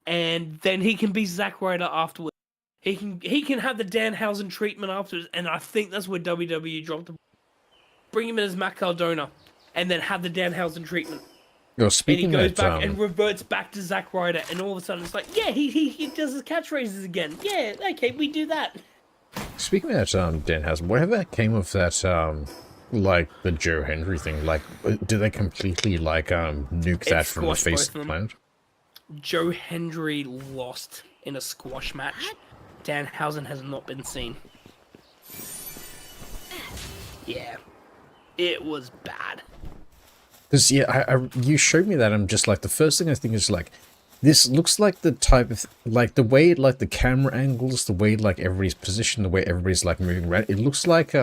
And then he can be Zack Ryder afterwards. He can have the Danhausen treatment afterwards, and I think that's where WWE dropped him. Bring him in as Matt Cardona, and then have the Danhausen treatment. Well, And speaking he goes of back and reverts back to Zack Ryder, and all of a sudden it's like, yeah, he does his catchphrases again. Yeah, okay, we do that. speaking of that, Danhausen, whatever came of that, like the Joe Hendry thing, like, did they completely like nuke that from the squashed face both of of the them. planet? Joe Hendry lost in a squash match. Danhausen has not been seen. Yeah. It was bad. Because, yeah, you showed me that, I'm just like, the first thing I think is like, this looks like the type of, like, the way, like, the camera angles, the way, like, everybody's positioned, the way everybody's, like, moving around, it looks like,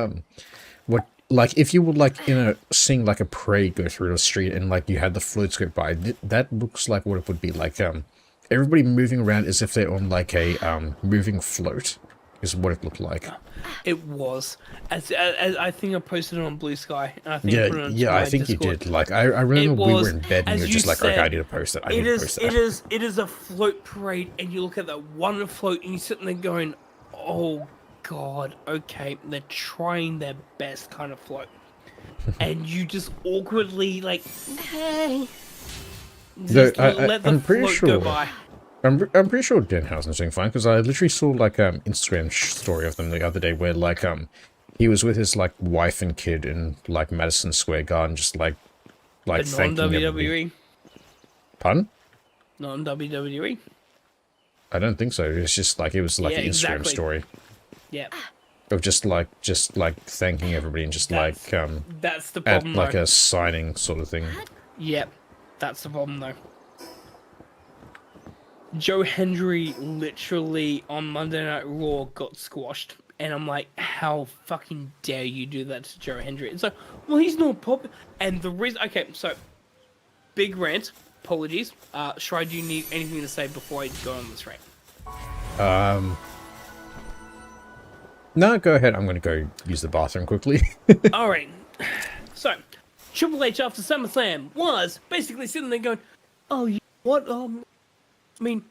what, like, if you were, like, seeing, like, a parade go through the street and, like, you had the floats go by, that looks like what it would be, like, everybody moving around as if they're on, like, a, moving float, is what it looked like. It was. As I think I posted it on Blue Sky. And I think I put it on Yeah, I my think Discord. you did. Like, I remember we were in bed and as you were you just like, said, okay, I need to post it. I need to post that. It is a float parade, and you look at that one float, and you're sitting there going, oh god, okay, they're trying their best kind of float. And you just awkwardly, like, hey, just let the I'm pretty float sure go by. I'm pretty sure Danhausen's doing fine, because I literally saw, like, Instagram story of them the other day where, like, he was with his, like, wife and kid in, like, Madison Square Garden, just, like But thanking everybody. non-WWE. Pardon? Non-WWE. I don't think so. It's just, like, it was, like, Yeah, an Instagram exactly. story Yeah. of just, like, thanking everybody and just, That's the at, problem, like, though. a signing sort of thing. Yep, that's the problem though. Joe Hendry literally on Monday Night Raw got squashed, and I'm like, how fucking dare you do that to Joe Hendry? It's like, well, he's not popular. And the reason, okay, so big rant. Apologies. Shry, do you need anything to say before I go on this rant? No, go ahead. I'm going to go use the bathroom quickly. All right. So, Triple H after SummerSlam was basically sitting there going, "Oh, you know what? I mean,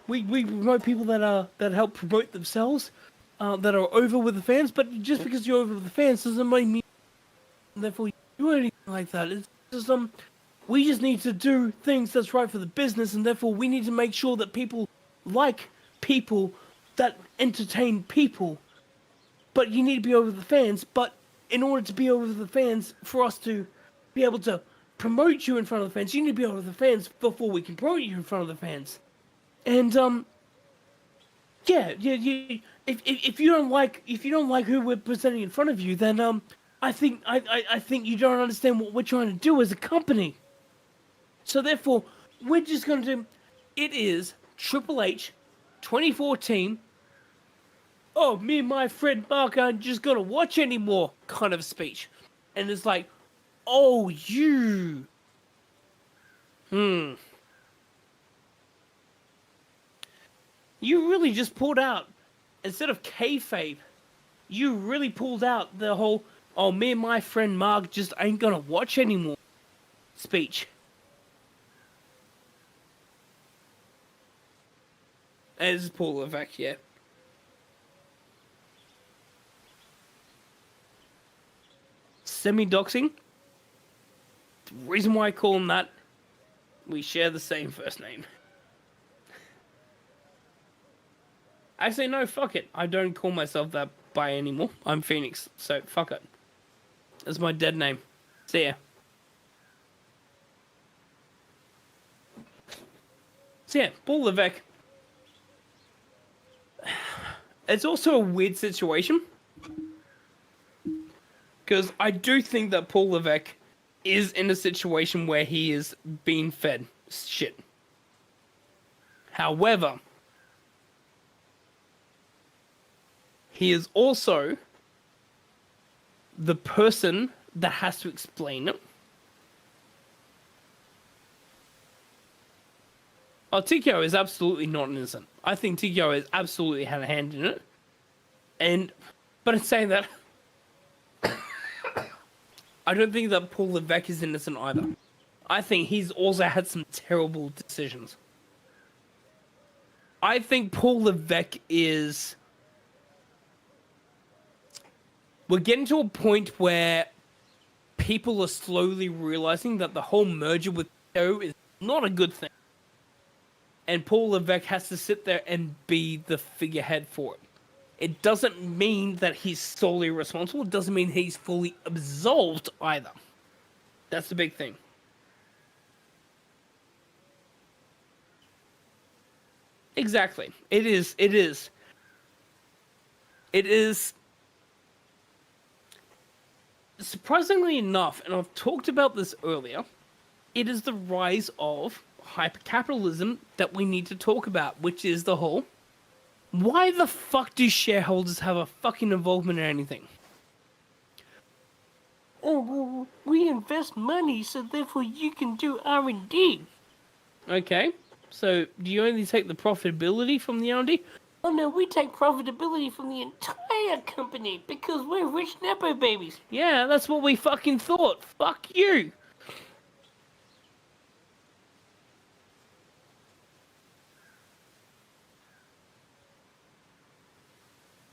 we promote people that help promote themselves, that are over with the fans. But just because you're over with the fans doesn't mean therefore you do anything like that. It's just we just need to do things that's right for the business, and therefore we need to make sure that people like people that entertain people. But you need to be over the fans. But in order to be over the fans, for us to be able to promote you in front of the fans, you need to be over the fans before we can promote you in front of the fans. And yeah. If you don't like who we're presenting in front of you, then I think you don't understand what we're trying to do as a company. So therefore, we're just going to do. It is Triple H, 2014. Oh, me and my friend Mark aren't just gonna watch anymore kind of speech. And it's like, oh, you. You really just pulled out, instead of kayfabe, you really pulled out the whole, oh, me and my friend Mark just ain't gonna watch anymore speech. It's Paul Levesque, yeah. Semi-doxing. The reason why I call him that, we share the same first name. Actually, no, fuck it. I don't call myself that by anymore. I'm Phoenix, so fuck it. That's my dead name. See ya. So yeah, Paul Levesque. It's also a weird situation. Because I do think that Paul Levesque is in a situation where he is being fed shit. However, he is also the person that has to explain it. Oh, Tikio is absolutely not innocent. I think Tikio has absolutely had a hand in it. But in saying that, I don't think that Paul Levesque is innocent either. I think he's also had some terrible decisions. I think Paul Levesque is... We're getting to a point where people are slowly realizing that the whole merger with Theo is not a good thing. And Paul Levesque has to sit there and be the figurehead for it. It doesn't mean that he's solely responsible. It doesn't mean he's fully absolved either. That's the big thing. Exactly. It is. Surprisingly enough, and I've talked about this earlier, it is the rise of hypercapitalism that we need to talk about, which is the whole, why the fuck do shareholders have a fucking involvement in anything? Oh, well, we invest money, so therefore you can do R&D. Okay, so do you only take the profitability from the R&D? Oh no, we take profitability from the entire company, because we're rich Nepo babies. Yeah, that's what we fucking thought. Fuck you.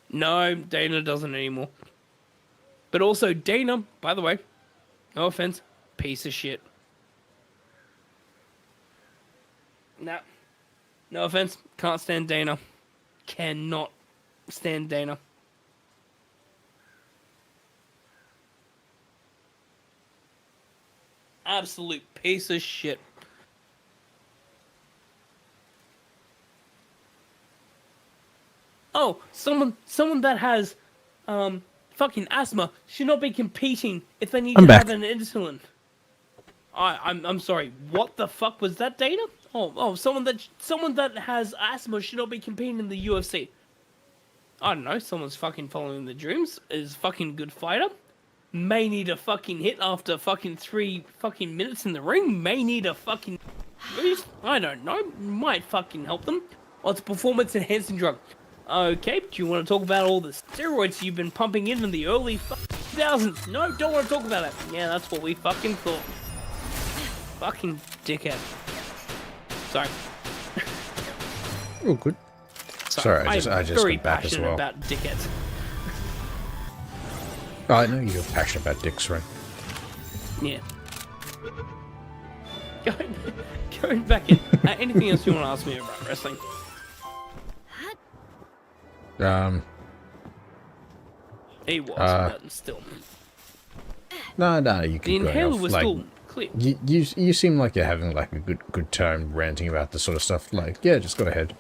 No, Dana doesn't anymore. But also, Dana, by the way, no offense, piece of shit. Nah, no offense, can't stand Dana. Cannot stand Dana. Absolute piece of shit. Oh, someone that has fucking asthma should not be competing if they need to have an insulin. I'm sorry. What the fuck was that, Dana? Oh, someone that has asthma should not be competing in the UFC. I don't know. Someone's fucking following the dreams. Is fucking good fighter. May need a fucking hit after fucking 3 fucking minutes in the ring. May need a fucking boost. I don't know. Might fucking help them. Oh, it's a performance enhancing drug. Okay, do you want to talk about all the steroids you've been pumping in the early 2000s? No, don't want to talk about it. Yeah, that's what we fucking thought. Fucking dickhead. Sorry. Oh, good. Sorry, I just very got back as well. about dickheads. Oh, I know you're passionate about dicks, right? Yeah. Going back in. Anything else you want to ask me about wrestling? He was, but still. No, you can the go inhaler off. was Like, still clear. You seem like you're having like a good time ranting about this sort of stuff. Like, yeah, just go ahead,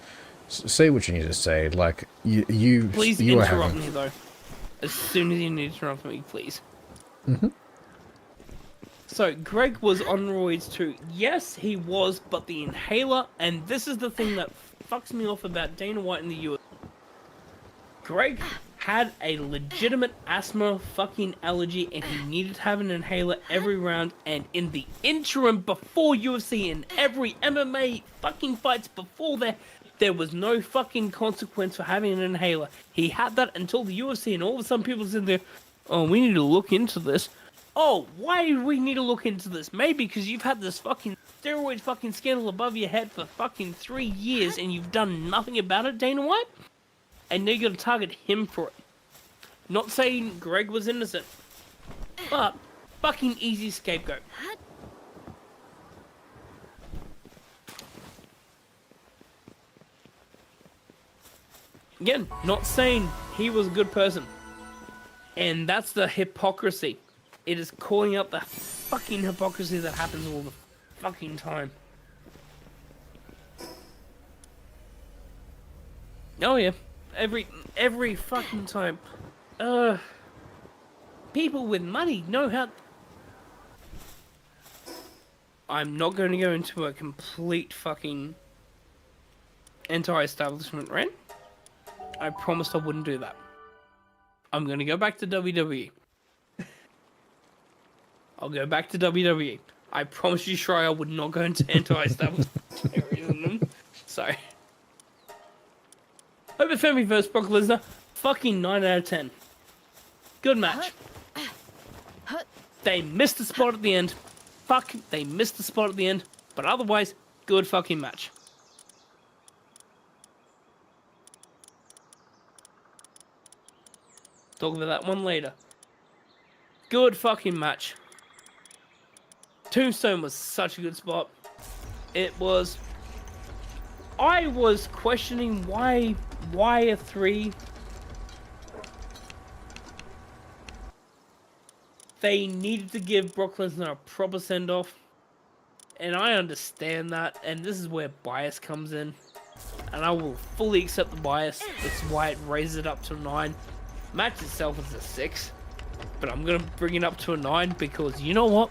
say what you need to say. Like, you Please you interrupt me though. As soon as you need to interrupt me, please. Mm-hmm. So Greg was on roids too. Yes, he was, but the inhaler, and this is the thing that fucks me off about Dana White in the US. Greg had a legitimate asthma fucking allergy and he needed to have an inhaler every round, and in the interim before UFC and every MMA fucking fights before there was no fucking consequence for having an inhaler. He had that until the UFC, and all of a sudden people said there, oh, we need to look into this. Oh, why do we need to look into this? Maybe because you've had this fucking steroid fucking scandal above your head for fucking 3 years and you've done nothing about it, Dana White? And now you're gonna target him for it. Not saying Greg was innocent, but fucking easy scapegoat. Again, not saying he was a good person. And that's the hypocrisy. It is calling out the fucking hypocrisy that happens all the fucking time. Oh yeah, every fucking time. People with money know how... I'm not going to go into a complete fucking anti-establishment rant. I promised I wouldn't do that. I'm going to go back to WWE. I'll go back to WWE. I promise you, Shry, I would not go into anti-establishment. Sorry. Over Femi vs. Brock Lesnar, fucking 9 out of 10. Good match. They missed the spot at the end. Fuck, they missed the spot at the end. But otherwise, good fucking match. Talk about that one later. Good fucking match. Tombstone was such a good spot. It was... I was questioning why a 3... They needed to give Brock Lesnar a proper send-off. And I understand that. And this is where bias comes in. And I will fully accept the bias. That's why it raises it up to a 9. Match itself is a 6. But I'm going to bring it up to a 9 because you know what?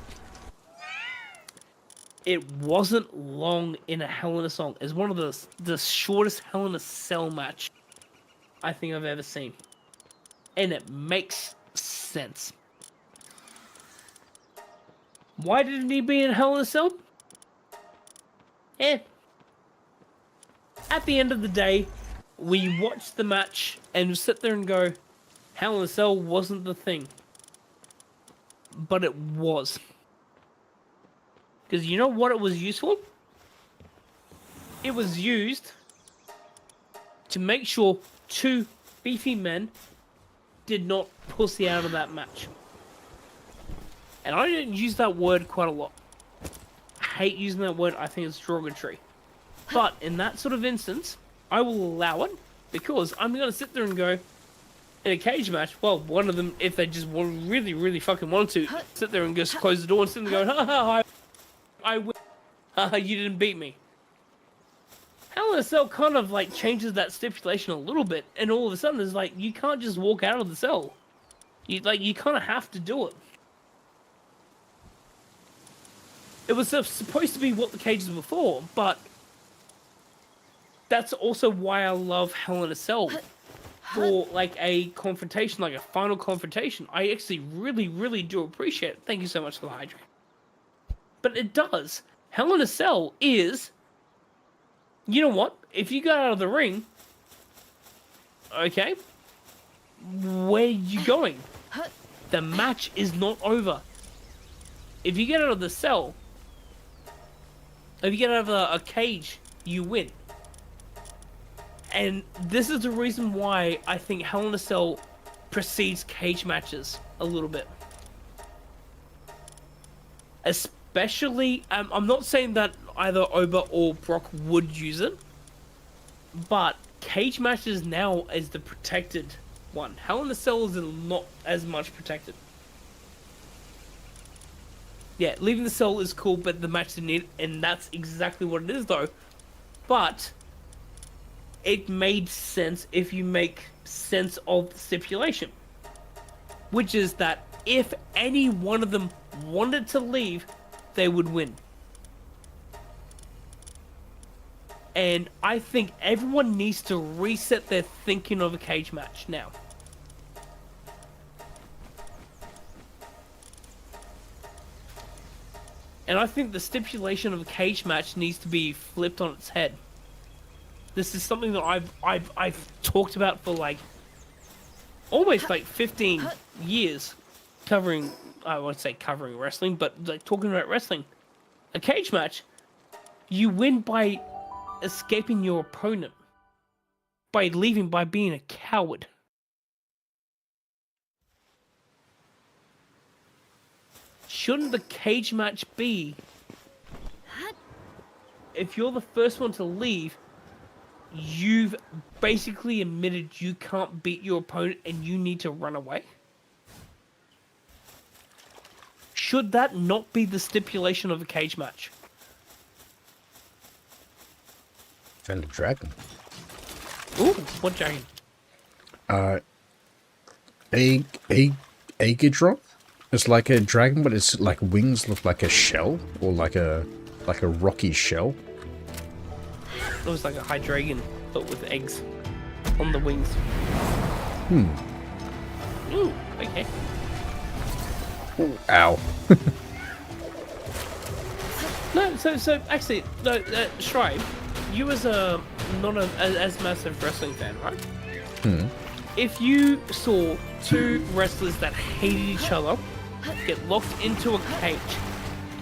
It wasn't long in a Hell in a Cell. It's one of the shortest Hell in a Cell match I think I've ever seen. And it makes sense. Why didn't he be in Hell in a Cell? At the end of the day, we watch the match and sit there and go, Hell in a Cell wasn't the thing. But it was. Because you know what it was used for? It was used to make sure 2 beefy men did not pussy out of that match. And I don't use that word quite a lot. I hate using that word. I think it's derogatory. But in that sort of instance, I will allow it because I'm going to sit there and go, in a cage match, well, one of them, if they just really, really fucking wanted to, sit there and just close the door and sit there and go, ha ha, I win. You didn't beat me. Hell in a Cell kind of like changes that stipulation a little bit, and all of a sudden it's like, you can't just walk out of the cell. You kind of have to do it. It was supposed to be what the cages were for, but that's also why I love Hell in a Cell. For like a confrontation, like a final confrontation. I actually really, really do appreciate it. Thank you so much for the hydrate. But it does. Hell in a Cell is, you know what? If you go out of the ring, okay, where are you going? The match is not over. If you get out of the cell, if you get out of a cage, you win. And this is the reason why I think Hell in a Cell precedes cage matches a little bit. Especially, I'm not saying that either Oba or Brock would use it, but cage matches now is the protected one. Hell in a Cell is not as much protected. Yeah, leaving the cell is cool, but the match didn't need, and that's exactly what it is though. But it made sense if you make sense of the stipulation. Which is that if any one of them wanted to leave, they would win. And I think everyone needs to reset their thinking of a cage match now. And I think the stipulation of a cage match needs to be flipped on its head. This is something that I've talked about for like almost like 15 years, covering, I won't say covering wrestling, but like talking about wrestling. A cage match You win by escaping your opponent. By leaving, by being a coward. Shouldn't the cage match be, if you're the first one to leave, you've basically admitted you can't beat your opponent and you need to run away? Should that not be the stipulation of a cage match? Defend the dragon. Ooh, what dragon? Aegidron? It's like a dragon, but it's like wings look like a shell, or like a rocky shell. It was like a high dragon, but with eggs on the wings. Ooh, okay. Ow. No, so actually, no, Shry, you as a as massive wrestling fan, right? If you saw two wrestlers that hated each other get locked into a cage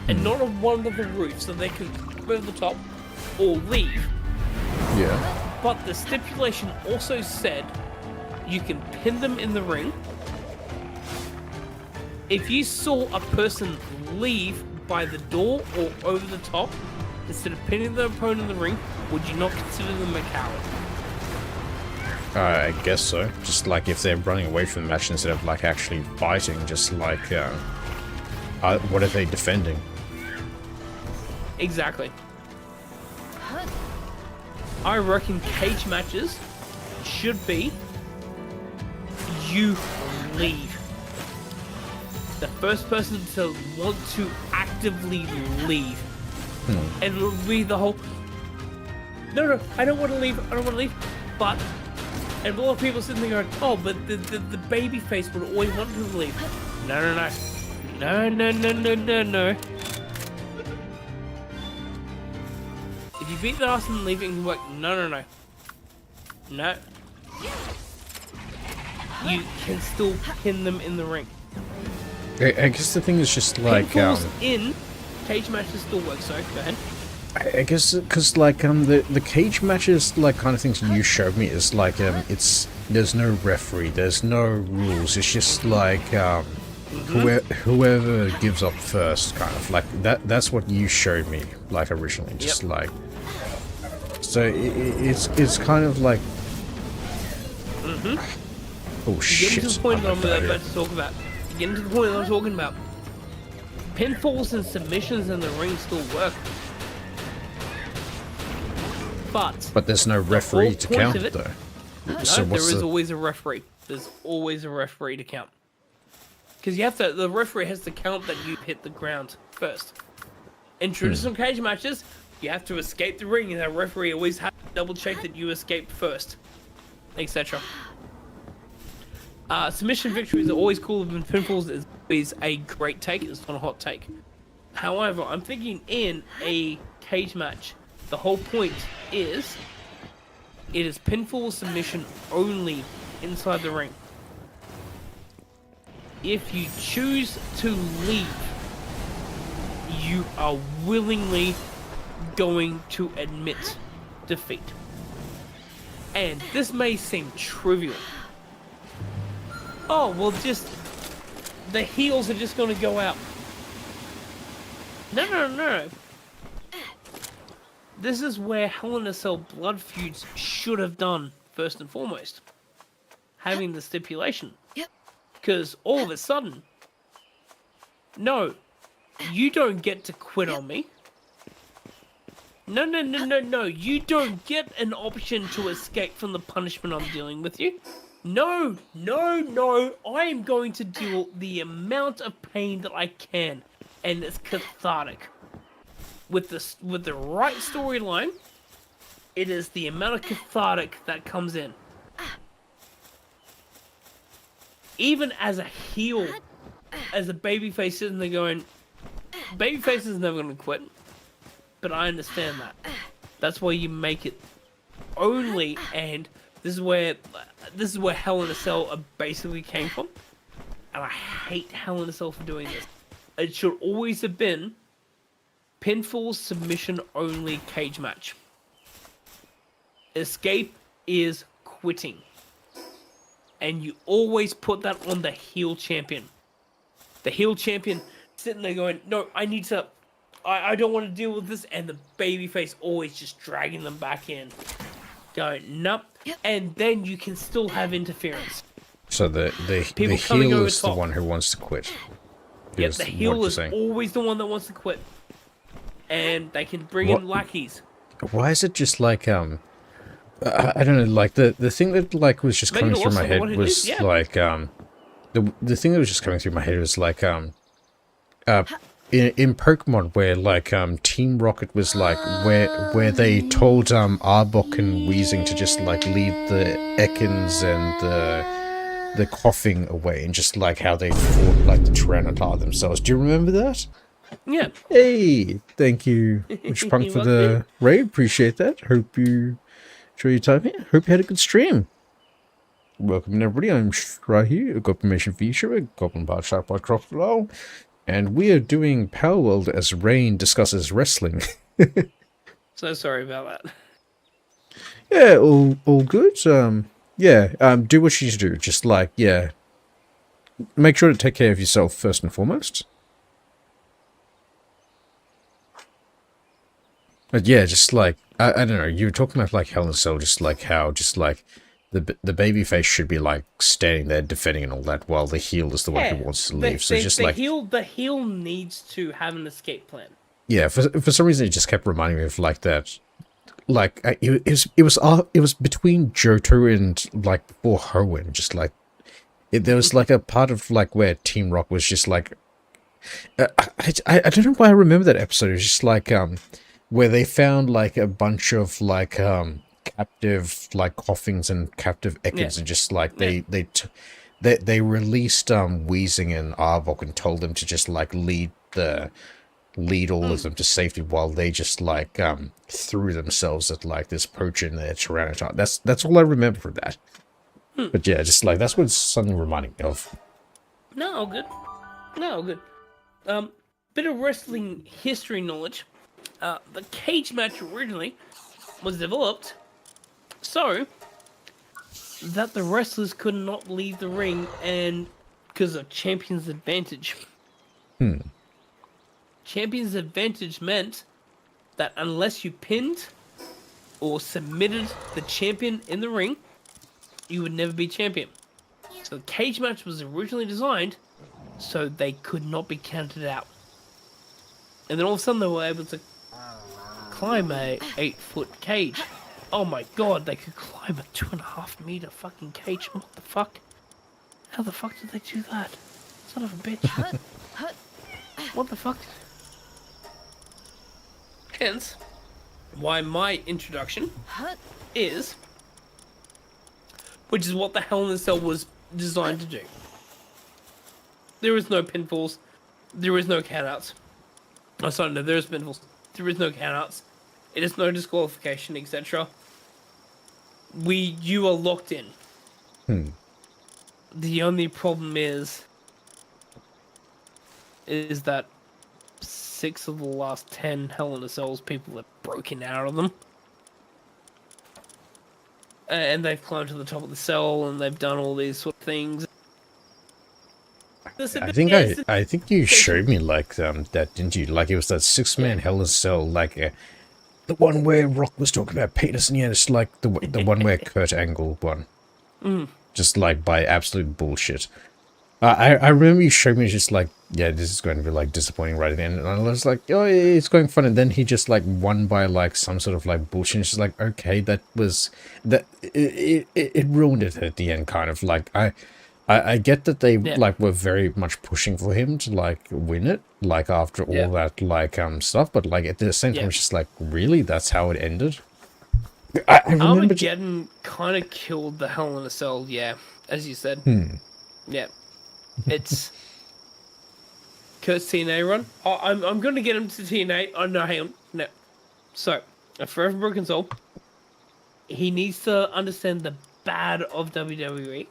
and not on one of the roofs so they could go over the top or leave, Yeah. but the stipulation also said you can pin them in the ring. If you saw a person leave by the door or over the top, instead of pinning the opponent in the ring, would you not consider them a coward? I guess so. Just like if they're running away from the match instead of like actually fighting, just like, what are they defending? Exactly. I reckon cage matches should be you leave. The first person to want to actively leave. And it'll be the whole, no, I don't want to leave, but, and a lot of people sitting there going, oh, but the baby face would always want him to leave. No. If you beat the ass and leave, it can work. No. You can still pin them in the ring. I guess the thing is just like, Pinfalls in cage matches still work, so go ahead. I guess because like the cage matches like kind of things you showed me is like there's no referee, there's no rules, it's just like whoever gives up first, kind of like that's what you showed me like originally, just like, so it's kind of like oh shit, Getting to the point that I'm about to talk about. Getting to the point that I'm talking about. Pinfalls and submissions in the ring still work. But there's no referee to count it, though. No, So there what's is the... always a referee. There's always a referee to count. Because you have to, the referee has to count that you hit the ground first. In traditional cage matches, you have to escape the ring, and the referee always has to double check that you escaped first, etc. Submission victories are always cool, and pinfalls is a great take. It's not a hot take. However, I'm thinking in a cage match, the whole point is it is pinfall submission only inside the ring. If you choose to leave, you are willingly going to admit defeat. And this may seem trivial. Oh, well, just the heels are just going to go out. No. This is where Hell in a Cell blood feuds should have done first and foremost, having the stipulation. Yep. Because all of a sudden, no, you don't get to quit on me. No. You don't get an option to escape from the punishment I'm dealing with you. No. I am going to deal the amount of pain that I can, and it's cathartic. With the right storyline, it is the amount of cathartic that comes in. Even as a heel, as a babyface sitting there going, babyface is never going to quit. But I understand that. That's why you make it only, and this is where Hell in a Cell basically came from. And I hate Hell in a Cell for doing this. It should always have been pinfall submission only cage match. Escape is quitting. And you always put that on the heel champion. The heel champion sitting there going, no, I need to, I don't want to deal with this. And the babyface always just dragging them back in. Going, nope. And then you can still have interference. So the heel is the one who wants to quit. Yeah, the heel is always the one that wants to quit. And they can bring in lackeys. Why is it just like, I don't know, like, the thing that, like, was just coming through my head was, like, the thing that was just coming through my head was, like, in Pokemon, where, like, Team Rocket was, like, where they told, Arbok and Weezing to just, like, leave the Ekans and the coughing away, and just, like, how they fought, like, the Tyranitar themselves. Do you remember that? Yeah. Hey, thank you, Witchpunk, for the raid. Appreciate that. Hope you enjoy your time here. Hope you had a good stream. Welcome, everybody. I'm Shryhew, a Goblin Mission Feature, a Goblin Bard Shark by Crocodile, and we are doing Palworld as Rain discusses wrestling. So sorry about that. Yeah, all good. Do what you need to do. Just like, yeah, make sure to take care of yourself first and foremost. But yeah, just like, I don't know, you were talking about like Hell in a Cell, just like how, just like, the babyface should be like standing there defending and all that, while the heel is the one who wants to leave. So just like the heel needs to have an escape plan. Yeah, for some reason it just kept reminding me of like that, like it was between Johto and like before Hoenn, just like there was like a part of like where Team Rock was just like, I don't know why I remember that episode. It was just like where they found like a bunch of like captive like coughings and captive Ekans, and just like they released Weezing and Arbok and told them to just like lead all of them to safety, while they just like threw themselves at like this poach in their Tyranitar. That's all I remember from that. But yeah, just like that's what it's suddenly reminding me of. No, all good. No, all good. Bit of wrestling history knowledge. The cage match originally was developed so that the wrestlers could not leave the ring, and because of champion's advantage. Champion's advantage meant that unless you pinned or submitted the champion in the ring, you would never be champion. So the cage match was originally designed so they could not be counted out. And then all of a sudden they were able to climb a 8-foot cage. Oh my god, they could climb a 2.5-meter fucking cage. What the fuck? How the fuck did they do that? Son of a bitch. What the fuck? Hence, why my introduction is, which is what the Hell in a Cell was designed to do. There is no pinfalls. There is no countouts. Oh, sorry, no, there is pinfalls. There is no countouts. It is no disqualification, etc. You are locked in. The only problem is that 6 of the last 10 Hell in a Cells people have broken out of them. And they've climbed to the top of the cell, and they've done all these sort of things. I think you showed me like that, didn't you? Like it was that 6-man Hell in a Cell, like the one where Rock was talking about penis, and yeah, it's like the one where Kurt Angle won. Just like by absolute bullshit. I remember you showed me just like, yeah, this is going to be like disappointing right at the end, and I was like, oh, it's going fun, and then he just like won by like some sort of like bullshit. It's just like, okay, it ruined it at the end, kind of like I get that they like were very much pushing for him to like win it, like after all that like stuff, but like at the same time it's just like, really, that's how it ended. I remember Armageddon kind of killed the Hell in a Cell, as you said. Yeah, it's Kurt's TNA run. Oh, I'm going to get him to TNA. Oh no, hang on, no. So, a Forever Broken Soul. He needs to understand the bad of WWE.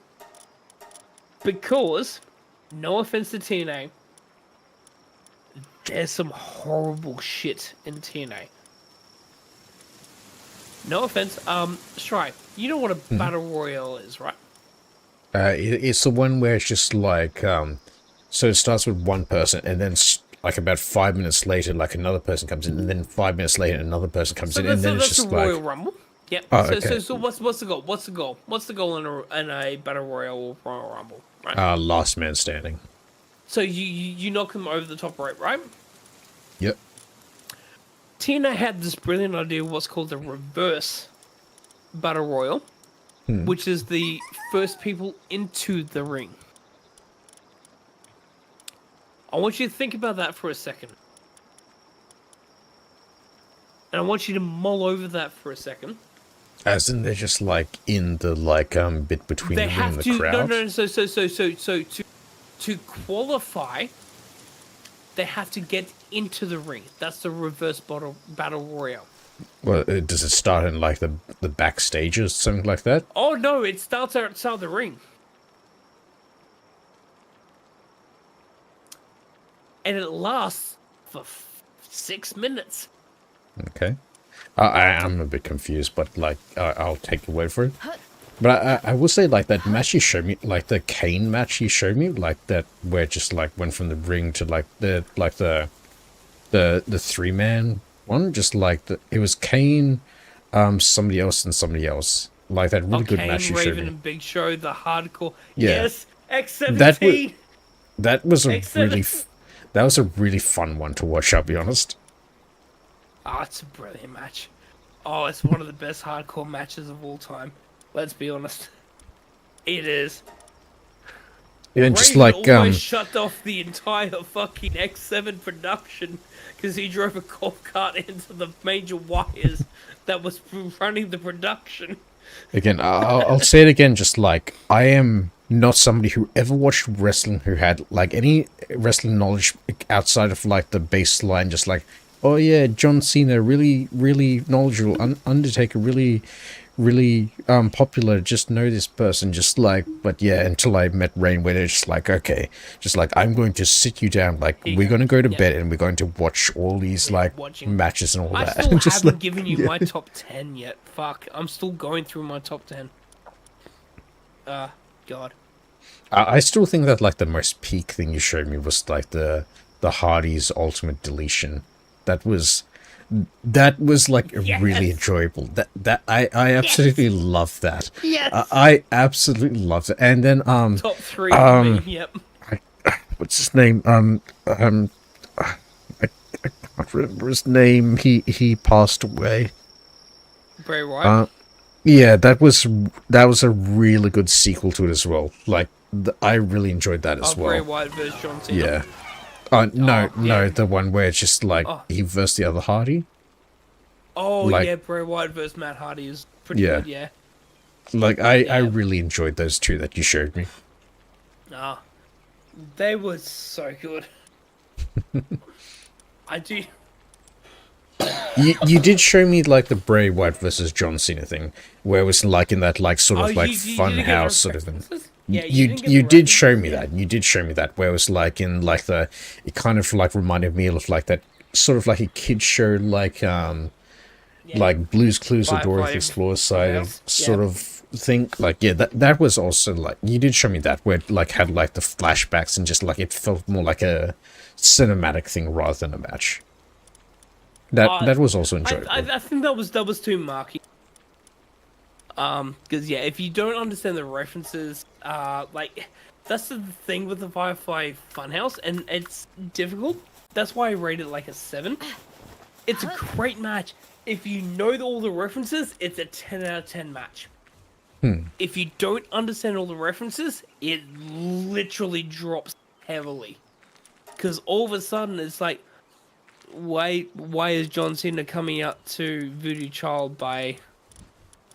Because, no offense to TNA, there's some horrible shit in TNA. No offense, Shry, you know what a battle royale is, right? It's the one where it's just like, so it starts with one person, and then like about 5 minutes later, like another person comes in, and then 5 minutes later, another person comes in, and then it's just a like... Royal Rumble. Yep. Oh, so, okay. so what's the goal? What's the goal? What's the goal in a battle royale or Royal Rumble? Right. Last man standing. So you knock them over the top rope, right? Yep. Tina had this brilliant idea of what's called the reverse battle royal, which is the first people into the ring. I want you to think about that for a second. And I want you to mull over that for a second. As in, they're just like in the bit between the ring and the crowd. No. So to qualify, they have to get into the ring. That's the reverse battle royale. Well, does it start in like the backstage or something like that? Oh no, it starts outside the ring. And it lasts for 6 minutes. Okay. I'm a bit confused, but like I'll take your word for it. But I will say, like, that match you showed me, like the Kane match you showed me, like that where it just like went from the ring to like the 3-man one, just like it was Kane, somebody else and somebody else. Like that really good match you showed Raven me. and Big Show, the hardcore. Yeah. Yes, X17. That was a X7. that was a really fun one to watch, I'll be honest. Oh, it's a brilliant match. Oh, it's one of the best hardcore matches of all time. Let's be honest. It is. Yeah, and just Raven like almost shut off the entire fucking X7 production because he drove a golf cart into the major wires that was running the production. again, I'll say it again, just like I am not somebody who ever watched wrestling who had like any wrestling knowledge outside of like the baseline, just like, oh yeah, John Cena, really, really knowledgeable, Undertaker, really, really popular, just know this person, just like, but yeah, until I met Rain, where they're just like, okay, just like, I'm going to sit you down, like, we're going to go to bed and we're going to watch all these like matches and all that. I still just haven't like, given you my top 10 yet. Fuck, I'm still going through my top 10. God. I still think that like the most peak thing you showed me was like the Hardy's Ultimate Deletion. That was like really enjoyable. That I absolutely love that. Yes. I absolutely loved it. And then Top 3 for me, yep. what's his name? I can't remember his name. He passed away. Bray Wyatt. Yeah, that was a really good sequel to it as well. Like I really enjoyed that as well. Bray Wyatt versus John Cena. Yeah. No, the one where it's just like he versus the other Hardy. Oh, like, yeah, Bray Wyatt versus Matt Hardy is pretty good, yeah. Like, I really enjoyed those two that you showed me. They were so good. I do... You did show me, like, the Bray Wyatt versus John Cena thing, where it was, like, in that, like, sort of, like, fun house sort of thing. Yeah, you did show me that. You did show me that, where it was, like, in, like, it kind of, like, reminded me of, like, that sort of, like, a kid's show, like, like Blue's Clues or Dora the Explorer side sort of thing. Like, yeah, that was also, like, you did show me that, where it, like, had, like, the flashbacks and just, like, it felt more like a cinematic thing rather than a match. That was also enjoyable. I think that was too marky. Because yeah, if you don't understand the references, like that's the thing with the Firefly Funhouse, and it's difficult. That's why I rate it like a 7. It's a great match. If you know all the references, it's a 10 out of 10 match. If you don't understand all the references, it literally drops heavily. Because all of a sudden, it's like, why is John Cena coming out to Voodoo Child by...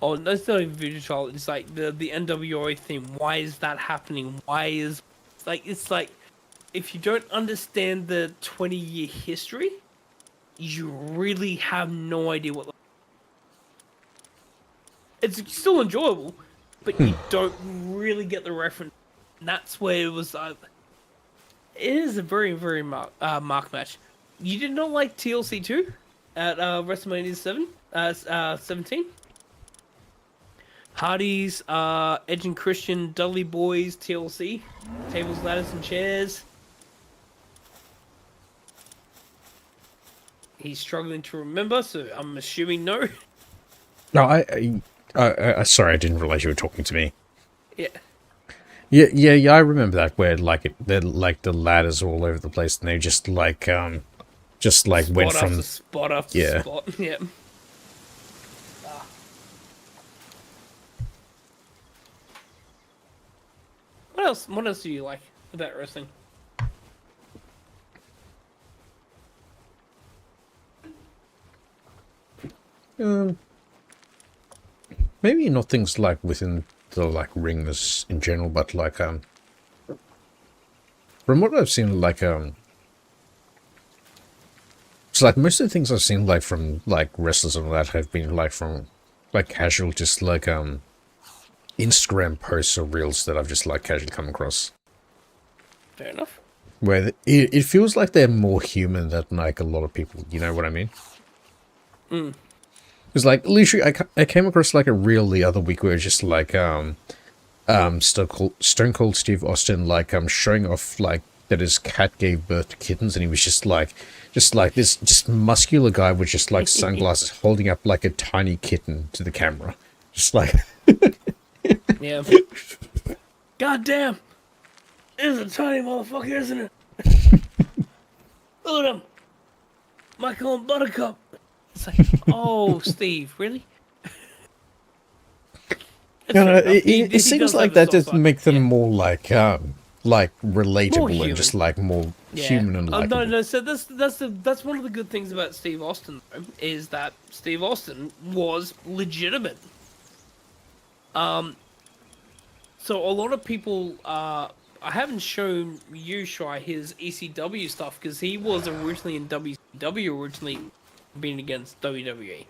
Oh, no, it's not even Voodoo Child, it's like the NWO theme. Why is that happening? Why is... It's like, if you don't understand the 20-year history, you really have no idea what... It's still enjoyable, but you don't really get the reference. And that's where it was... it is a very, very mark match. You did not like TLC 2 at WrestleMania 17? Hardy's, Edge and Christian, Dudley Boys, TLC, Tables, Ladders, and Chairs. He's struggling to remember, so I'm assuming no. No, I sorry, I didn't realize you were talking to me. Yeah. Yeah, I remember that, where, like, the ladders are all over the place, and they just, like, went from... spot after Yeah. spot. Yeah. What else do you like about wrestling? Maybe not things, like, within the, like, ring as in general, but, like, from what I've seen, like, it's like most of the things I've seen, like, from, like, wrestlers and all that have been, like, from, like, casual, just, like, Instagram posts or reels that I've just, like, casually come across. Fair enough. Where it feels like they're more human than, like, a lot of people, you know what I mean? Mm. Because, like, literally, I came across, like, a reel the other week where it's just, like, Stone Cold Steve Austin, like, showing off, like, that his cat gave birth to kittens, and he was just like this, just muscular guy with just, like, sunglasses holding up, like, a tiny kitten to the camera. Just, like... Yeah. God damn! This is a tiny motherfucker, isn't it? Look at him! Michael and Buttercup! It's like, oh, Steve, really? No, it seems like that just make them more, like relatable and just, like, more human and likable. No, so that's one of the good things about Steve Austin, though, is that Steve Austin was legitimate. So a lot of people, I haven't shown you, Shry, his ECW stuff, because he was originally in WCW, originally being against WWE.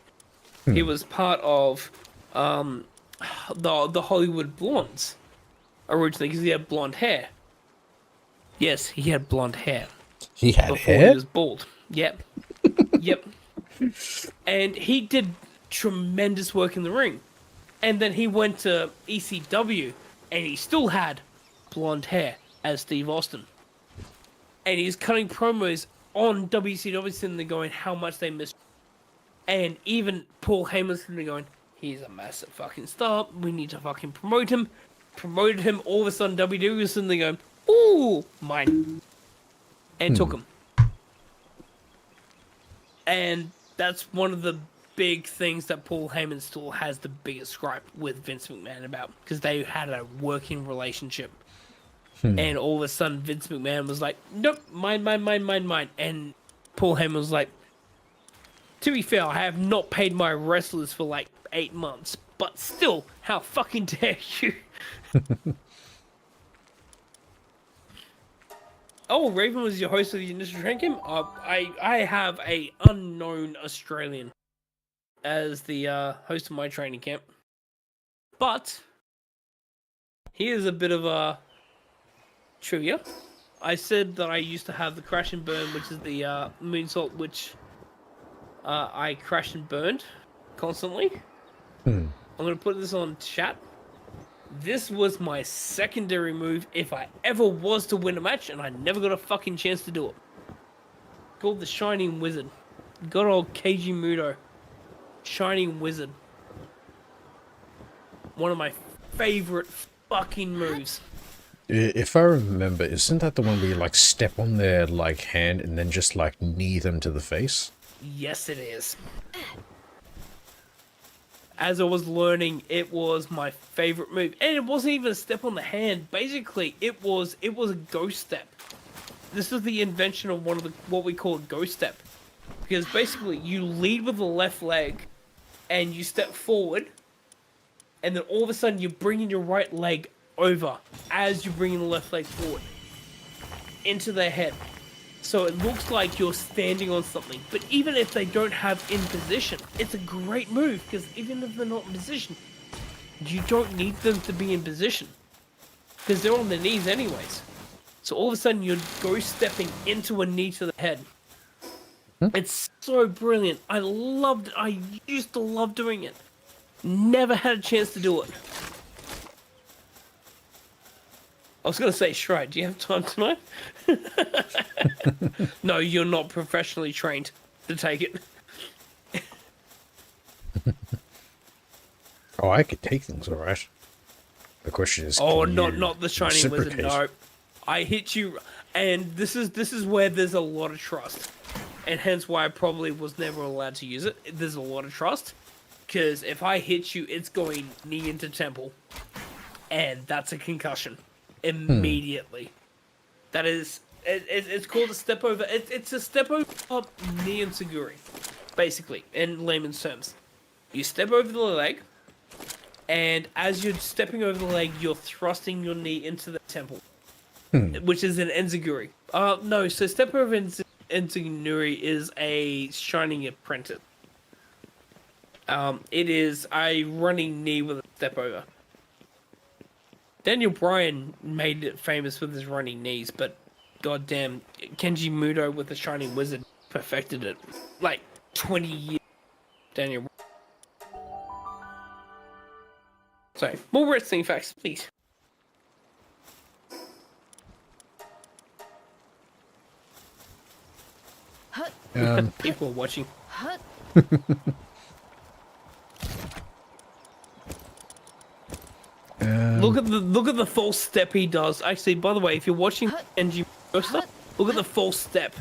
He was part of the Hollywood Blondes originally, because he had blonde hair. Yes, he had blonde hair. He had before hair? He was bald. Yep. Yep. And he did tremendous work in the ring. And then he went to ECW, and he still had blonde hair as Steve Austin. And he's cutting promos on WCW, sitting there going how much they miss. And even Paul Heyman's sitting there going, he's a massive fucking star, we need to fucking promote him. Promoted him, all of a sudden WWE was sitting there going, ooh, mine. And took him. And that's one of the big things that Paul Heyman still has the biggest gripe with Vince McMahon about, because they had a working relationship. And all of a sudden Vince McMahon was like, nope, mine. And Paul Heyman was like, to be fair, I have not paid my wrestlers for like 8 months, but still, how fucking dare you? Oh, Raven was your host of the initial train camp? I have a unknown Australian as the host of my training camp. But here's a bit of a trivia. I said that I used to have the crash and burn, which is the moonsault, which I crashed and burned constantly. I'm going to put this on chat. This was my secondary move if I ever was to win a match, and I never got a fucking chance to do it. Called the Shining Wizard. Good old Keiji Muto. Shining Wizard. One of my favorite fucking moves. If I remember, isn't that the one where you, like, step on their, like, hand and then just, like, knee them to the face? Yes, it is. As I was learning, it was my favorite move. And it wasn't even a step on the hand. Basically, it was a ghost step. This is the invention of one of the what we call a ghost step. Because basically, you lead with the left leg, and you step forward, and then all of a sudden you're bringing your right leg over as you're bringing the left leg forward into their head. So it looks like you're standing on something. But even if they don't have in position, it's a great move, because even if they're not in position, you don't need them to be in position, because they're on their knees anyways. So all of a sudden you're ghost stepping into a knee to the head. It's so brilliant. I loved it. I used to love doing it. Never had a chance to do it. I was going to say, Shry, do you have time tonight? No, you're not professionally trained to take it. Oh, I could take things, alright. The question is, Oh, can you not the Shining Wizard. reciprocate? No, I hit you, and this is where there's a lot of trust, and hence why I probably was never allowed to use it. There's a lot of trust, because if I hit you, it's going knee into temple, and that's a concussion immediately. That is, it's called a step over. It's a step over knee and Seguri, basically, in layman's terms. You step over the leg. And as you're stepping over the leg, you're thrusting your knee into the temple, which is an enziguri. No, so step over enziguri is a Shining Apprentice. It is a running knee with a step over. Daniel Bryan made it famous with his running knees, but goddamn, Kenji Muto with the Shining Wizard perfected it. Like 20 years. Daniel. So, more wrestling facts, please. People are watching. Look at the false step he does. Actually, by the way, if you're watching NG stuff, look at the false step.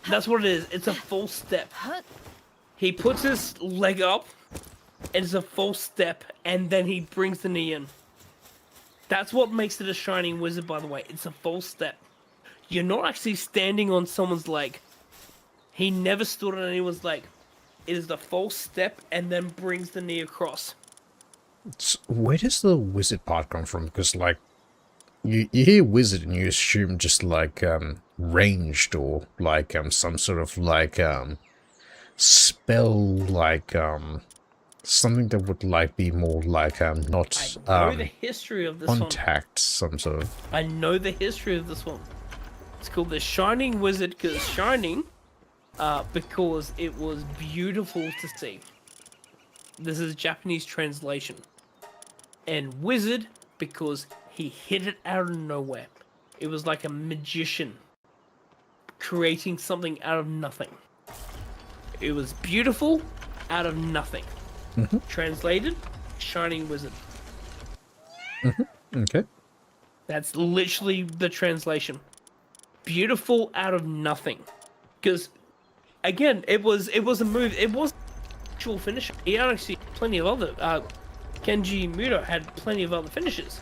That's what it is. It's a false step. He puts his leg up, and it's a false step, and then he brings the knee in. That's what makes it a Shining Wizard, by the way. It's a false step. You're not actually standing on someone's leg. He never stood on anyone's leg. It is the false step, and then brings the knee across. Where does the wizard part come from? Because, like, you hear wizard and you assume just, like, ranged or, like, some sort of, like, spell, like, something that would, like, be more, like, not, I know the history of this contact, some sort of... I know the history of this one. It's called the Shining Wizard, because shining, because it was beautiful to see. This is Japanese translation. And wizard, because he hit it out of nowhere. It was like a magician creating something out of nothing. It was beautiful out of nothing. Translated, Shining Wizard. Okay. That's literally the translation. Beautiful out of nothing. Because, again, it was a move. It was an actual finisher. He had actually plenty of other... Kenji Muto had plenty of other finishes.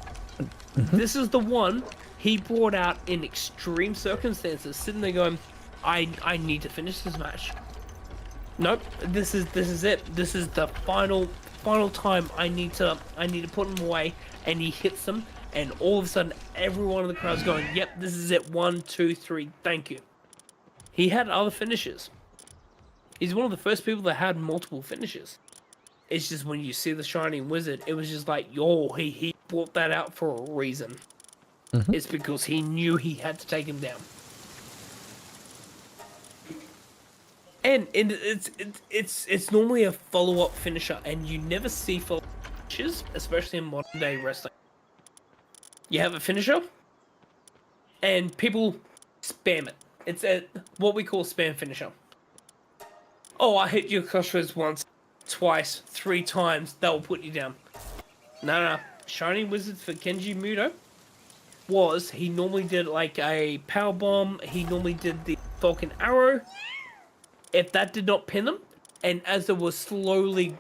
This is the one he brought out in extreme circumstances, sitting there going, I need to finish this match. Nope, this is it. This is the final time I need to put him away, and he hits them, and all of a sudden everyone in the crowd's going, yep, this is it. 1, 2, 3, thank you. He had other finishes. He's one of the first people that had multiple finishes. It's just when you see the Shining Wizard, it was just like, yo, he brought that out for a reason. It's because he knew he had to take him down. And it's normally a follow-up finisher, and you never see follow-up finishes, especially in modern day wrestling. You have a finisher, and people spam it. It's what we call spam finisher. Oh, I hit your crossroads once, twice, 3 times, that will put you down. No. Shining Wizard for Kenji Muto was, he normally did like a power bomb, he normally did the Falcon Arrow. If that did not pin him, and as it was slowly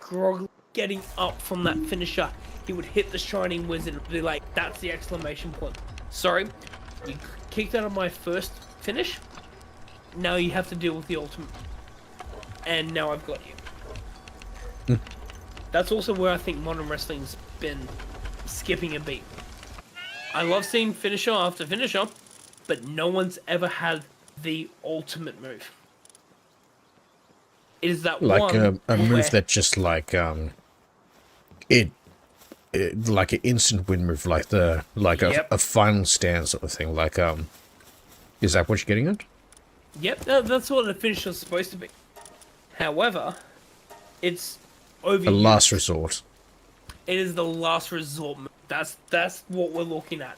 getting up from that finisher, he would hit the Shining Wizard and be like, that's the exclamation point. Sorry, you kicked out of my first finish, now you have to deal with the ultimate. And now I've got you. That's also where I think modern wrestling's been skipping a beat. I love seeing finisher after finisher, but no one's ever had the ultimate move. It is that like one a move where... that just like it like an instant win move, like Yep. a final stand sort of thing. Like is that what you're getting at? Yep, that's what the finish was supposed to be. However, it's overused. A last resort. It is the last resort move. That's what we're looking at.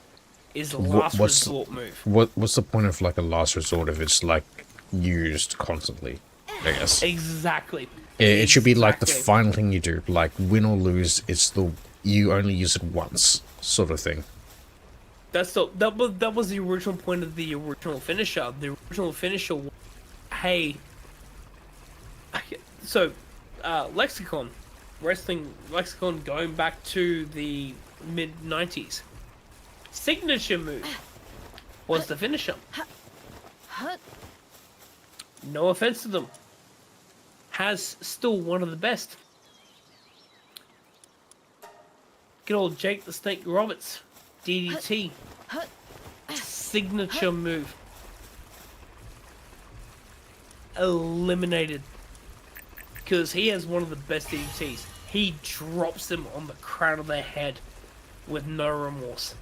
Is the What- last what's- resort move. What's the point of like a last resort if it's like used constantly? I guess Exactly. it should be like the Exactly. final thing you do. Like win or lose, it's the you only use it once sort of thing. That was the original point of the original finisher. The original finisher was, hey. So, Lexicon, wrestling lexicon going back to the mid-90s. Signature move was the finisher. Hut. No offense to them. Has still one of the best. Good old Jake the Snake Roberts. DDT. Hut. Signature move. Eliminated. Because he has one of the best DDTs. He drops them on the crown of their head with no remorse.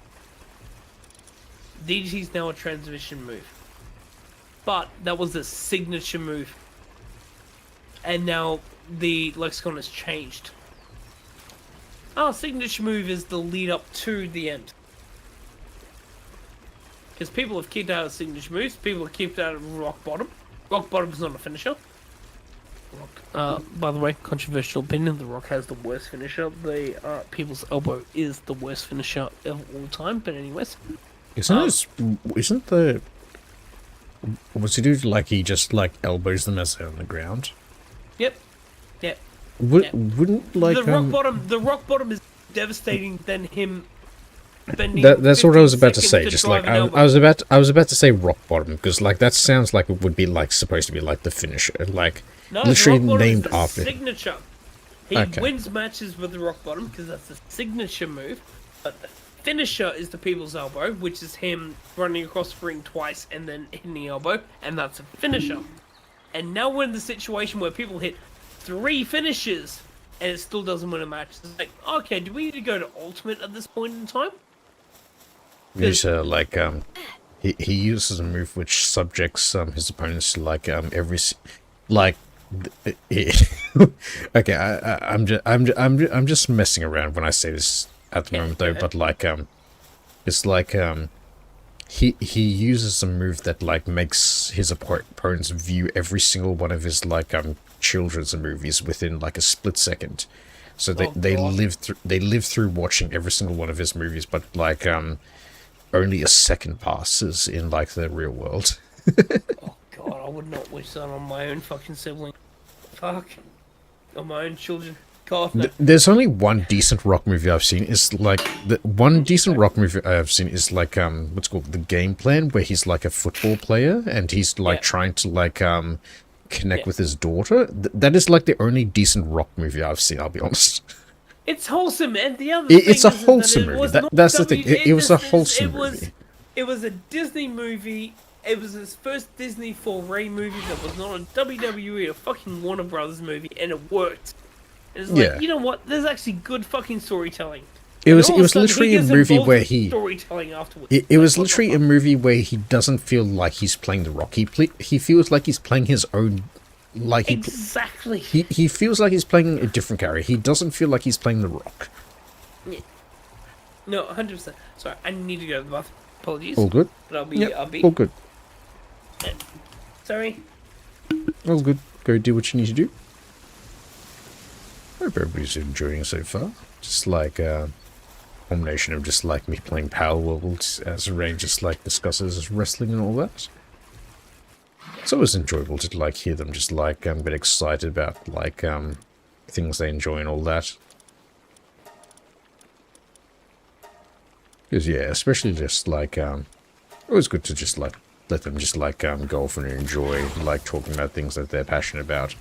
DDT is now a transition move. But that was a signature move. And now the lexicon has changed. Our signature move is the lead up to the end. Because people have kicked out of signature moves, people have kicked out of rock bottom. Rock bottom is not a finisher. By the way, controversial opinion, The Rock has the worst finisher. The People's Elbow is the worst finisher of all time, but anyways. Isn't the what's he do? Like he just like elbows them as they're on the ground. Yep. Yep. Wouldn't like the rock bottom is devastating than him bending. that's what I was 15 about to say. seconds Just drive like an elbow. I was about to say rock bottom because like that sounds like it would be like supposed to be like the finisher, like No, literally the rock bottom named is the after. signature. He Okay. wins matches with the rock bottom because that's the signature move. But the finisher is the People's Elbow, which is him running across the ring twice and then hitting the elbow, and that's a finisher. And now we're in the situation where people hit 3 finishes and it still doesn't win a match. It's like, okay, do we need to go to Ultimate at this point in time? He's like he uses a move which subjects his opponents to like every like okay I'm just messing around when I say this at the moment though, but like it's like he uses a move that like makes his opponents view every single one of his like children's movies within like a split second. So they live through watching every single one of his movies, but like only a second passes in like the real world. Oh god, I would not wish that on my own fucking sibling. Fuck. On my own children. God, no. There's only one decent rock movie I've seen. Is like the one decent rock movie I've seen is like what's called The Game Plan, where he's like a football player and he's like trying to like connect with his daughter. That is like the only decent rock movie I've seen. I'll be honest. It's wholesome, and the other thing It's a is that wholesome it movie. was not That's the thing. It was a this is- wholesome movie. It was a Disney movie. It was his first Disney foray movie that was not a WWE or fucking Warner Brothers movie, and it worked. And it's like, Yeah. you know what? There's actually good fucking storytelling. It was And all of a sudden, literally he a gets movie involved where in he. storytelling afterwards. It Like, was what the literally a fuck? movie where he doesn't feel like he's playing The Rock. He feels like he's playing his own. Like Exactly. he feels like he's playing a different character. He doesn't feel like he's playing The Rock. No, 100%. Sorry, I need to go to the bathroom. Apologies. All good. But Yep. I'll be. All good. Sorry. All good. Go do what you need to do. Hope everybody's enjoying it so far. Just like a combination of just like me playing Palworld as Rain just like discusses wrestling and all that. It's always enjoyable to like hear them just like get excited about like things they enjoy and all that. Because yeah, especially just like always good to just like let them just like go off and enjoy like talking about things that they're passionate about.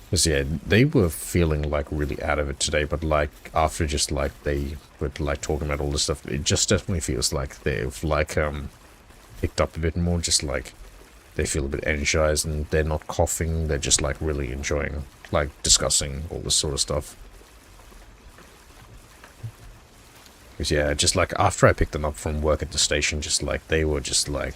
Because yeah, they were feeling like really out of it today, but like after just like they were like talking about all this stuff, it just definitely feels like they've like picked up a bit more. Just like they feel a bit energized and they're not coughing. They're just like really enjoying like discussing all this sort of stuff. Because yeah, just like after I picked them up from work at the station, just like they were just like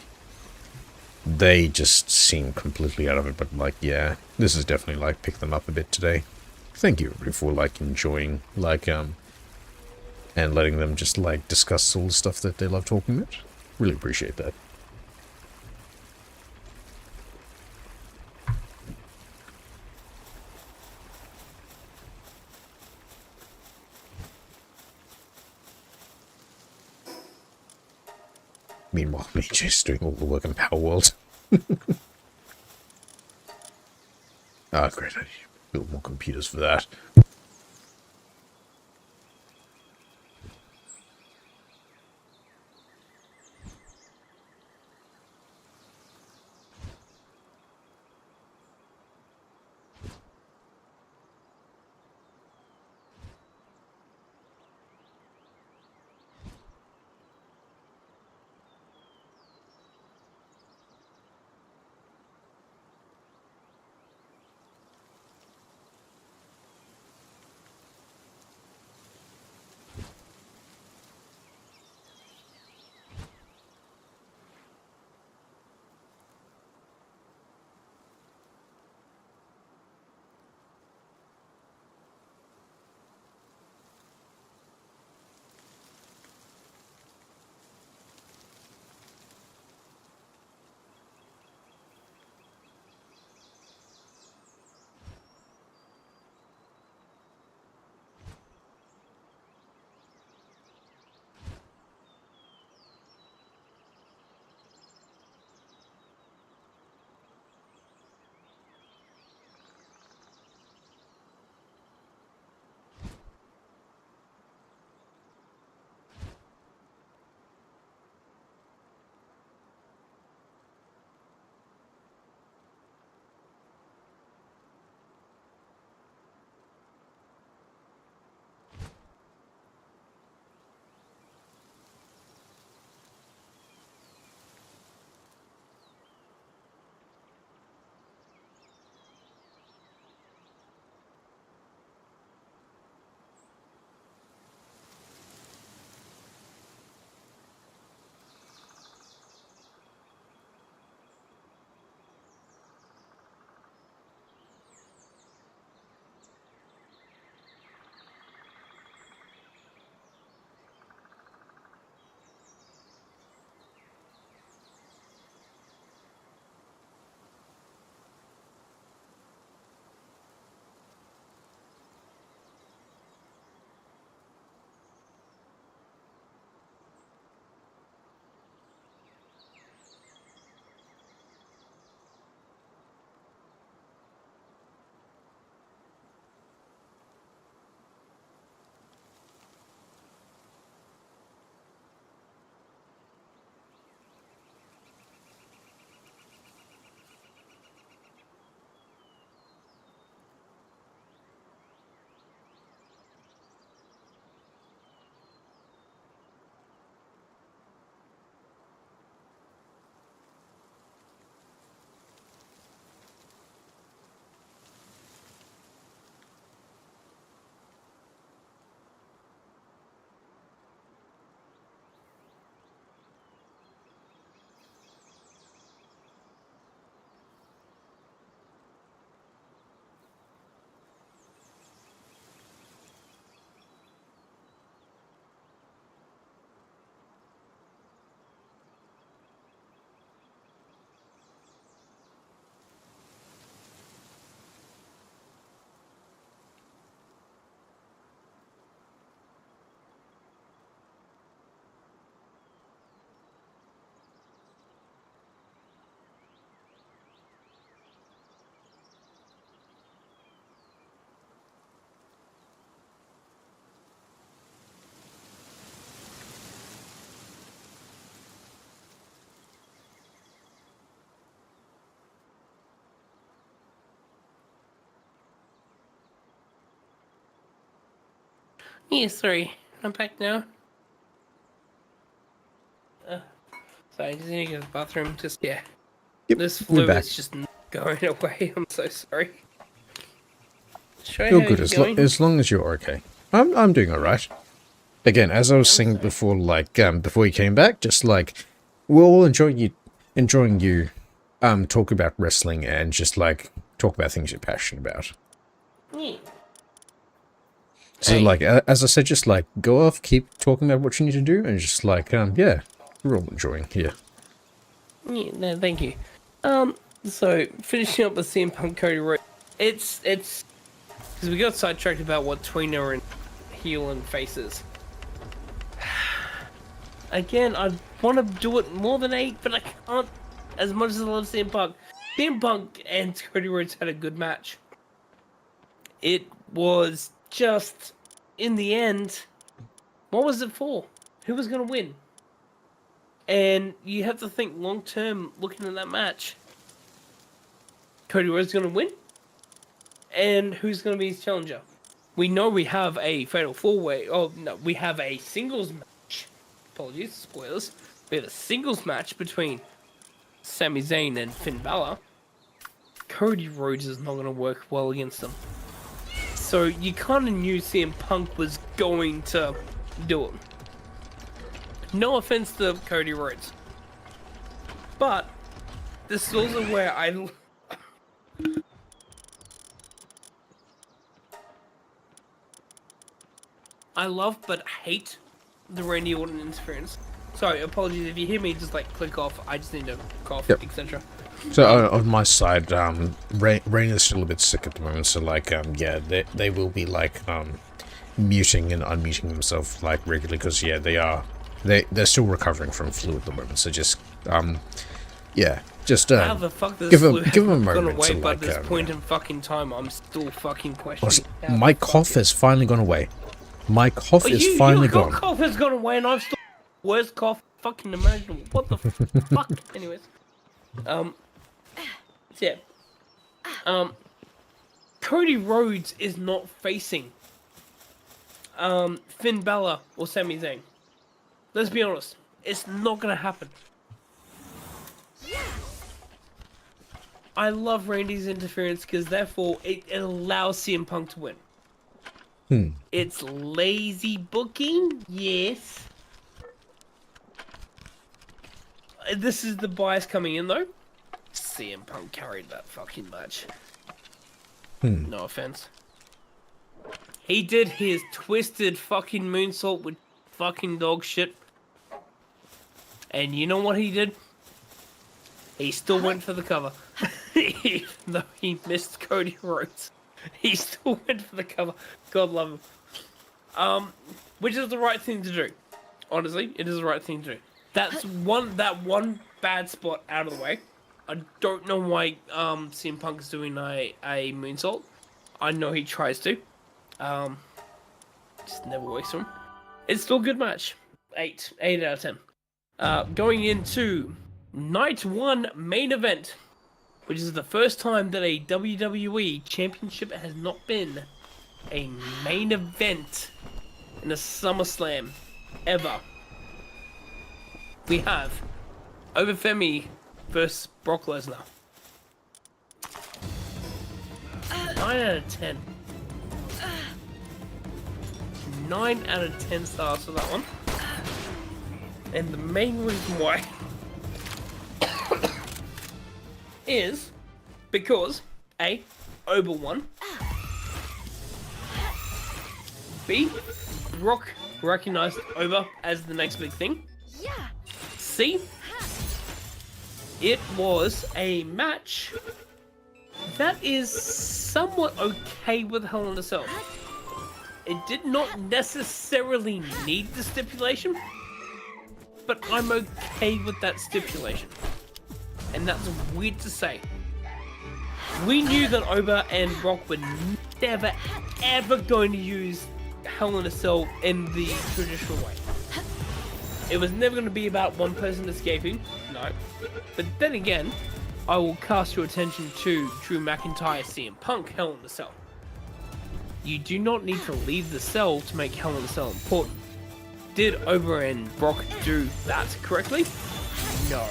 they just seem completely out of it. But like, yeah, this is definitely like pick them up a bit today. Thank you everybody for like enjoying like and letting them just like discuss all the stuff that they love talking about. Really appreciate that. Meanwhile, me just doing all the work in Palworld. Ah, great. I need to build more computers for that. Yeah, sorry. I'm back now. Sorry, I just need to go to the bathroom. Just, yeah. Yep, This we're flu back. is just not going away. I'm so sorry. Shry, You're how good you going? as long as you're okay. I'm doing alright. Again, as I was saying before, like before you came back, just like we're all enjoying you talk about wrestling and just like talk about things you're passionate about. Yeah. So Hey. like, as I said, just like go off, keep talking about what you need to do, and just like, yeah, we're all enjoying here. Yeah, no, thank you. So finishing up with CM Punk Cody Rhodes, it's because we got sidetracked about what tweener and heel and faces. Again, I want to do it more than 8, but I can't. As much as I love CM Punk and Cody Rhodes had a good match. It was just, in the end, what was it for? Who was going to win? And you have to think long term, looking at that match. Cody Rhodes going to win? And who's going to be his challenger? We know we have a fatal 4-way. Oh, no, we have a singles match. Apologies, spoilers. We have a singles match between Sami Zayn and Finn Balor. Cody Rhodes is not going to work well against them. So you kind of knew CM Punk was going to do it. No offense to Cody Rhodes. But this is also where I love but hate the Randy Orton interference. Sorry, apologies if you hear me just like click off. I just need to cough, Yep. etc. So on my side, Rain is still a bit sick at the moment. So like, yeah, they will be like muting and unmuting themselves like regularly because yeah, they're still recovering from flu at the moment. So just yeah, just How the fuck does give flu them a gone moment away to by like. this point in fucking time? I'm still fucking questioning. how My the fuck cough has finally gone away. My cough is finally your gone. cough has gone away, and I've still worst cough fucking imaginable. What the fuck? Anyways, yeah. Cody Rhodes is not facing Finn Balor or Sami Zayn. Let's be honest, it's not gonna happen. I love Randy's interference because therefore it allows CM Punk to win. It's lazy booking, yes. This is the bias coming in though. CM Punk carried that fucking match. No offense. He did his twisted fucking moonsault with fucking dog shit. And you know what he did? He still went for the cover. Even though he missed Cody Rhodes. He still went for the cover. God love him. Which is the right thing to do. Honestly, it is the right thing to do. That one bad spot out of the way. I don't know why CM Punk is doing a moonsault. I know he tries to. Just never works for him. It's still a good match. 8 out of 10. Going into night 1 main event, which is the first time that a WWE Championship has not been a main event in a SummerSlam ever. We have Femi versus Brock Lesnar. 9 out of 10. 9 out of 10 stars for that one. And the main reason why is because A, Oba won. B, Brock recognized Oba as the next big thing. C, it was a match that is somewhat okay with Hell in a Cell. It did not necessarily need the stipulation, but I'm okay with that stipulation. And that's weird to say. We knew that Oba and Brock were never, ever going to use Hell in a Cell in the traditional way. It was never going to be about one person escaping, no. But then again, I will cast your attention to Drew McIntyre CM Punk Hell in a Cell. You do not need to leave the cell to make Hell in a Cell important. Did Oba and Brock do that correctly? No.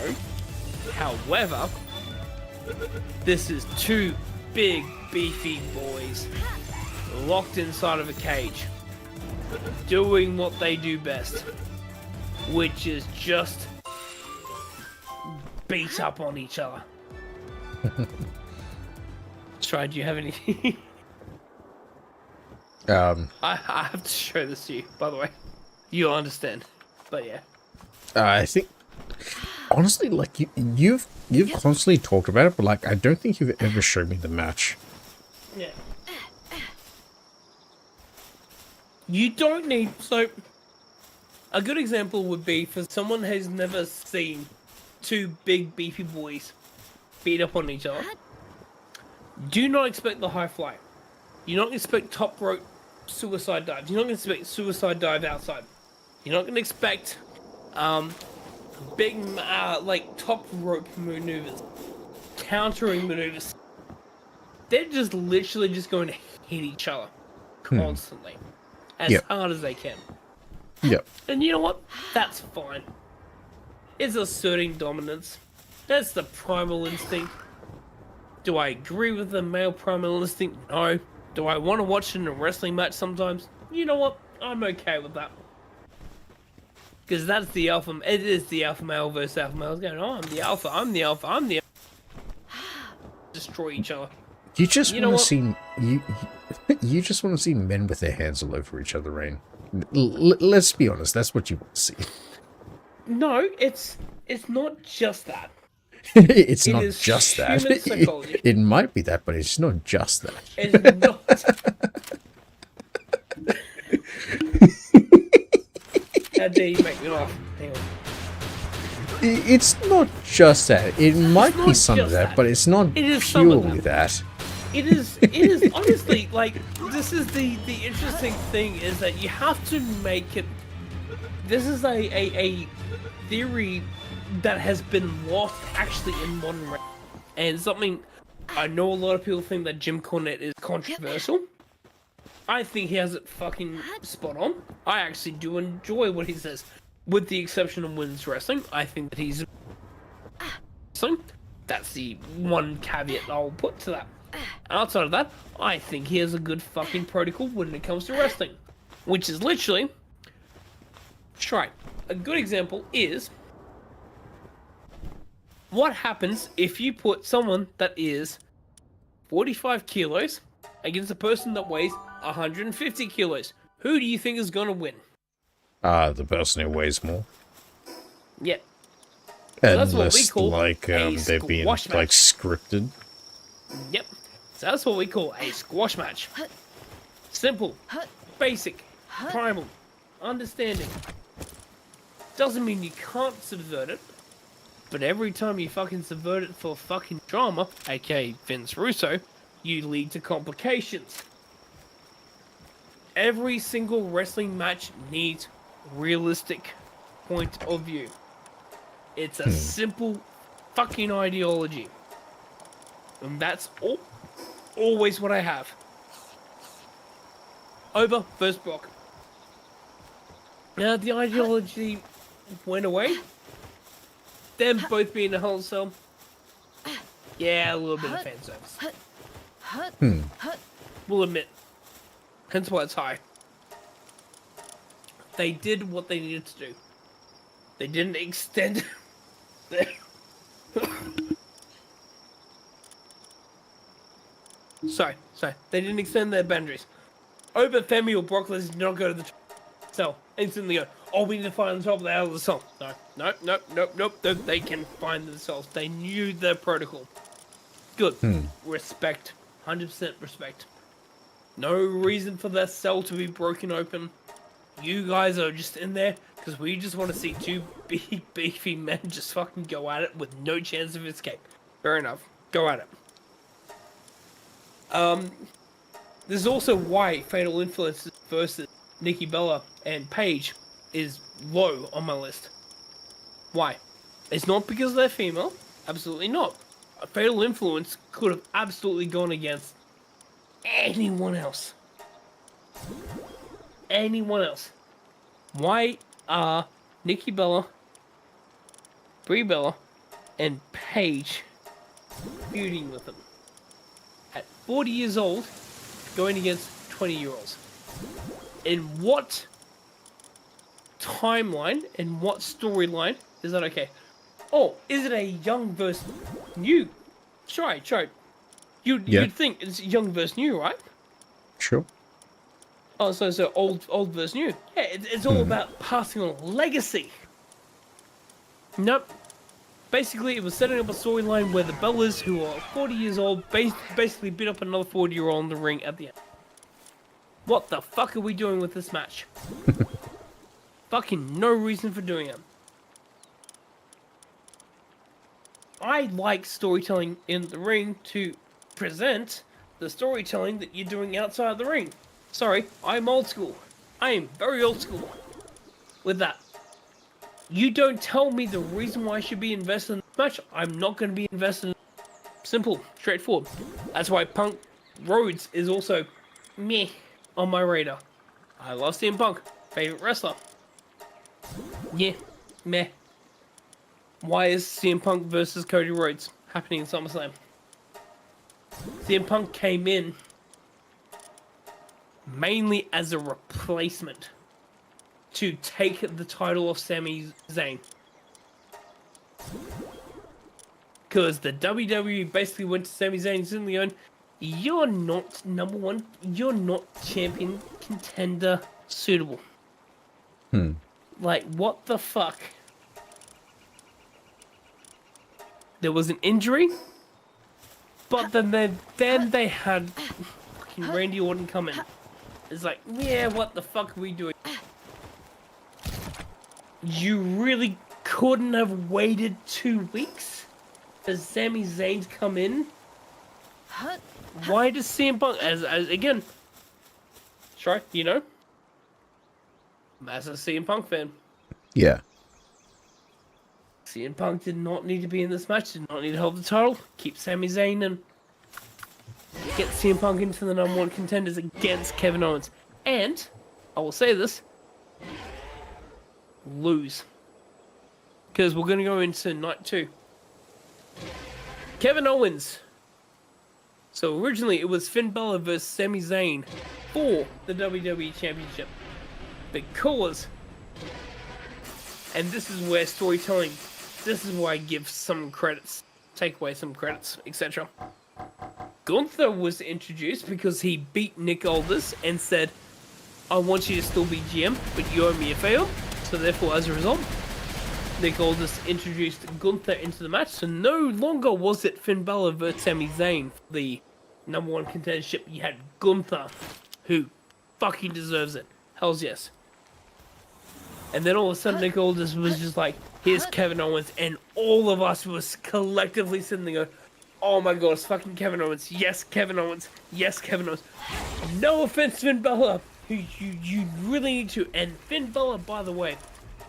However, this is two big, beefy boys locked inside of a cage, doing what they do best, which is just beat up on each other. Shry, do you have anything? I have to show this to you, by the way. You'll understand. But yeah. I think, honestly, like you've constantly talked about it, but like I don't think you've ever showed me the match. Yeah. You don't need, so a good example would be for someone who's never seen two big beefy boys beat up on each other. Do not expect the high fly. You don't expect top rope suicide dives. You're not going to expect suicide dive outside. You're not going to expect big like top rope maneuvers, countering maneuvers. They're just literally just going to hit each other constantly, as hard as they can. Yep. And you know what? That's fine. It's asserting dominance. That's the primal instinct. Do I agree with the male primal instinct? No. Do I want to watch it in a wrestling match sometimes? You know what? I'm okay with that. Because that's the alpha. It is the alpha male versus alpha male. It's going, oh, I'm the alpha. I'm the alpha. I'm the alpha. Destroy each other. You just want to see you just want to see men with their hands all over each other, Rain. Let's be honest. That's what you want to see. No, it's not just that. It's not just that. Human psychology. It might be that, but it's not just that. It's not. How dare you make me laugh? Hang on. It's not just that. It might be some of that, but it's not purely that. It is honestly, like, this is the interesting thing is that you have to make it. This is a theory that has been lost actually in modern wrestling, and something I know a lot of people think that Jim Cornette is controversial. I think he has it fucking spot on. I actually do enjoy what he says, with the exception of women's wrestling. I think that he's wrestling. That's the one caveat I'll put to that. Outside of that, I think he has a good fucking protocol when it comes to wrestling, which is literally Shry. A good example is what happens if you put someone that is 45 kilos against a person that weighs 150 kilos. Who do you think is going to win? The person who weighs more. Yeah. So that's what we Unless, call like, they're being, squash like, match. scripted. Yep. So that's what we call a squash match. Simple, basic, primal, understanding. Doesn't mean you can't subvert it, but every time you fucking subvert it for fucking drama, aka Vince Russo, you lead to complications. Every single wrestling match needs realistic point of view. It's a simple fucking ideology. And that's always what I have. Over versus Brock. Now the ideology went away. Them both being a Hell in a Cell. Yeah, a little bit of fan service. We'll admit. Hence why it's high. They did what they needed to do. They didn't extend their... Sorry. They didn't extend their boundaries. Oba, Femi, or Brock Lesnar did not go to the cell. Instantly go, oh, we need to find the top of the Hell of the Cell. Nope. They can find themselves. They knew their protocol. Good. Respect. 100% respect. No reason for that cell to be broken open. You guys are just in there because we just want to see two big, beefy men just fucking go at it with no chance of escape. Fair enough. Go at it. This is also why Fatal Influence versus Nikki Bella and Paige is low on my list. Why? It's not because they're female. Absolutely not. A Fatal Influence could have absolutely gone against anyone else. Anyone else. Why are Nikki Bella, Brie Bella, and Paige feuding with them? At 40 years old, going against 20-year-olds. In what timeline, in what storyline is that okay? Oh, is it a young versus new Shry. Yeah. You'd think it's young versus new, right? Sure. Oh, so old versus new. Yeah, it's all about passing on legacy. Nope. Basically, it was setting up a storyline where the Bellas, who are 40 years old, basically beat up another 40-year-old in the ring at the end. What the fuck are we doing with this match? Fucking no reason for doing it. I like storytelling in the ring to present the storytelling that you're doing outside the ring. Sorry, I'm old school. I am very old school with that. You don't tell me the reason why I should be invested in this match, I'm not going to be invested in it. Simple, straightforward. That's why Punk Rhodes is also meh on my radar. I love CM Punk, favorite wrestler. Yeah, meh. Why is CM Punk versus Cody Rhodes happening in SummerSlam? CM Punk came in mainly as a replacement to take the title off Sami Zayn. Because the WWE basically went to Sami Zayn and simply going, you're not number one, you're not champion contender suitable. Like, what the fuck? There was an injury, but then they had fucking Randy Orton come in. It's like, yeah, what the fuck are we doing? You really couldn't have waited 2 weeks for Sami Zayn to come in? Why does CM Punk, as again, Shry, you know? As a CM Punk fan, Yeah. CM Punk did not need to be in this match, did not need to hold the title, keep Sami Zayn and get CM Punk into the number one contenders against Kevin Owens. And, I will say this, lose. Because we're going to go into night 2. Kevin Owens. So originally it was Finn Balor versus Sami Zayn for the WWE Championship. Because, and this is where storytelling, this is where I give some credits, take away some credits, etc. Gunther was introduced because he beat Nick Aldis and said, I want you to still be GM, but you owe me a favor. So therefore, as a result, Nick Aldis introduced Gunther into the match. So no longer was it Finn Balor versus Sami Zayn for the number one contendership. You had Gunther, who fucking deserves it. Hells yes. And then all of a sudden, Nick Aldis was just like, here's Kevin Owens. And all of us was collectively sitting there going, oh my god, it's fucking Kevin Owens. Yes, Kevin Owens. Yes, Kevin Owens. No offense, Finn Balor, who you really need to. And Finn Balor, by the way,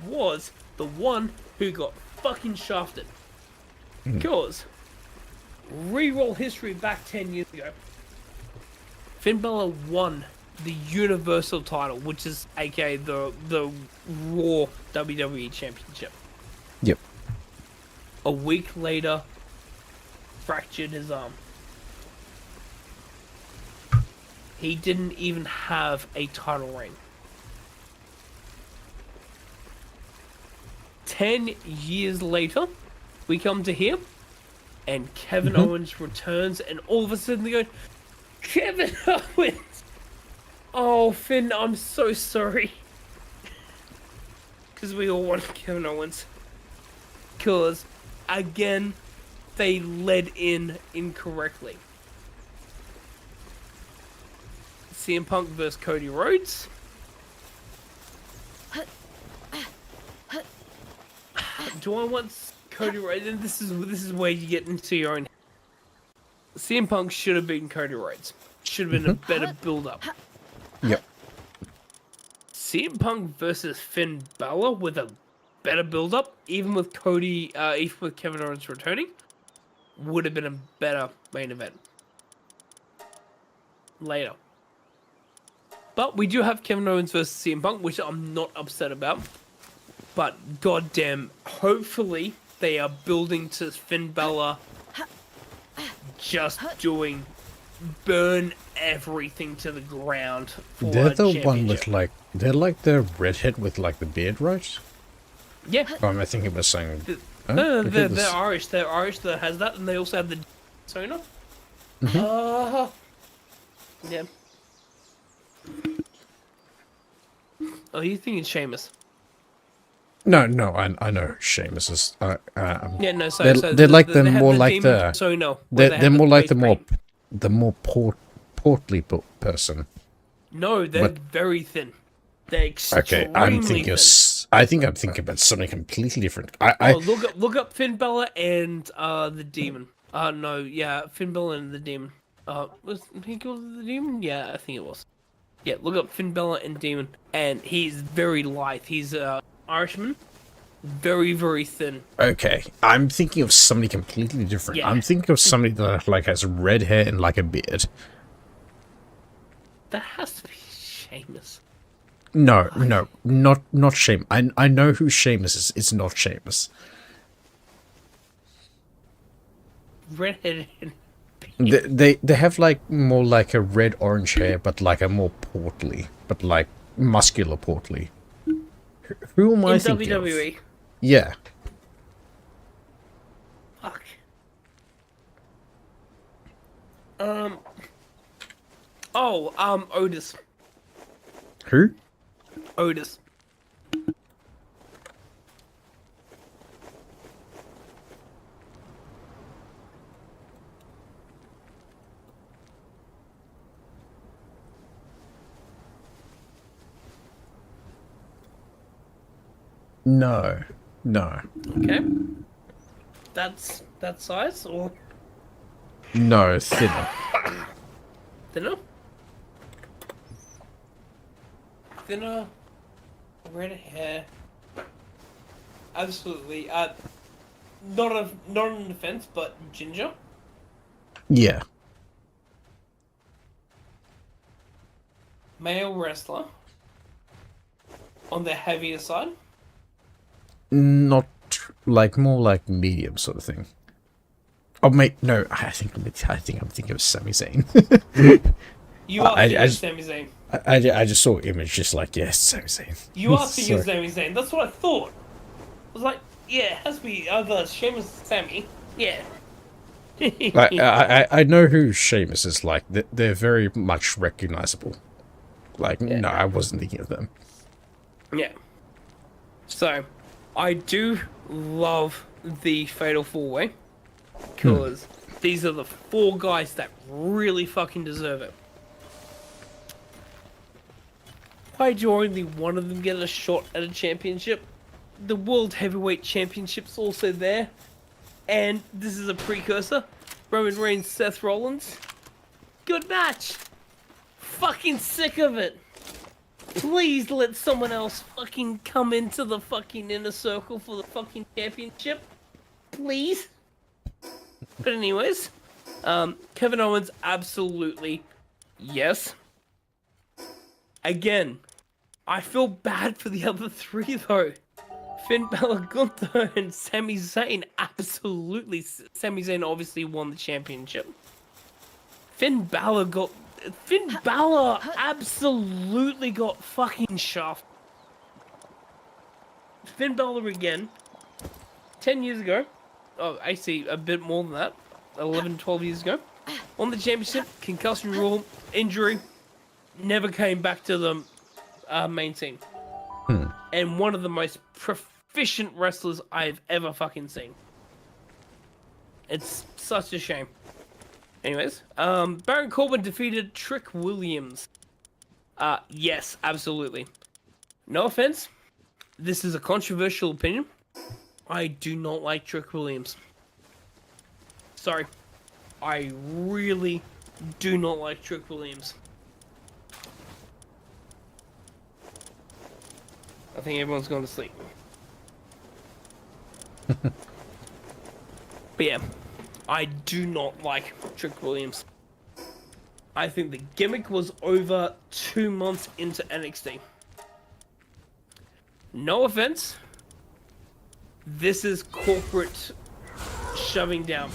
was the one who got fucking shafted. Because, re-roll history back 10 years ago, Finn Balor won the Universal title, which is aka the Raw WWE Championship. Yep. A week later, fractured his arm. He didn't even have a title reign. 10 years later, we come to here, and Kevin Owens returns, and all of a sudden they go, Kevin Owens! Oh, Finn, I'm so sorry. Because we all want Kevin Owens. Because, again, they led in incorrectly. CM Punk versus Cody Rhodes. Do I want Cody Rhodes? And this is where you get into your own. CM Punk should have beaten Cody Rhodes. Should have been a better build-up. Yep. CM Punk versus Finn Balor with a better build-up, even with even with Kevin Owens returning, would have been a better main event. Later. But we do have Kevin Owens versus CM Punk, which I'm not upset about. But goddamn, hopefully they are building to Finn Balor just doing burn everything to the ground for They're the championship. one with like, they're like the redhead with like the beard, right? Yeah. Oh, I think it was saying. No, they're Irish. They're Irish that has that, and they also have the Sona? Mhm. Yeah. Oh, you think it's Seamus? No, I know Seamus is. Yeah, no. They're like They have more the like demon the Sona, where they they're have the more like face paint. the more portly person. No, they're But very thin. They're okay, extremely thin. I think I'm thinking about something completely different. Oh, look up Finn Bella and the demon. No, yeah, Finn Bella and the demon. Was he called the demon? Yeah, I think it was. Yeah, look up Finn Bella and demon, and he's very lithe. He's Irishman, very very thin. Okay, I'm thinking of somebody completely different. Yeah, I'm thinking of somebody that like has red hair and like a beard. that has to be Seamus. No, not Seamus. I know who Seamus is. It's not Seamus. Redheaded. They have like more like a red orange hair, but like a more portly, but like muscular portly. Who am I In thinking WWE. of? Yeah. Fuck. Otis. Who? Otis. No. No. Okay. That's that size or No, thinner. thinner? Thinner, red hair. Absolutely. Not an offense, but ginger. Yeah. Male wrestler. On the heavier side. Not like more like medium sort of thing. Oh mate, no, I think I'm thinking of Sami Zayn. You are thinking I of just- Sami Zayn. I just saw image just like yes, Sami Zayn. You are thinking of Sorry. Sami Zayn. That's what I thought. I was like, yeah, it has to be either Sheamus or Sammy. Yeah. I know who Seamus is like. They're very much recognizable. Like no, I wasn't thinking of them. Yeah. So, I do love the Fatal 4-Way. Because these are the 4 guys that really fucking deserve it. Why do only one of them get a shot at a championship? The World Heavyweight Championship's also there. And this is a precursor. Roman Reigns, Seth Rollins. Good match! Fucking sick of it! Please let someone else fucking come into the fucking inner circle for the fucking championship. Please? But anyways, Kevin Owens, absolutely, yes. Again, I feel bad for the other 3 though. Finn Balor, Gunther, and Sami Zayn, absolutely. Sami Zayn obviously won the championship. Finn Balor absolutely got fucking shafted. Finn Balor again, 10 years ago, oh, actually a bit more than that, 11, 12 years ago, won the championship, concussion rule, injury, never came back to the main team. And one of the most proficient wrestlers I've ever fucking seen. It's such a shame. Anyways, Baron Corbin defeated Trick Williams. Yes, absolutely. No offense, this is a controversial opinion. I do not like Trick Williams. Sorry. I really do not like Trick Williams. I think everyone's gone to sleep. But yeah, I do not like Trick Williams. I think the gimmick was over 2 months into NXT. No offense. This is corporate shoving down.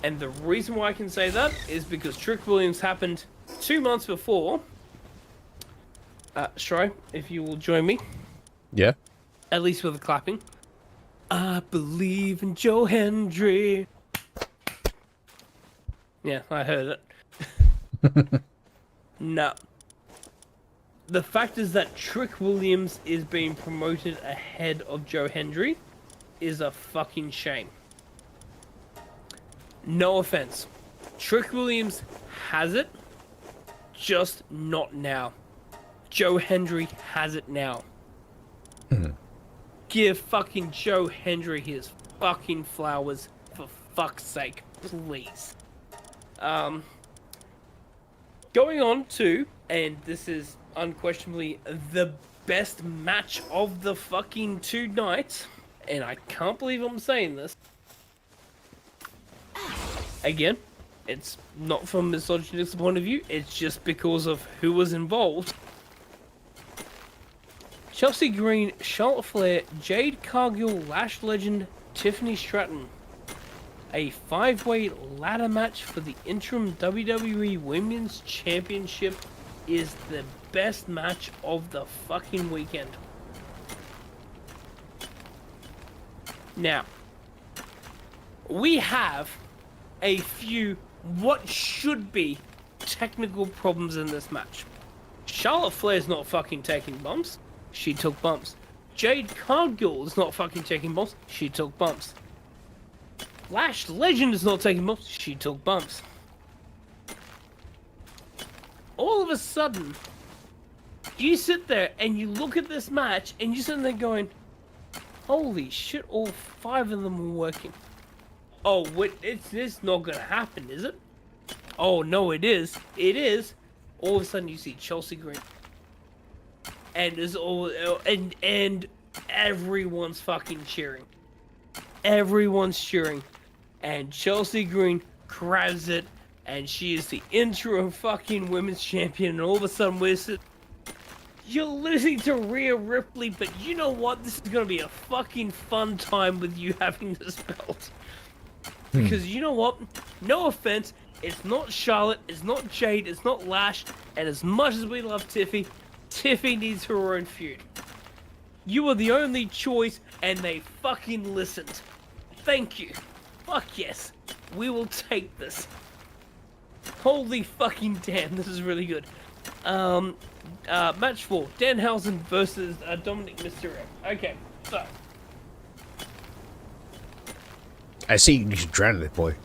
And the reason why I can say that is because Trick Williams happened 2 months before. Shry, if you will join me. Yeah. At least with the clapping. I believe in Joe Hendry. Yeah, I heard it. No. The fact is that Trick Williams is being promoted ahead of Joe Hendry is a fucking shame. No offense. Trick Williams has it, just not now. Joe Hendry has it now. Give fucking Joe Hendry his fucking flowers, for fuck's sake, please. Going on to, and this is unquestionably the best match of the fucking 2 nights, and I can't believe I'm saying this. Again, it's not from a misogynistic point of view, it's just because of who was involved. Chelsea Green, Charlotte Flair, Jade Cargill, Lash Legend, Tiffany Stratton. A 5-way ladder match for the interim WWE Women's Championship is the best match of the fucking weekend. Now, we have a few what should be technical problems in this match. Charlotte Flair's not fucking taking bumps. She took bumps. Jade Cargill is not fucking taking bumps. She took bumps. Lash Legend is not taking bumps. She took bumps. All of a sudden, you sit there and you look at this match and you're sitting there going, holy shit, all 5 of them are working. Oh, wait, it's not gonna happen, is it? Oh, no, it is. It is. All of a sudden, you see Chelsea Green. And there's all and everyone's fucking cheering. Everyone's cheering. And Chelsea Green grabs it, and she is the interim fucking women's champion. And all of a sudden, you're losing to Rhea Ripley, but you know what? This is gonna be a fucking fun time with you having this belt. Because you know what? No offense, it's not Charlotte, it's not Jade, it's not Lash, and as much as we love Tiffy, Tiffy needs her own feud. You were the only choice, and they fucking listened. Thank you. Fuck yes. We will take this. Holy fucking damn, this is really good. Match 4, Danhausen versus Dominic Mysterio. Okay, so. I see you should drown that boy.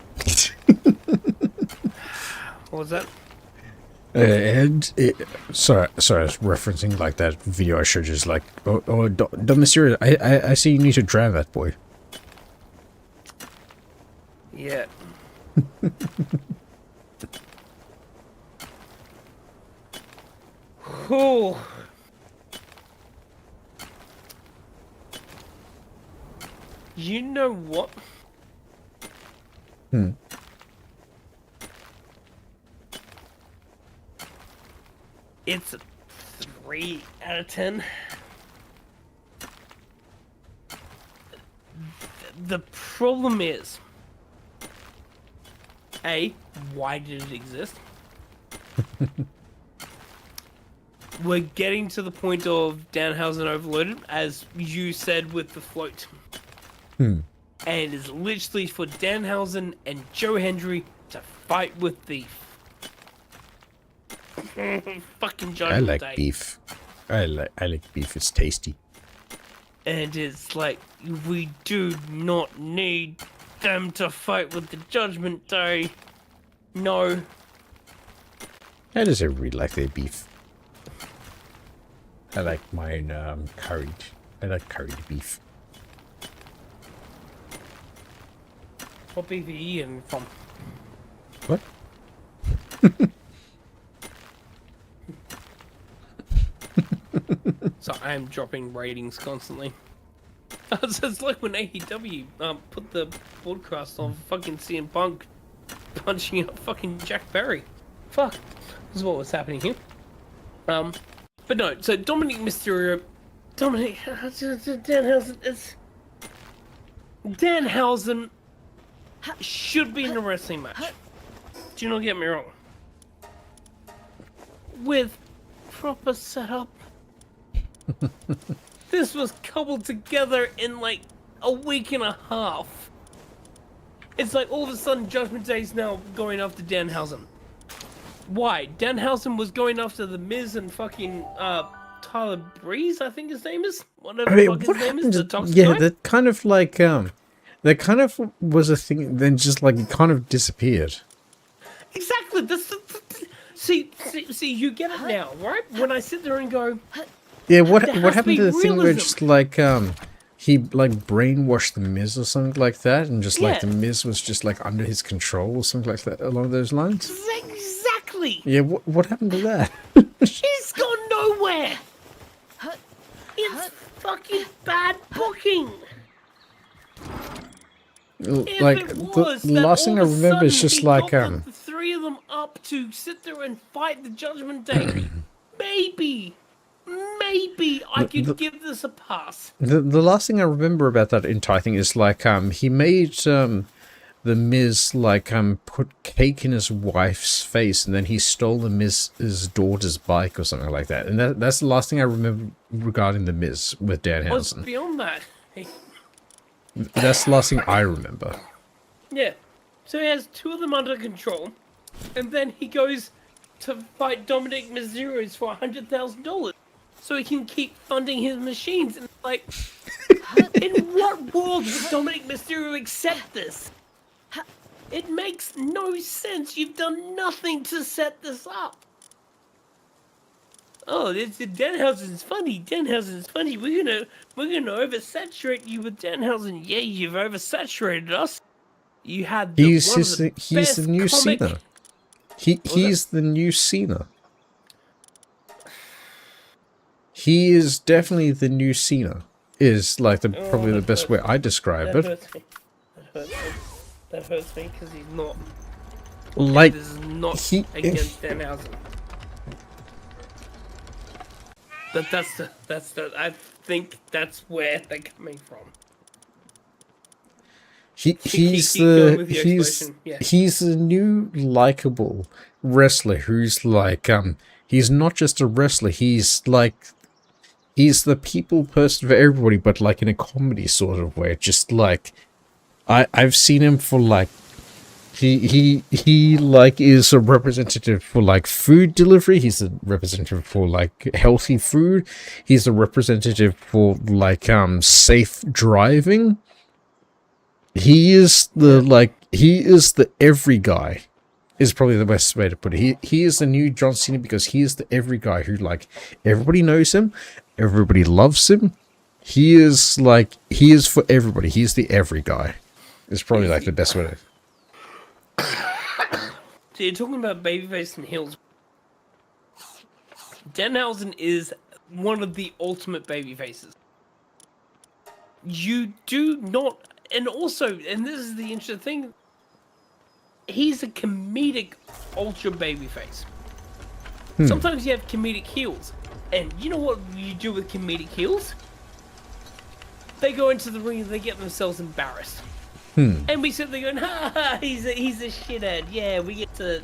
What was that? Sorry, I was referencing like that video I showed you. Just like, Dom Mysterio, I see you need to drown that boy. Yeah. Oh. You know what? It's a 3 out of 10. The problem is, A, why did it exist? We're getting to the point of Danhausen overloaded, as you said with the float. And it's literally for Danhausen and Joe Hendry to fight with the fucking Judgment I like Day. beef. I like beef. It's tasty. And it's like, we do not need them to fight with the Judgment Day. No. How does everybody like their beef? I like mine curried. I like curried beef. What beef are you eating from? What? So I am dropping ratings constantly. It's like when AEW put the broadcast on fucking CM Punk punching out fucking Jack Berry. Fuck. This is what was happening here. But no, so Dominic Mysterio... Danhausen should be in a wrestling match. Do not get me wrong. With proper setup. This was cobbled together in like a week and a half. It's like all of a sudden Judgment Day's now going after Danhausen. Why? Danhausen was going after the Miz and fucking Tyler Breeze, I think his name is. Whatever I the mean, fuck his what name happened is, to, the toxic yeah, guy. that kind of like, that kind of was a thing, then just like it kind of disappeared. Exactly. See, you get it now, right? When I sit there and go, Yeah, There what has to happened be to the thing where realism. just like, he like brainwashed the Miz or something like that, and just like Yeah. the Miz was just like under his control or something like that along those lines? exactly. Yeah, what happened to that? He's gone nowhere. It's fucking bad booking. If Like, it the was that last all thing I of a remember is sudden just he like, got the three of them up to sit there and fight the Judgment Day, maybe I could give this a pass. the last thing I remember about that entire thing is like, he made, the Miz, like, put cake in his wife's face, and then he stole the Miz's daughter's bike or something like that. And that's the last thing I remember regarding the Miz with What's Danhausen. beyond that? That's the last thing I remember. Yeah. So he has two of them under control, and then he goes to fight Dominic Mysterio for $100,000, so he can keep funding his machines. And like, in what world would Dominic Mysterio accept this? It makes no sense. You've done nothing to set this up. Oh, Danhausen's funny. Danhausen's funny. We're gonna oversaturate you with Danhausen. Yeah, you've oversaturated us. You had He's one of the he's the best new comic. Cena. He's the new Cena. He is definitely the new Cena. Is like probably the best way I describe That it. hurts me. That hurts me because he's not. Like, This is not he- against Danhausen. But that's the. I think that's where they're coming from. he's keep going with the your explanation, yeah. he's the new likable wrestler who's like, he's not just a wrestler, he's like, he's the people person for everybody, but like in a comedy sort of way. Just like, I've seen him for like, he like is a representative for like food delivery. He's a representative for like healthy food. He's a representative for like safe driving. He is the he is the every guy. Is probably the best way to put it. He is the new John Cena because he is the every guy who like everybody knows him, everybody loves him. He is for everybody. He's the every guy. It's probably like the best way to. So you're talking about babyface and heels. Danhausen is one of the ultimate babyfaces. You do not, and also, and this is the interesting thing, he's a comedic ultra babyface. Sometimes you have comedic heels, and you know what you do with comedic heels? They go into the ring and they get themselves embarrassed. And we sit there going, ha ha, he's a shithead. Yeah, we get to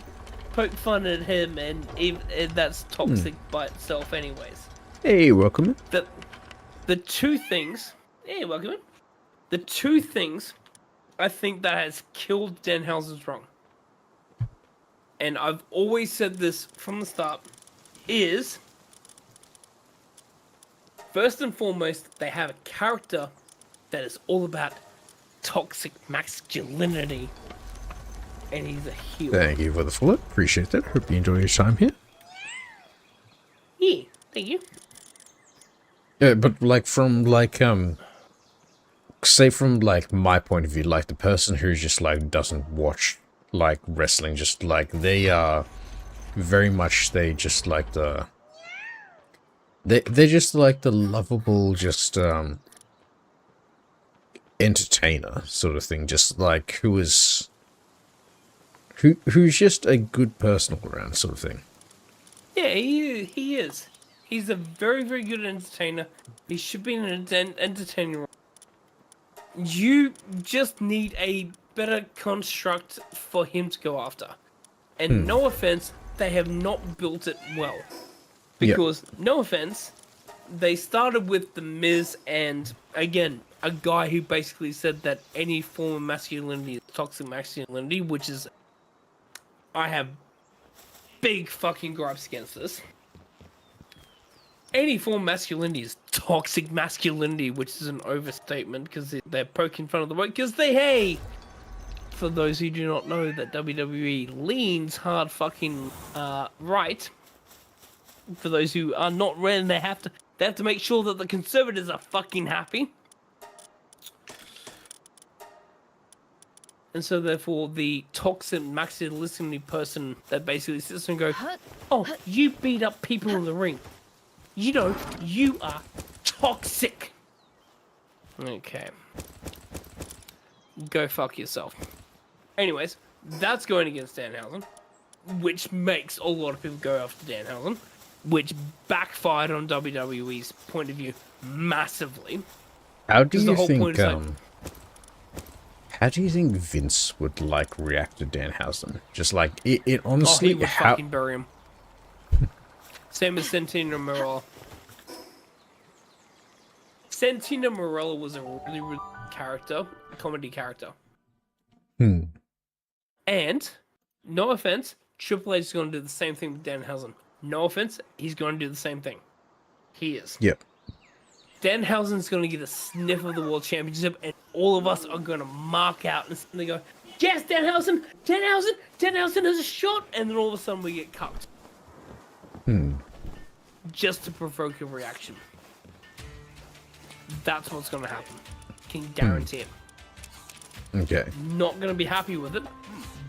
poke fun at him, and that's toxic by itself anyways. Hey, welcome. The two things, hey, welcome in. The two things I think that has killed Danhausen's wrong, and I've always said this from the start, is first and foremost, they have a character that is all about toxic masculinity, and he's a heel. Thank you for the follow. Appreciate that. Hope you enjoy your time here. Yeah, thank you. Yeah, but like from like say from like my point of view, like the person who just like doesn't watch like wrestling, just like they are very much they just like the they're just like the lovable just entertainer sort of thing, just like who's just a good person all around sort of thing. Yeah, he is. He's a very, very good entertainer. He should be an entertainer. You just need a better construct for him to go after. And no offense, they have not built it well. Because, no offense, they started with The Miz and, again, a guy who basically said that any form of masculinity is toxic masculinity, which is... I have big fucking gripes against this. Any form of masculinity is toxic masculinity, which is an overstatement because they're poking fun of the word. Because hey, for those who do not know that WWE leans hard fucking right. For those who are not ready, they have to make sure that the conservatives are fucking happy. And so therefore the toxic masculinity person that basically sits and goes, oh, you beat up people in the ring. You know, you are toxic. Okay. Go fuck yourself. Anyways, that's going against Danhausen, which makes a lot of people go after Danhausen, which backfired on WWE's point of view massively. How do you think, how do you think Vince would, like, react to Danhausen? Just, like, it honestly... Oh, he would fucking bury him. Same as Santino Marella. Santino Marella was a really, really character, a comedy character. And, no offense, Triple H is going to do the same thing with Danhausen. No offense, he's going to do the same thing. He is. Yep. Danhausen's going to get a sniff of the World Championship, and all of us are going to mark out and suddenly go, yes, Danhausen has a shot, and then all of a sudden we get cucked. Just to provoke a reaction. That's what's going to happen. Can guarantee it. Okay. Not going to be happy with it.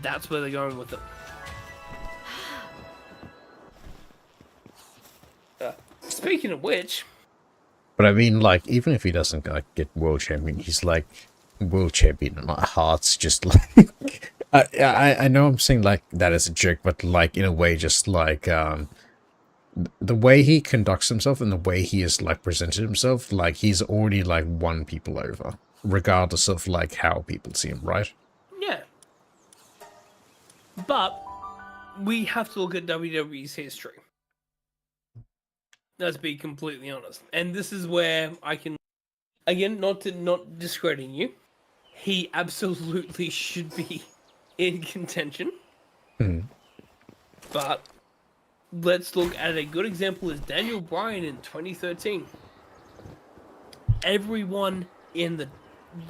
That's where they're going with it. Speaking of which... But I mean, like, even if he doesn't, like, get world champion, he's, like, world champion in my heart's just, like... I know I'm saying, like, that as a joke, but, like, in a way, just, like, the way he conducts himself and the way he has, like, presented himself, like, he's already, like, won people over, regardless of, like, how people see him, right? Yeah. But we have to look at WWE's history. Let's be completely honest. And this is where I can, again, not discrediting you, he absolutely should be in contention. But let's look at a good example is Daniel Bryan in 2013. Everyone in the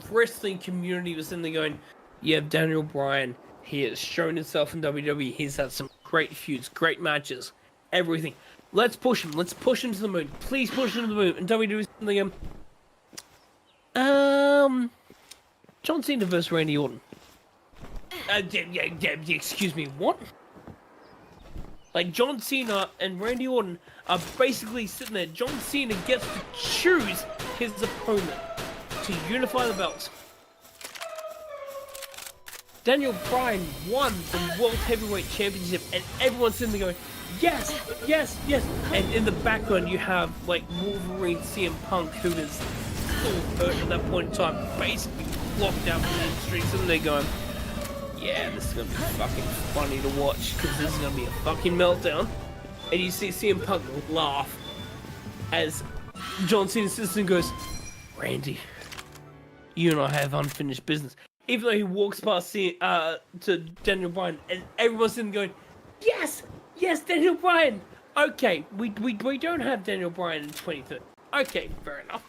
wrestling community was in there going, yeah, Daniel Bryan, he has shown himself in WWE. He's had some great feuds, great matches, everything. Let's push him. Let's push him to the moon. Please push him to the moon. And WWE's in there, John Cena versus Randy Orton. Excuse me, what? Like, John Cena and Randy Orton are basically sitting there. John Cena gets to choose his opponent to unify the belts. Daniel Bryan won the World Heavyweight Championship, and everyone's sitting there going, yes, yes, yes. And in the background, you have, like, Wolverine CM Punk, who is still hurt at that point in time, basically blocked out from the streets, and they're going, yeah, this is going to be fucking funny to watch, because this is going to be a fucking meltdown. And you see CM Punk laugh as John Cena sits and goes, Randy, you and I have unfinished business. Even though he walks past to Daniel Bryan, and everyone's sitting going, yes, yes, Daniel Bryan. Okay, we don't have Daniel Bryan in 2030. Okay, fair enough.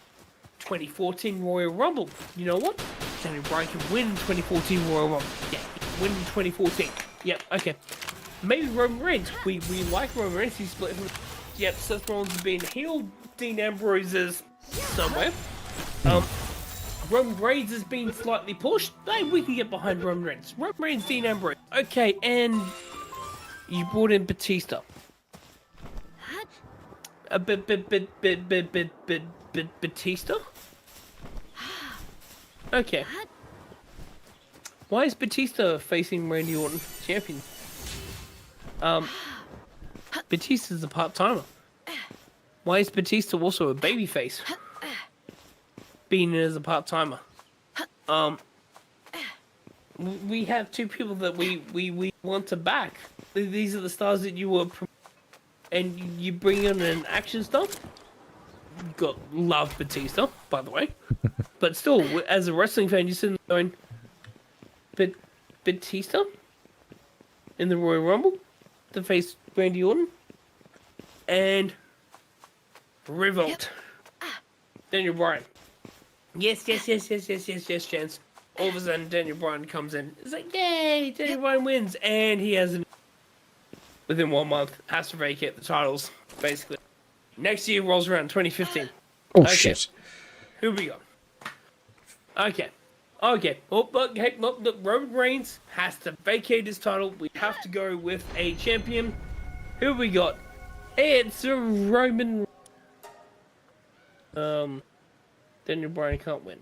2014 Royal Rumble. You know what? Daniel Bryan can win 2014 Royal Rumble. Yeah, win in 2014. Yep, okay. Maybe Roman Reigns. We like Roman Reigns. He's split from... Yep, Seth Rollins has been healed. Dean Ambrose is somewhere. Roman Reigns has been slightly pushed. Hey, we can get behind Roman Reigns. Roman Reigns, Dean Ambrose. Okay, and you brought in Batista. Batista? Okay. Why is Batista facing Randy Orton champion? Batista's a part-timer. Why is Batista also a babyface? Being in as a part-timer. We have two people that we want to back. These are the stars that you were, and you bring in an action star. love Batista, by the way. But still, as a wrestling fan, you're sitting there going, Batista? In the Royal Rumble? To face Randy Orton? And Revolt. Daniel Bryan. Yes, chance. All of a sudden, Daniel Bryan comes in. It's like, yay, Daniel Bryan wins. And he has, within 1 month, has to vacate the titles, basically. Next year rolls around, 2015. Oh, okay. shit. Who we got? Okay. Oh, look, Roman Reigns has to vacate his title. We have to go with a champion. Who we got? It's a Roman. Daniel Bryan can't win.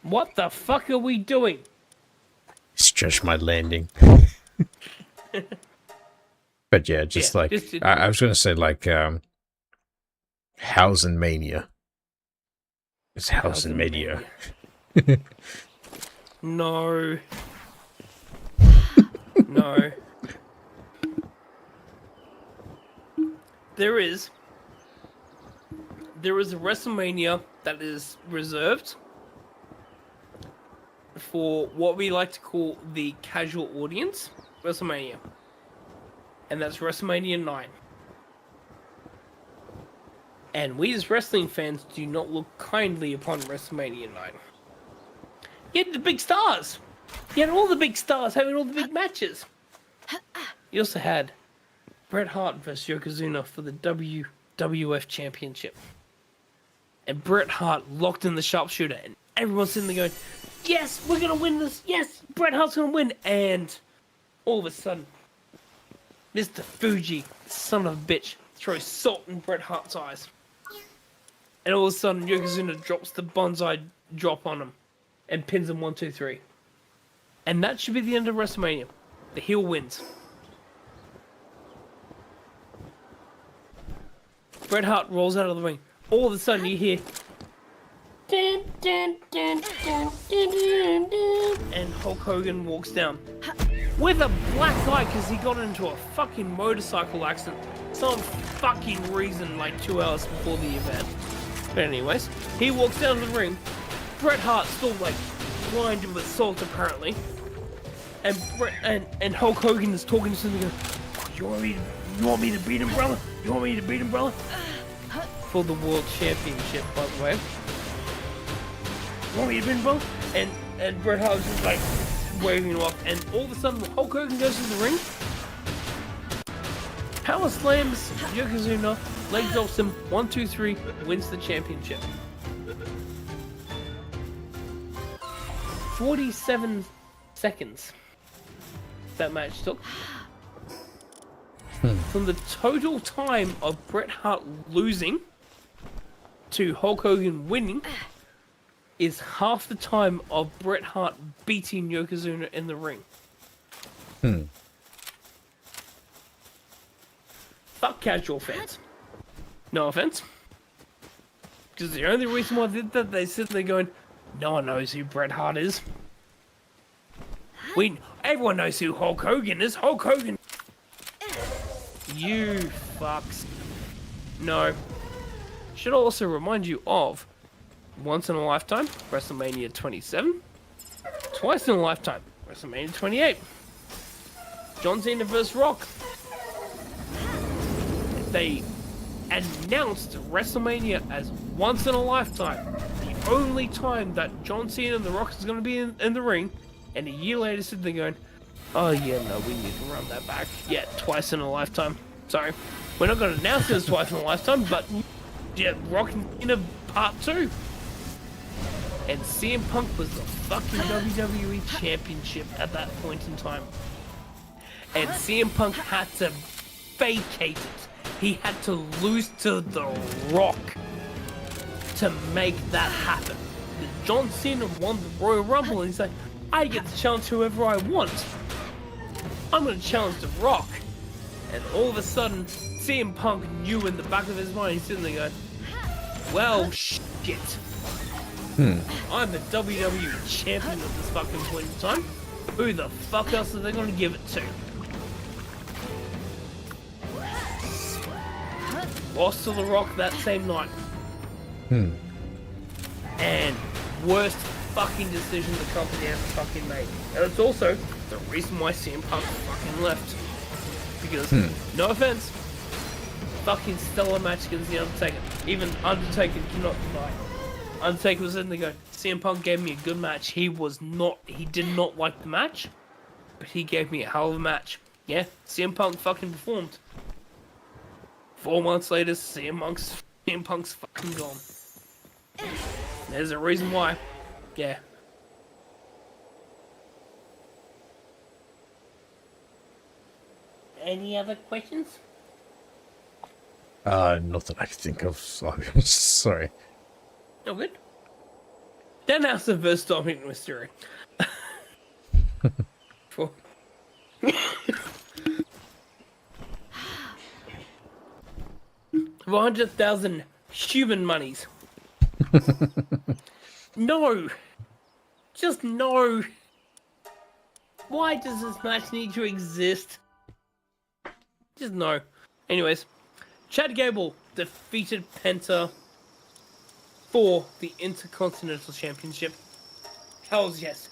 What the fuck are we doing? Stretch my landing. But yeah, just like I was gonna say, like Hausen Mania. It's Hausen Mania. No. No. There is a WrestleMania that is reserved for what we like to call the casual audience WrestleMania. And that's WrestleMania 9. And we as wrestling fans do not look kindly upon WrestleMania 9. You had the big stars. You had all the big stars having all the big matches. You also had Bret Hart versus Yokozuna for the WWF Championship. And Bret Hart locked in the sharpshooter, and everyone's sitting there going, yes, we're going to win this. Yes, Bret Hart's going to win. And all of a sudden, Mr. Fuji, son of a bitch, throws salt in Bret Hart's eyes. And all of a sudden, Yokozuna drops the bonsai drop on him and pins him 1, 2, 3. And that should be the end of WrestleMania. The heel wins. Bret Hart rolls out of the ring. All of a sudden, you hear... Dun, dun, dun, dun, dun, dun, dun, and Hulk Hogan walks down. With a black eye because he got into a fucking motorcycle accident. Some fucking reason like 2 hours before the event. But anyways, he walks down to the ring. Bret Hart still like blinded with salt apparently. And Hulk Hogan is talking to him. You want me to beat him, brother? You want me to beat him, brother? For the World Championship, by the way. You want me to beat him, brother? And Bret Hart was just like waving him off. And all of a sudden, Hulk Hogan goes to the ring. Power slams Yokozuna, leg drops him, 1, 2, 3, wins the championship. 47 seconds that match took. From the total time of Bret Hart losing to Hulk Hogan winning is half the time of Bret Hart beating Yokozuna in the ring. Fuck casual fans. No offense. Because the only reason why they did that, they sit there going, no one knows who Bret Hart is. Everyone knows who Hulk Hogan is. Hulk Hogan. You fucks. No. Should also remind you of once in a lifetime, WrestleMania 27. Twice in a lifetime, WrestleMania 28. John Cena vs. Rock. They announced WrestleMania as once in a lifetime. The only time that John Cena and The Rock is going to be in the ring. And a year later, sitting there going, oh yeah, no, we need to run that back. Yeah, twice in a lifetime. Sorry. We're not going to announce it as twice in a lifetime, but yeah, Rock and Cena Part 2. And CM Punk was the fucking WWE Championship at that point in time. And CM Punk had to vacate it. He had to lose to The Rock to make that happen. John Cena won the Royal Rumble and he's like, I get to challenge whoever I want. I'm going to challenge The Rock. And all of a sudden, CM Punk knew in the back of his mind, he's sitting there going, well, shit. I'm the WWE champion at this fucking point in time. Who the fuck else are they going to give it to? lost to The Rock that same night. And worst fucking decision the company ever fucking made. And it's also the reason why CM Punk fucking left. Because, no offense, fucking stellar match against The Undertaker. Even Undertaker cannot deny. Undertaker was in there going, CM Punk gave me a good match. He did not like the match, but he gave me a hell of a match. Yeah, CM Punk fucking performed. 4 months later, CM Punk's fucking gone. There's a reason why. Yeah. Any other questions? Not that I can think of. Sorry. No good. Danhausen versus Dominic Mysterio. For 100,000 human monies. No. Just no. Why does this match need to exist? Just no. Anyways, Chad Gable defeated Penta for the Intercontinental Championship. Hells yes.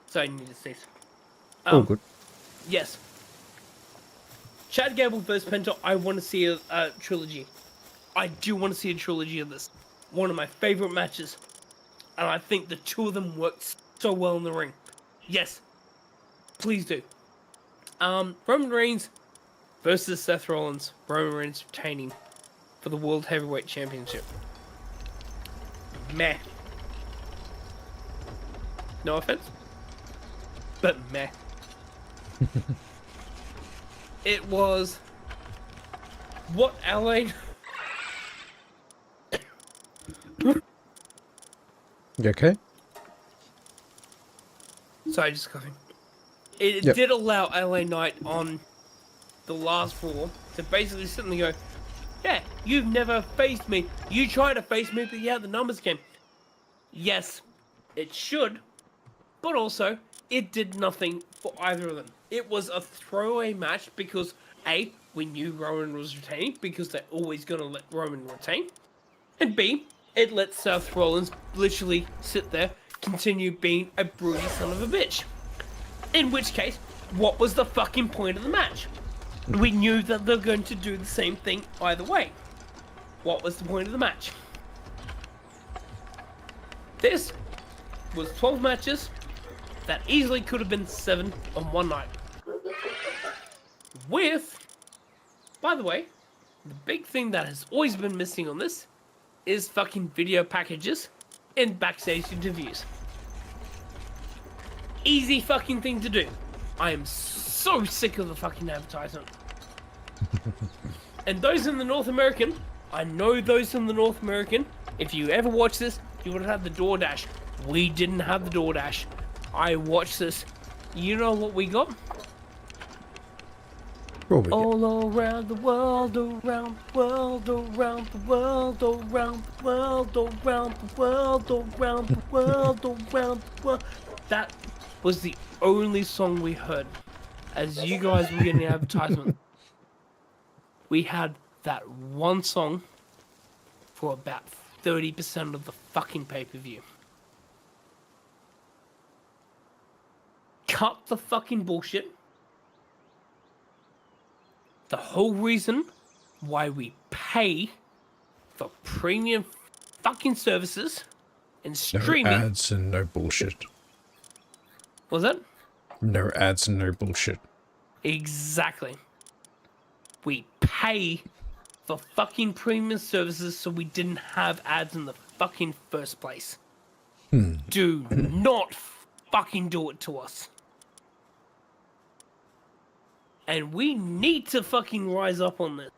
So I need to cease. Oh, good. Yes. Chad Gable versus Penta, I want to see a trilogy. I do want to see a trilogy of this. One of my favorite matches. And I think the two of them worked so well in the ring. Yes. Please do. Roman Reigns versus Seth Rollins. Roman Reigns retaining for the World Heavyweight Championship. Meh. No offense. But meh. It was what LA. You okay? Sorry, just coughing. It Yep. did allow LA Knight on the last Raw to basically sit and go, yeah, you've never faced me. You tried to face me, but yeah, the numbers came. Yes, it should, but also it did nothing for either of them. It was a throwaway match because A, we knew Roman was retaining because they're always going to let Roman retain. And B, it let Seth Rollins literally sit there, continue being a broody son of a bitch. In which case, what was the fucking point of the match? We knew that they're going to do the same thing either way. What was the point of the match? This was 12 matches that easily could have been 7 on one night. With, by the way, the big thing that has always been missing on this is fucking video packages and backstage interviews. Easy fucking thing to do. I am so sick of the fucking advertisement. And those in the North American, I know those in the North American, if you ever watch this, you would have had the DoorDash. We didn't have the DoorDash. I watched this. You know what we got? All around the world, around the world, around the world, around the world, around the world, around the world, around the world. That was the only song we heard as you guys were getting the advertisement. We had that one song for about 30% of the fucking pay-per-view. Cut the fucking bullshit. The whole reason why we pay for premium fucking services and streaming. No ads and no bullshit. Was that? No ads and no bullshit. Exactly. We pay for fucking premium services so we didn't have ads in the fucking first place. Do not fucking do it to us. And we need to fucking rise up on this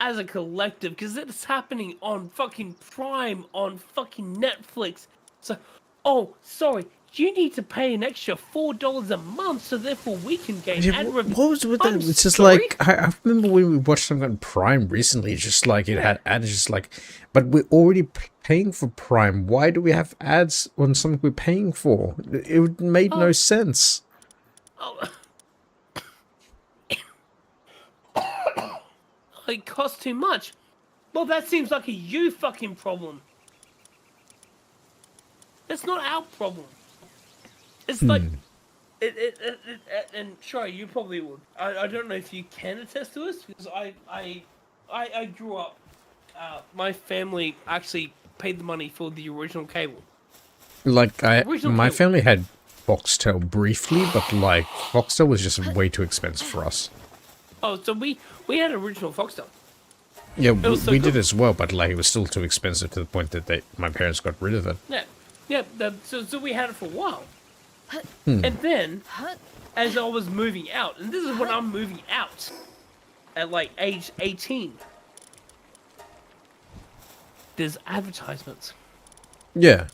as a collective, because it's happening on fucking Prime, on fucking Netflix. So, oh, sorry, you need to pay an extra $4 a month, so therefore we can gain ad revenue. What was with that? I'm It's just sorry? like, I remember when we watched something on Prime recently, it's just like it had ads, just like, but we're already paying for Prime. Why do we have ads on something we're paying for? It made no sense. Oh, it costs too much. Well, that seems like a you fucking problem. That's not our problem. It's like, and Shry, you probably would. I don't know if you can attest to this, because I grew up, my family actually paid the money for the original cable. Like, Original my cable. family had Foxtel briefly, but like, Foxtel was just way too expensive for us. Oh, so we had original Foxtel. Yeah, was so we good. did as well, but like, it was still too expensive to the point that my parents got rid of it. Yeah, so we had it for a while. And then, as I was moving out, and this is when I'm moving out, at like age 18, there's advertisements. Yeah,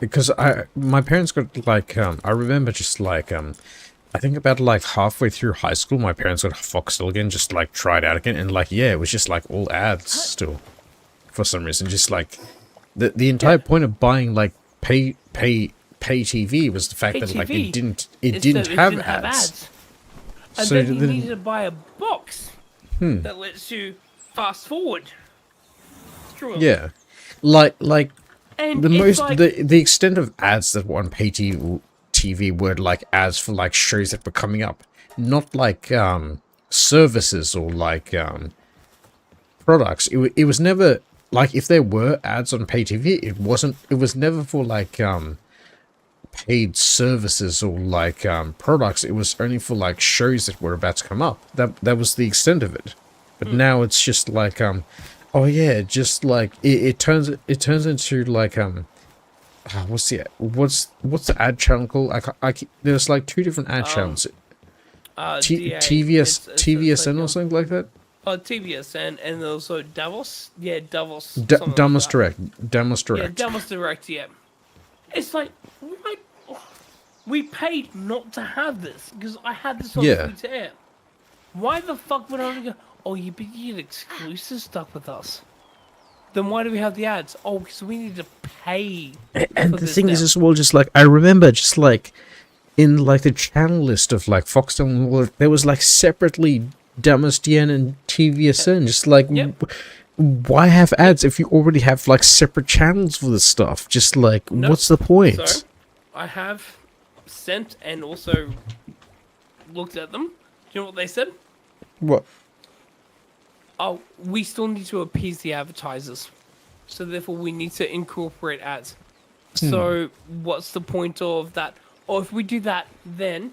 because my parents got like, I remember just like, I think about like halfway through high school, my parents got Foxtel again, just like tried out again, and like, yeah, it was just like all ads still, for some reason. Just like the entire point of buying like pay TV was the fact that like it didn't have ads. And So then you then- needed to buy a box that lets you fast forward through it. Yeah, like And the it's most like, the extent of ads that were on pay TV were like ads for like shows that were coming up, not like services or like products. It was never like, if there were ads on pay TV, it was never for like paid services or like products. It was only for like shows that were about to come up. That was the extent of it. But now it's just like oh yeah, just like it turns into like what's the ad channel called? There's like two different ad channels. DA, TVSN or like, something like that. TVSN, and also Davos. Yeah, Davos. Damos Direct. Damos Yeah, Direct. Davos Direct, yeah. It's like, why? We paid not to have this, because I had this on Yeah. free to air. Why the fuck would I go, oh, you get exclusive stuff with us? Then why do we have the ads? Oh, because we need to pay. And for the this thing is now. as well, just like, I remember just like in like the channel list of like Foxtel and all, there was like separately Damastian and TVSN. Just like, Yep. why have ads if you already have like separate channels for this stuff? Just like, Nope. what's the point? So, I have sent and also looked at them. Do you know what they said? What? Oh, we still need to appease the advertisers. So therefore we need to incorporate ads. So what's the point of that? Or if we do that, then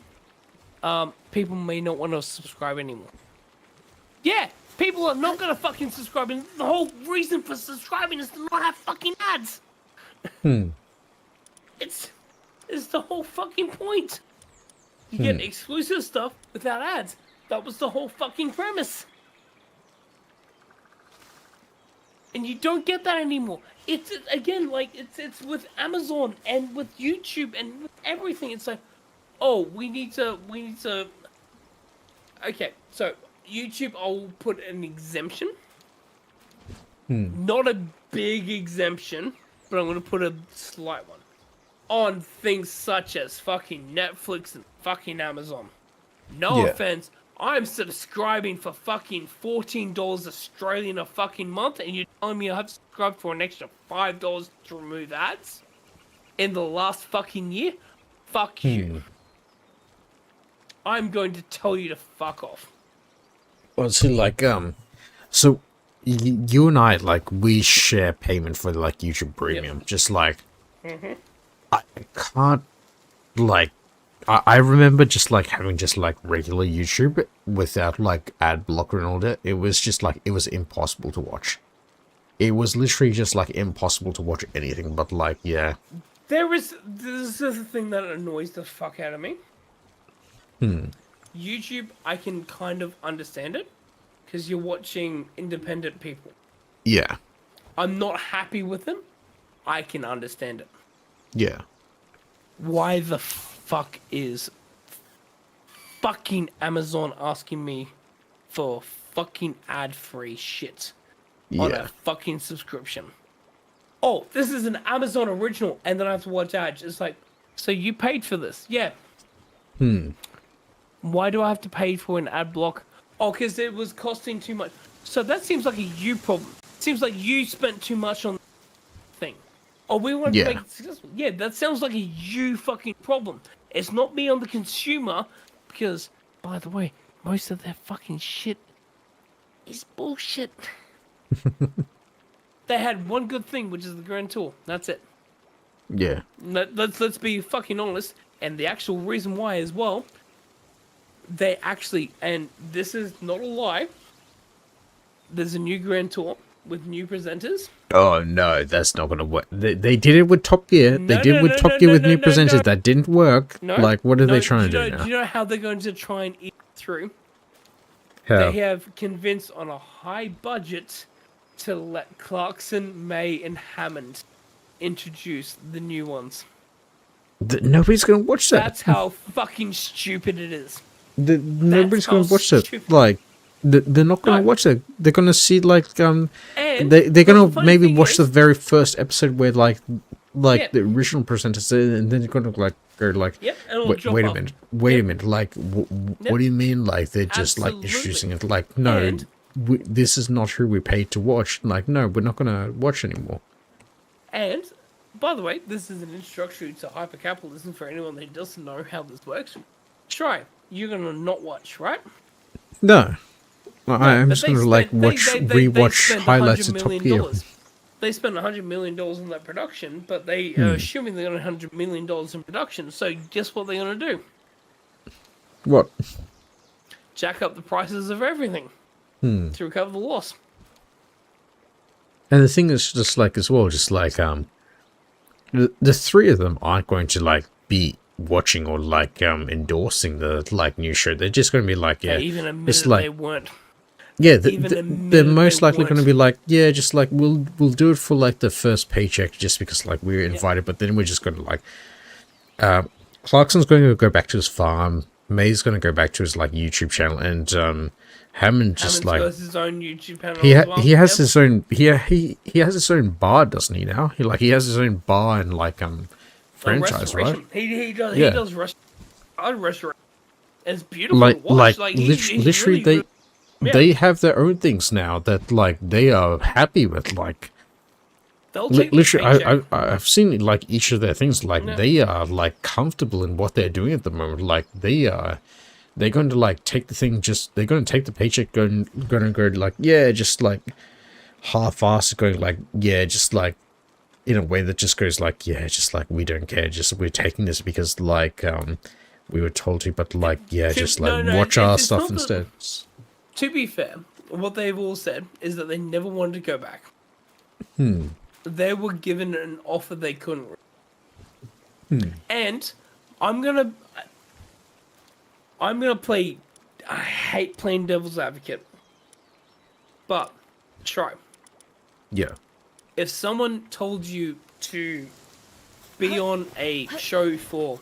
people may not want to subscribe anymore. Yeah, people are not gonna fucking subscribe, and the whole reason for subscribing is to not have fucking ads. It's the whole fucking point. You get exclusive stuff without ads. That was the whole fucking premise. And you don't get that anymore. It's again like it's with Amazon and with YouTube and with everything. It's like, oh, we need to. Okay, so YouTube, I'll put an exemption. Not a big exemption, but I'm gonna put a slight one on things such as fucking Netflix and fucking Amazon. No Yeah. offense. I'm subscribing for fucking $14 Australian a fucking month, and you're telling me I have to subscribe for an extra $5 to remove ads in the last fucking year? Fuck you. I'm going to tell you to fuck off. Well, so like, so you and I, like, we share payment for like YouTube Premium. Just like, I can't, like, I remember just like having just like regular YouTube without like ad blocker and all that. It was just like, it was impossible to watch. It was literally just like impossible to watch anything. But like, yeah. This is the thing that annoys the fuck out of me. YouTube, I can kind of understand it, because you're watching independent people. Yeah. I'm not happy with them. I can understand it. Yeah. Why the fuck is fucking Amazon asking me for fucking ad-free shit on Yeah. a fucking subscription? Oh, this is an Amazon original, and then I have to watch ads. It's like, so you paid for this? Yeah. Why do I have to pay for an ad block? Oh, because it was costing too much. So that seems like a you problem. Seems like you spent too much on the thing. Oh, we want Yeah. to make it successful. Yeah, that sounds like a you fucking problem. It's not me on the consumer, because, by the way, most of their fucking shit is bullshit. They had one good thing, which is the Grand Tour. That's it. Yeah. Let's be fucking honest. And the actual reason why as well, they actually, and this is not a lie, there's a new Grand Tour with new presenters. Oh no, that's not gonna work. They did it with Top Gear. They No, did no, with no, Top no, Gear no, with no, new no, presenters. no. That didn't work. No. Like, what are No, they trying to do do now? Do you know how they're going to try and eat through? How? They have convinced on a high budget to let Clarkson, May, and Hammond introduce the new ones. Nobody's gonna watch that. That's how fucking stupid it is. Nobody's gonna how watch that. stupid. Like, they're not gonna No. watch that. They're gonna see like And they're the gonna funny maybe thing watch the is- very first episode where like Yeah. the original presenters did, and then they're gonna like go like, Yep, and it'll wait, drop wait a off. minute, wait a Yep. minute. Like, Yep. what do you mean? Like they're just like Absolutely. introducing it? Like, no, And- this is not who we paid to watch. Like, no, we're not gonna watch anymore. And, by the way, this is an introductory to hypercapitalism for anyone that doesn't know how this works. Shry, you're gonna not watch, right? No. I'm But just they gonna like spent- watch they rewatch spent highlights of $100 Top million. Gear. They spent $100 million on that production, but they are assuming they're going to $100 million in production. So guess what they're going to do? What? Jack up the prices of everything to recover the loss. And the thing is just like as well, just like the three of them aren't going to like be watching or like endorsing the like new show. They're just going to be like, yeah, They even admitted it's like they weren't. yeah, even they're admitted most they likely going to weren't. be like, yeah, just like we'll do it for like the first paycheck just because like we're invited, but then we're just going to like Clarkson's going to go back to his farm. May's going to go back to his like YouTube channel, and Hammond just Hammond's like got his own YouTube channel he as well. he has Yep. his own he has his own bar, doesn't he now? He has his own bar and like franchise, right? Restoration. He does Yeah. he does restoration. It's beautiful to watch. He's literally really good. Yeah. they have their own things now that like they are happy with. Like They'll take the literally, paycheck. I've seen like each of their things. Like Yeah. they are like comfortable in what they're doing at the moment. Like they're going to like take the thing. They're going to take the paycheck. Going to go like yeah, just like half-assed, going like yeah, just like in a way that just goes like yeah, just like we don't care. Just we're taking this because like we were told to, but like yeah, just like no, watch our it's stuff not that- instead. To be fair, what they've all said is that they never wanted to go back. They were given an offer they couldn't. And I'm gonna play. I hate playing devil's advocate, but try. Yeah. If someone told you to be on a show for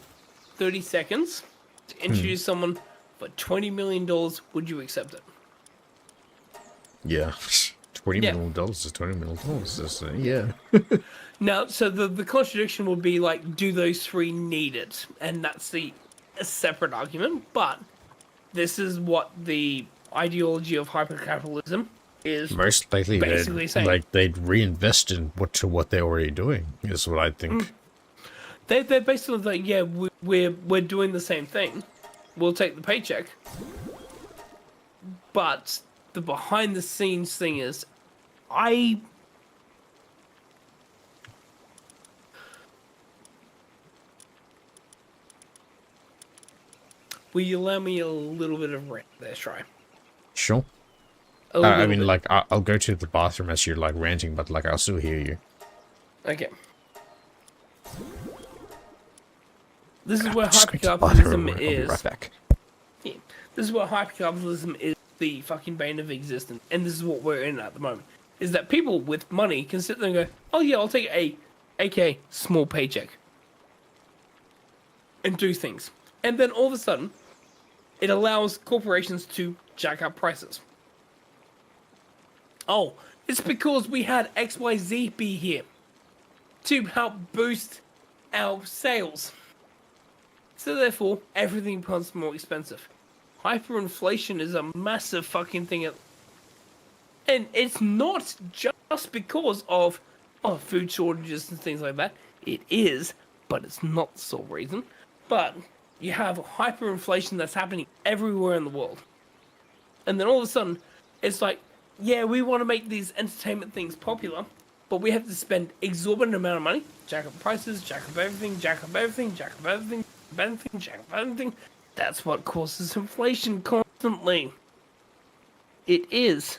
30 seconds to introduce someone for $20 million, would you accept it? Yeah. $20 Yeah. million is $20 million. That's, yeah. Now, so the contradiction would be like, do those three need it? And that's a separate argument, but this is what the ideology of hypercapitalism is. Most likely, basically saying. they'd reinvest in what they're already doing. Is what I think. They're basically like, yeah, we're doing the same thing. We'll take the paycheck. But the behind the scenes thing is, will you allow me a little bit of rant there, Shry? Sure. A little I mean, bit. like, I'll go to the bathroom as you're like ranting, but like, I'll still hear you. Okay. This is where Just go to the bathroom, hypercapitalism I'll be is. right back. Yeah. This is where hypercapitalism is the fucking bane of existence, and this is what we're in at the moment. Is that people with money can sit there and go, "Oh yeah, I'll take a small paycheck," and do things, and then all of a sudden, it allows corporations to jack up prices. Oh, it's because we had XYZ be here to help boost our sales. So therefore, everything becomes more expensive. Hyperinflation is a massive fucking thing. And it's not just because of food shortages and things like that. It is, but it's not the sole reason. But you have hyperinflation that's happening everywhere in the world. And then all of a sudden, it's like, yeah, we want to make these entertainment things popular, but we have to spend exorbitant amount of money, jack up prices, jack up everything, jack up everything, jack up everything, jack up everything. That's what causes inflation constantly. It is.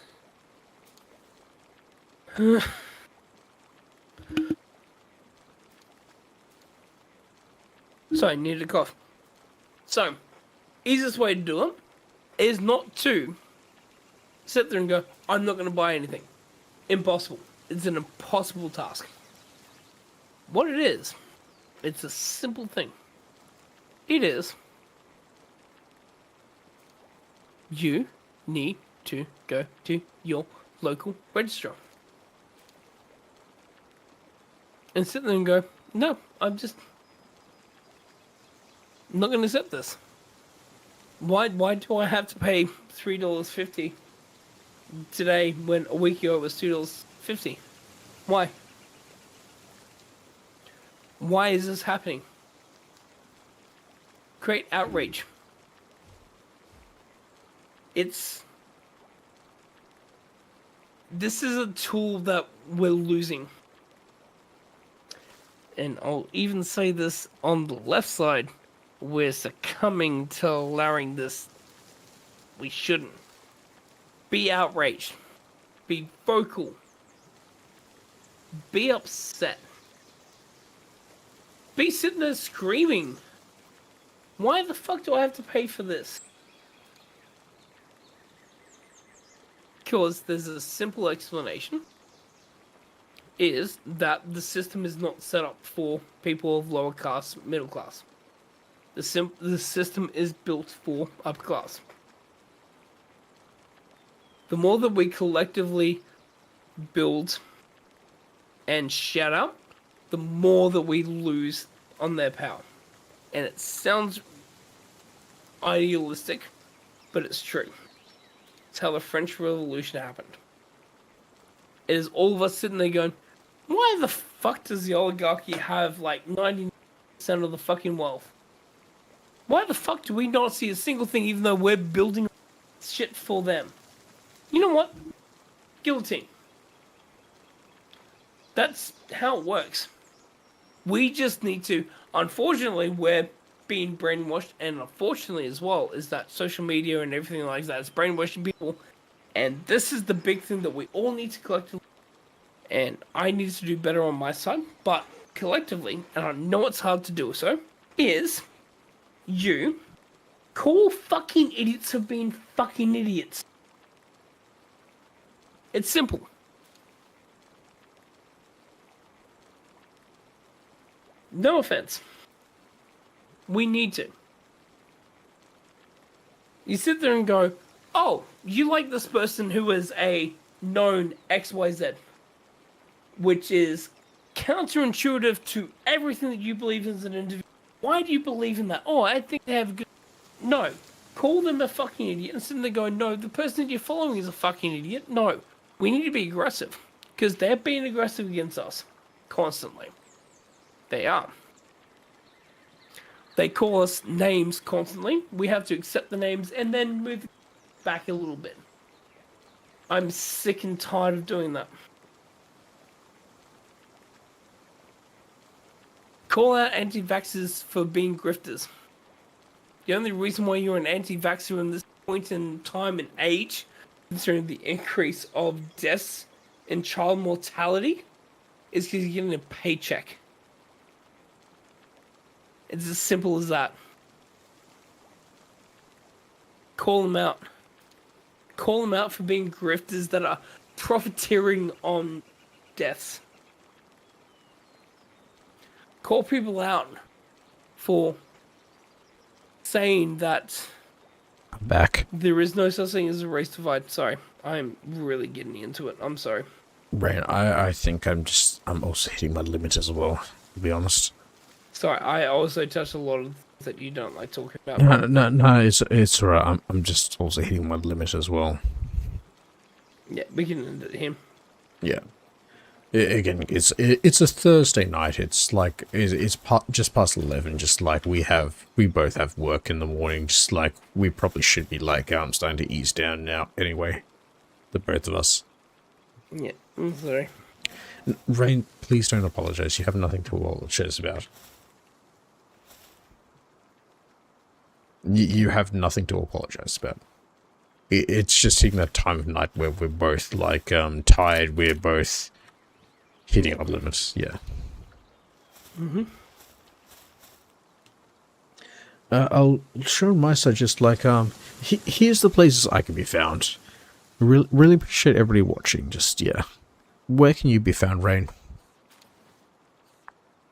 Sorry, needed a cough. So, easiest way to do it is not to sit there and go, I'm not going to buy anything. Impossible. It's an impossible task. What it is, it's a simple thing. It is, you need to go to your local registrar. And sit there and go, no, I'm not going to accept this. Why do I have to pay $3.50 today when a week ago it was $2.50? Why? Why is this happening? Create outrage. This is a tool that we're losing. And I'll even say this on the left side. We're succumbing to allowing this. We shouldn't. Be outraged. Be vocal. Be upset. Be sitting there screaming. Why the fuck do I have to pay for this? Because there's a simple explanation. Is that the system is not set up for people of lower class, middle class. The system is built for upper class. The more that we collectively build and shout out, the more that we lose on their power. And it sounds idealistic, but it's true. It's how the French Revolution happened. It is all of us sitting there going, why the fuck does the oligarchy have like 90% of the fucking wealth? Why the fuck do we not see a single thing even though we're building shit for them? You know what? Guillotine. That's how it works. We just need to, unfortunately, we're being brainwashed, and unfortunately as well, is that social media and everything like that is brainwashing people. And this is the big thing that we all need to collectively, and I need to do better on my side, but collectively, and I know it's hard to do so, is you call fucking idiots for being fucking idiots. It's simple. No offense. We need to. You sit there and go, oh, you like this person who is a known XYZ, which is counterintuitive to everything that you believe as an individual. Why do you believe in that? Oh, I think they have a good... No. Call them a fucking idiot and sit there going, no, the person that you're following is a fucking idiot. No. We need to be aggressive. Because they're being aggressive against us. Constantly. They are. They call us names constantly. We have to accept the names and then move back a little bit. I'm sick and tired of doing that. Call out anti-vaxxers for being grifters. The only reason why you're an anti-vaxxer in this point in time and age, considering the increase of deaths and child mortality, is because you're getting a paycheck. It's as simple as that. Call them out. Call them out for being grifters that are profiteering on deaths. Call people out for saying that I'm back. there is no such thing as a race divide. Sorry, I'm really getting into it. I'm sorry. Brain, I think I'm also hitting my limit as well, to be honest. Sorry, I also touched a lot of things that you don't like talking about. No, it's alright. I'm just also hitting my limit as well. Yeah, we can end it here. Yeah. Again, it's a Thursday night. It's like it's just past 11. Just like we both have work in the morning. Just like we probably should be like starting to ease down now. Anyway, the both of us. Yeah, I'm sorry. Rain, please don't apologize. You have nothing to apologize about. You have nothing to apologize about. It's just hitting that time of night where we're both like tired. We're both hitting our limits. Yeah. I'll show my side. Just like here's the places I can be found. Really appreciate everybody watching. Just yeah. Where can you be found, Rain?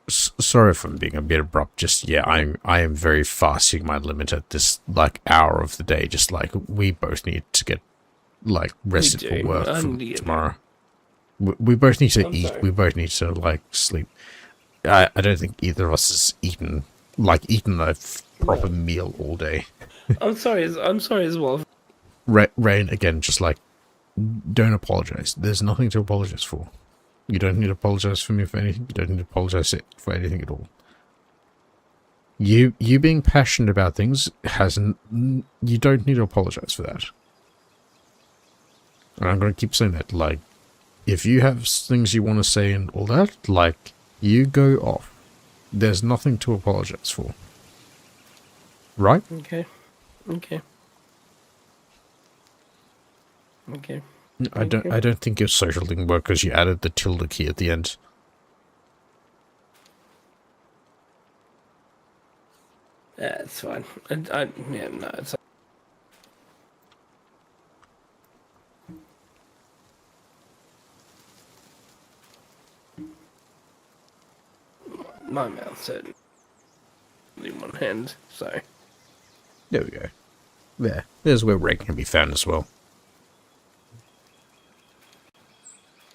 Sorry if I'm being a bit abrupt. Just yeah, I am very fast hitting my limit at this like hour of the day. Just like we both need to get like rested for work for tomorrow. We both need to eat. Sorry. We both need to like sleep. I don't think either of us has eaten a proper meal all day. I'm sorry as well. Rain, again, just like don't apologize. There's nothing to apologize for. You don't need to apologize for me for anything. You don't need to apologize for anything at all. You being passionate about things you don't need to apologize for that. And I'm going to keep saying that. Like, if you have things you want to say and all that, like, you go off. There's nothing to apologize for. Right? Okay. I don't think your social didn't work because you added the tilde key at the end. Yeah, it's fine. Yeah, no, it's. My mouth said in one hand, so. There we go. There's where Ray can be found as well.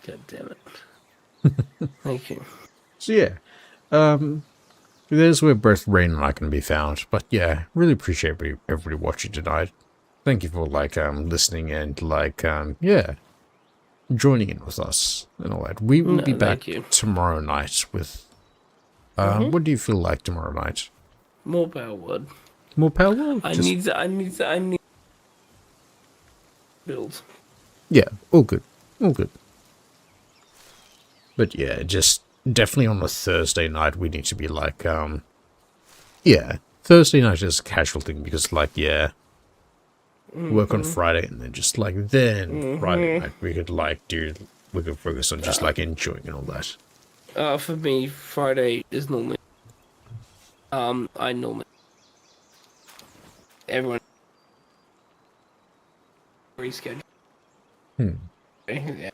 God damn it. Thank you. So yeah, there's where both Rain and I can be found. But yeah, really appreciate everybody watching tonight. Thank you for like listening and like yeah, joining in with us and all that. We will be back tomorrow night with what do you feel like tomorrow night? More Palworld. More Palworld? I need build. Yeah, all good. But yeah, just definitely on a Thursday night we need to be like yeah, Thursday night is a casual thing because like yeah, work on Friday and then just like Friday night we could focus on just like enjoying and all that. For me, Friday is normally I normally everyone reschedule. Yeah.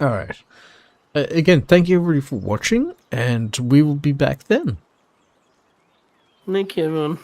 Alright. Again, thank you everybody for watching, and we will be back then. Thank you, everyone.